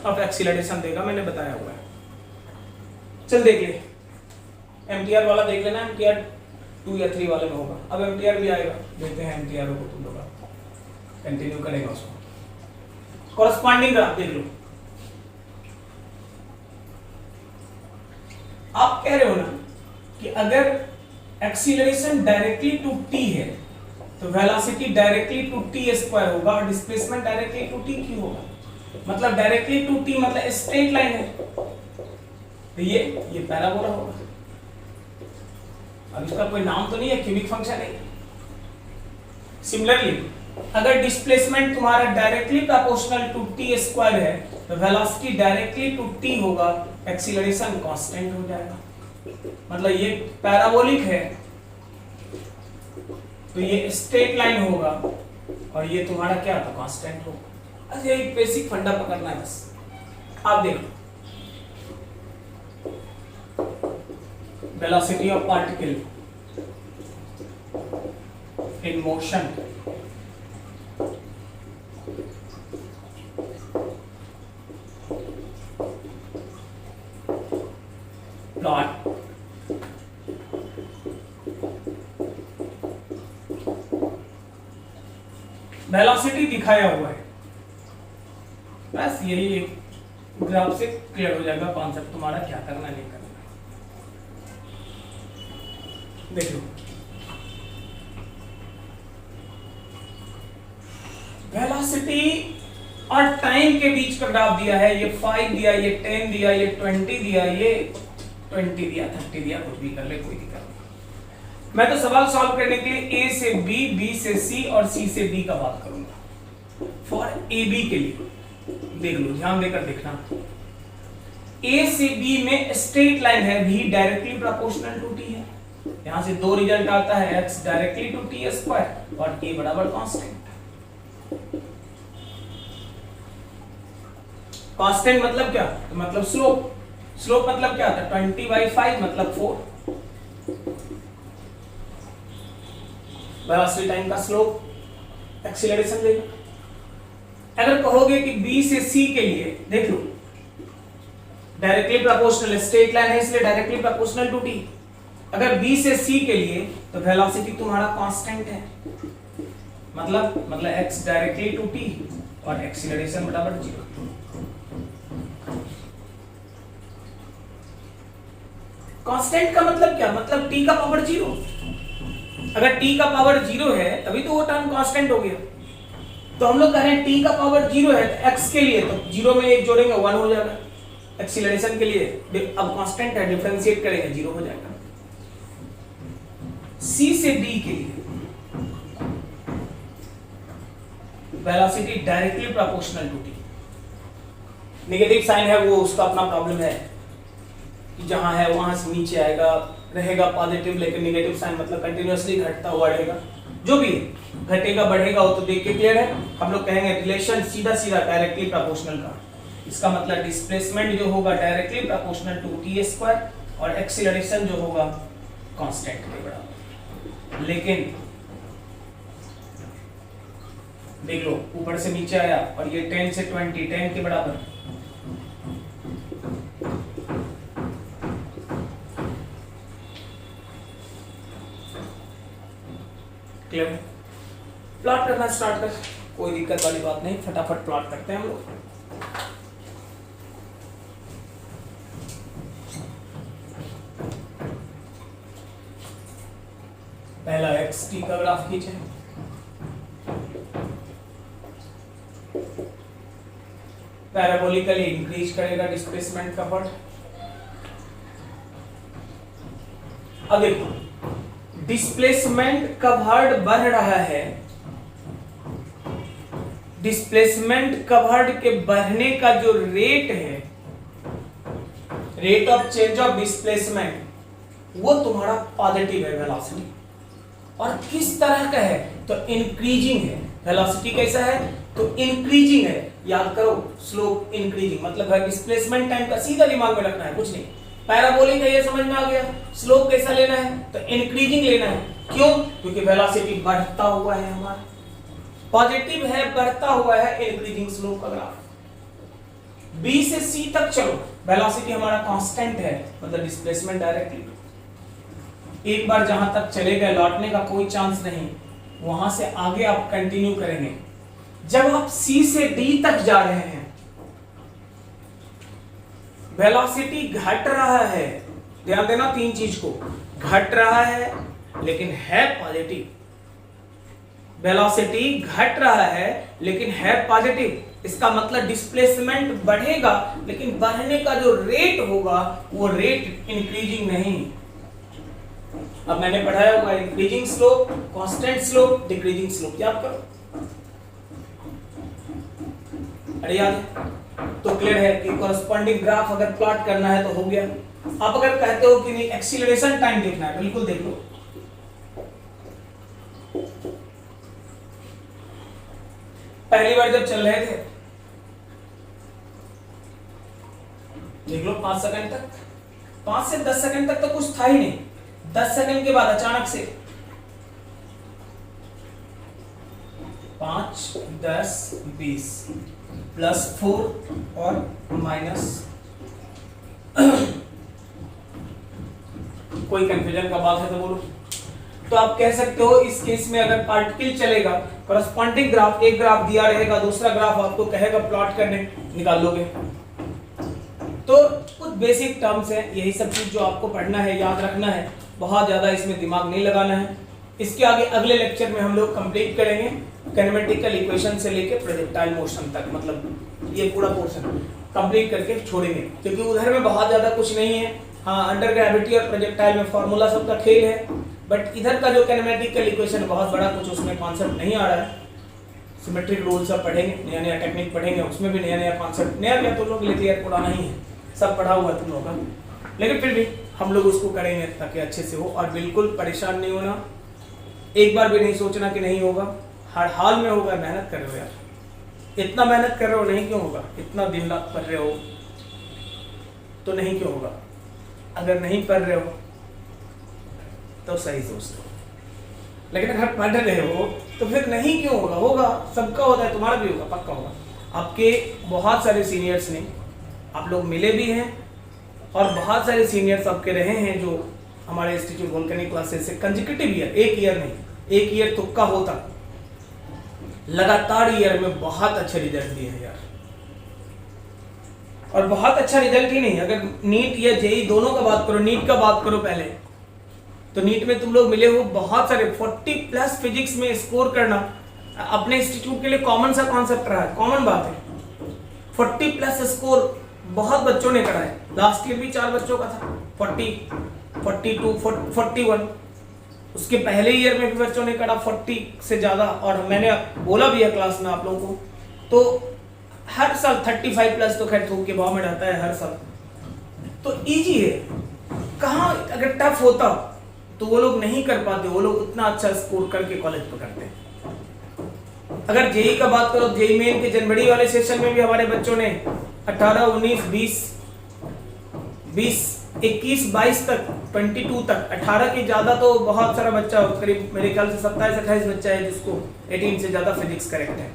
ऑफ एक्सीलरेशन देगा, मैंने बताया हुआ है। चल देख ले, एमटीआर वाला देख लेना, एमटीआर 2 या 3 वाले में होगा। अब एमटीआर भी आएगा, देखते हैं एमटीआर को, तुम लोग कंटिन्यू करेगा उसको। कॉरेस्पॉन्डिंग ग्राफ देख लो। आप कह रहे हो ना कि अगर एक्सीलरेशन डायरेक्टली टू t है तो वेलोसिटी डायरेक्टली टू t² होगा और डिस्प्लेसमेंट डायरेक्टली टू t क्यों होगा? मतलब डायरेक्टली टू t मतलब स्ट्रेट लाइन है, तो ये पैराबोला होगा। अब इसका कोई नाम तो नहीं है, क्यूबिक फंक्शन है। सिमिलरली अगर डिस्प्लेसमेंट तुम्हारा डायरेक्टली प्रोपोर्शनल टू t² है तो वेलोसिटी डायरेक्टली टू t होगा, एक्सीलरेशन कांस्टेंट हो जाएगा। मतलब ये पैराबोलिक है तो ये स्ट्रेट लाइन होगा और ये तुम्हारा क्या था? कांस्टेंट होगा। अच्छा, ये बेसिक फंडा पकड़ना है बस। आप देखो velocity of particle in motion plot velocity दिखाया हुआ है, बस यही एक ग्राफ से क्लियर हो जाएगा कॉन्सेप्ट तुम्हारा क्या करना नहीं करना। देख लो वेलोसिटी और टाइम के बीच का ग्राफ दिया है, ये 5 दिया, ये 10 दिया, ये 20 दिया, ये 20 दिया, 30 दिया, कुछ भी कर ले, कोई दिक्कत नहीं। मैं तो सवाल सॉल्व करने के लिए ए से बी, बी से सी और सी से डी का बात करूंगा। फॉर ए बी के लिए देख लो, ध्यान देकर देखना। ए से बी में स्ट्रेट लाइन है, v directly proportional to t है। यहां से दो रिजल्ट आता है, x directly to t square और a बराबर कांस्टेंट। कांस्टेंट मतलब क्या? तो मतलब स्लोप। स्लोप मतलब क्या था? 20/5 मतलब 4। वेलोसिटी टाइम का स्लोप एक्सीलरेशन देगा। अगर कहोगे कि b से c के लिए देख लो, डायरेक्टली प्रोपोर्शनल स्ट्रेट लाइन है इसलिए डायरेक्टली प्रोपोर्शनल टू t। अगर b से c के लिए तो वेलोसिटी तुम्हारा कांस्टेंट है, मतलब x डायरेक्टली टू t और एक्सीलरेशन बराबर 0। कांस्टेंट का मतलब क्या? मतलब t का पावर 0। अगर t का पावर 0 है तभी तो वो टर्म कांस्टेंट हो गया। तो हम लोग कह रहे हैं t का पावर 0 है तो x के लिए तो 0 में 1 जोड़ेंगे 1 हो जाएगा। एक्सीलरेशन के लिए अब कांस्टेंट है, डिफरेंशिएट करेंगे 0 हो जाएगा। c से d के लिए velocity directly proportional to t। Negative sign है वो उसका अपना प्रॉब्लम है कि जहां है वहां से नीचे आएगा, रहेगा पॉजिटिव, लेकिन नेगेटिव साइन मतलब कंटिन्यूअसली घटता हुआ रहेगा। जो भी घटेगा बढ़ेगा वो तो देख के क्लियर है। हम लोग कहेंगे रिलेशन सीधा सीधा डायरेक्टली प्रोपोर्शनल का, इसका मतलब डिस्प्लेसमेंट जो होगा directly proportional to t square और एक्सीलरेशन जो होगा कांस्टेंट के बराबर। लेकिन देख लो ऊपर से नीचे आया और ये 10 से 20 10 के बराबर। क्लियर? प्लॉट करना स्टार्ट कर, कोई दिक्कत वाली बात नहीं, फटाफट प्लॉट करते हैं हम लोग। पहला xt का ग्राफ खींचे, पैराबोलिकली इंक्रीज करेगा डिस्प्लेसमेंट का पार्ट। अब देखो डिस्प्लेसमेंट का भार बढ़ रहा है, डिस्प्लेसमेंट का भार के बढ़ने का जो रेट है, rate of change of displacement, वो तुम्हारा पॉजिटिव है वेलोसिटी। और किस तरह का है? तो इंक्रीजिंग है। वेलोसिटी कैसा है? तो इंक्रीजिंग है। याद करो स्लोप इंक्रीजिंग मतलब है डिस्प्लेसमेंट टाइम का सीधा दिमाग में रखना है, कुछ नहीं। पैराबोलिक है ये समझ में आ गया। स्लोप कैसा लेना है? तो इंक्रीजिंग लेना है। क्यों? क्योंकि वेलोसिटी बढ़ता हुआ है, हमारा पॉजिटिव है, बढ़ता हुआ है, इंक्रीजिंग स्लोप का ग्राफ। बी से सी तक चलो, वेलोसिटी हमारा कांस्टेंट है, मतलब डिस्प्लेसमेंट डायरेक्टली। एक बार जहां तक चले गए लौटने का कोई चांस नहीं, वहां से आगे आप कंटिन्यू करेंगे। जब आप सी से डी तक जा रहे हैं वेलोसिटी घट रहा है, ध्यान देना तीन चीज को, घट रहा है लेकिन है पॉजिटिव। वेलोसिटी घट रहा है लेकिन है पॉजिटिव, इसका मतलब डिस्प्लेसमेंट बढ़ेगा लेकिन बढ़ने का जो रेट होगा वो रेट इंक्रीजिंग नहीं। अब मैंने पढ़ाया हुआ increasing slope, constant slope, decreasing slope, याद करो। अरे याद है तो क्लियर है कि कॉरेस्पॉन्डिंग ग्राफ अगर प्लॉट करना है तो हो गया। आप अगर कहते हो कि नहीं एक्सीलरेशन टाइम देखना है, बिल्कुल देख लो। पहली बार जब चल रहे थे देख लो 5 सेकंड तक 5 से 10 सेकंड तक तो कुछ था ही नहीं, 10 सेकंड के बाद अचानक से 5, 10, 20 +4 और माइनस कोई कंफ्यूजन का बात है तो बोलो। तो आप कह सकते हो इस केस में अगर पार्टिकल चलेगा, कॉरेस्पॉन्डिंग ग्राफ, एक ग्राफ दिया रहेगा, दूसरा ग्राफ आपको कहेगा प्लॉट करने, निकाल लोगे। तो कुछ बेसिक टर्म्स है, यही सब चीज जो आपको पढ़ना है, याद रखना है, बहुत ज्यादा इसमें दिमाग नहीं लगाना है। इसके आगे अगले लेक्चर में हम लोग कंप्लीट करेंगे कैनेमेटिकल इक्वेशन से लेके प्रोजेक्टाइल मोशन तक, मतलब ये पूरा पोर्शन कंप्लीट करके छोड़ेंगे, क्योंकि उधर में बहुत ज्यादा कुछ नहीं है। हाँ, अंडर ग्रेविटी और प्रोजेक्टाइल में फार्मूला सबका खेल है, बट इधर का जो कैनेमेटिकल इक्वेशन बहुत बड़ा कुछ उसमें कॉन्सेप्ट नहीं आ रहा है। सिमेट्रिक रूल सब पढ़ेंगे, नया नया टेक्निक पढ़ेंगे, उसमें भी नया नया कॉन्सेप्ट, नया तो लोग लेते हैं, पुराना ही है, सब पढ़ा हुआ तुम लोगों का, लेकिन फिर भी हम लोग उसको करेंगे ताकि अच्छे से हो। और बिल्कुल परेशान नहीं होना, एक बार भी नहीं सोचना कि नहीं होगा, हर हाल में होगा। मेहनत कर रहे हो यार, इतना मेहनत कर रहे हो, नहीं क्यों होगा? इतना दिन रात पढ़ रहे हो तो नहीं क्यों होगा? अगर नहीं पढ़ रहे हो तो सही सोचते हो, लेकिन अगर पढ़ रहे हो तो फिर नहीं क्यों होगा? होगा, सबका होता है, तुम्हारा भी होगा, पक्का होगा। आपके बहुत सारे सीनियर्स ने, आप लोग मिले भी हैं और बहुत सारे सीनियर्स आपके रहे हैं जो हमारे इंस्टीट्यूट वोल्केनिक क्लासेस से कंसेक्यूटिव ईयर, एक ईयर नहीं, एक ईयर तुक्का होता, लगातार ईयर में बहुत अच्छे रिजल्ट दिए हैं यार। और बहुत अच्छा रिजल्ट ही नहीं, अगर नीट या जेई दोनों का बात करो, नीट का बात करो पहले, तो नीट में तुम लोग मिले हो बहुत सारे, 40+ फिजिक्स में स्कोर करना अपने इंस्टीट्यूट के लिए कॉमन सा कॉन्सेप्ट रहा है, कॉमन बात है। 40+ स्कोर बहुत बच्चों ने करा है, लास्ट ईयर भी 4 बच्चों का था 40, 42, 41, उसके पहले ईयर में भी बच्चों ने करा 40 से ज्यादा। और मैंने बोला भी है क्लास में आप लोगों को, तो हर साल 35+ तो खैर थोक के भाव में रहता है हर साल, तो इजी है। कहाँ अगर टफ होता तो वो लोग नहीं कर पाते, वो लोग उतना अच्छा स्कोर करके कॉलेज पकड़ते हैं। अगर जेई का बात करो, जेई मेन के जनवरी वाले सेशन में भी हमारे बच्चों ने 18, 19, 20, 21, 22 तक, 22 तक, 18 के ज्यादा तो बहुत सारा बच्चा, करीब मेरे ख्याल से 27, 28 बच्चा है जिसको 18 से ज्यादा फिजिक्स करेक्ट है,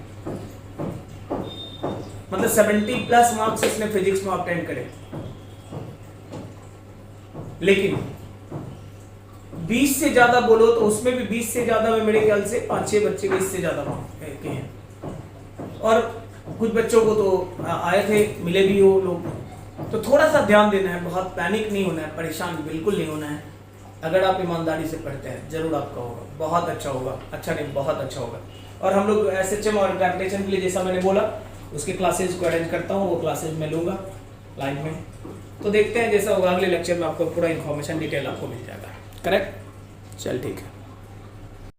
मतलब 70+ मार्क्स इसने फिजिक्स में ऑब्टेन करे। लेकिन 20 से ज्यादा बोलो तो उसमें भी 20 से ज्यादा में मेरे ख्याल से 5-6 बच्चे 20 से ज्यादा के हैं, और कुछ बच्चों को तो आए थे, मिले भी हो लोग। तो थोड़ा सा ध्यान देना है, बहुत पैनिक नहीं होना है, परेशान बिल्कुल नहीं होना है। अगर आप ईमानदारी से पढ़ते हैं जरूर आपका होगा, बहुत अच्छा होगा, अच्छा नहीं बहुत अच्छा होगा। और हम लोग SHM और ग्रेविटेशन के लिए जैसा मैंने बोला उसके क्लासेज को अरेंज करता हूँ, वो क्लासेज मैं लूँगा लाइव में, तो देखते हैं जैसा होगा। अगले लेक्चर में आपको पूरा इन्फॉर्मेशन डिटेल आपको मिल जाएगा, करेक्ट? चल ठीक है।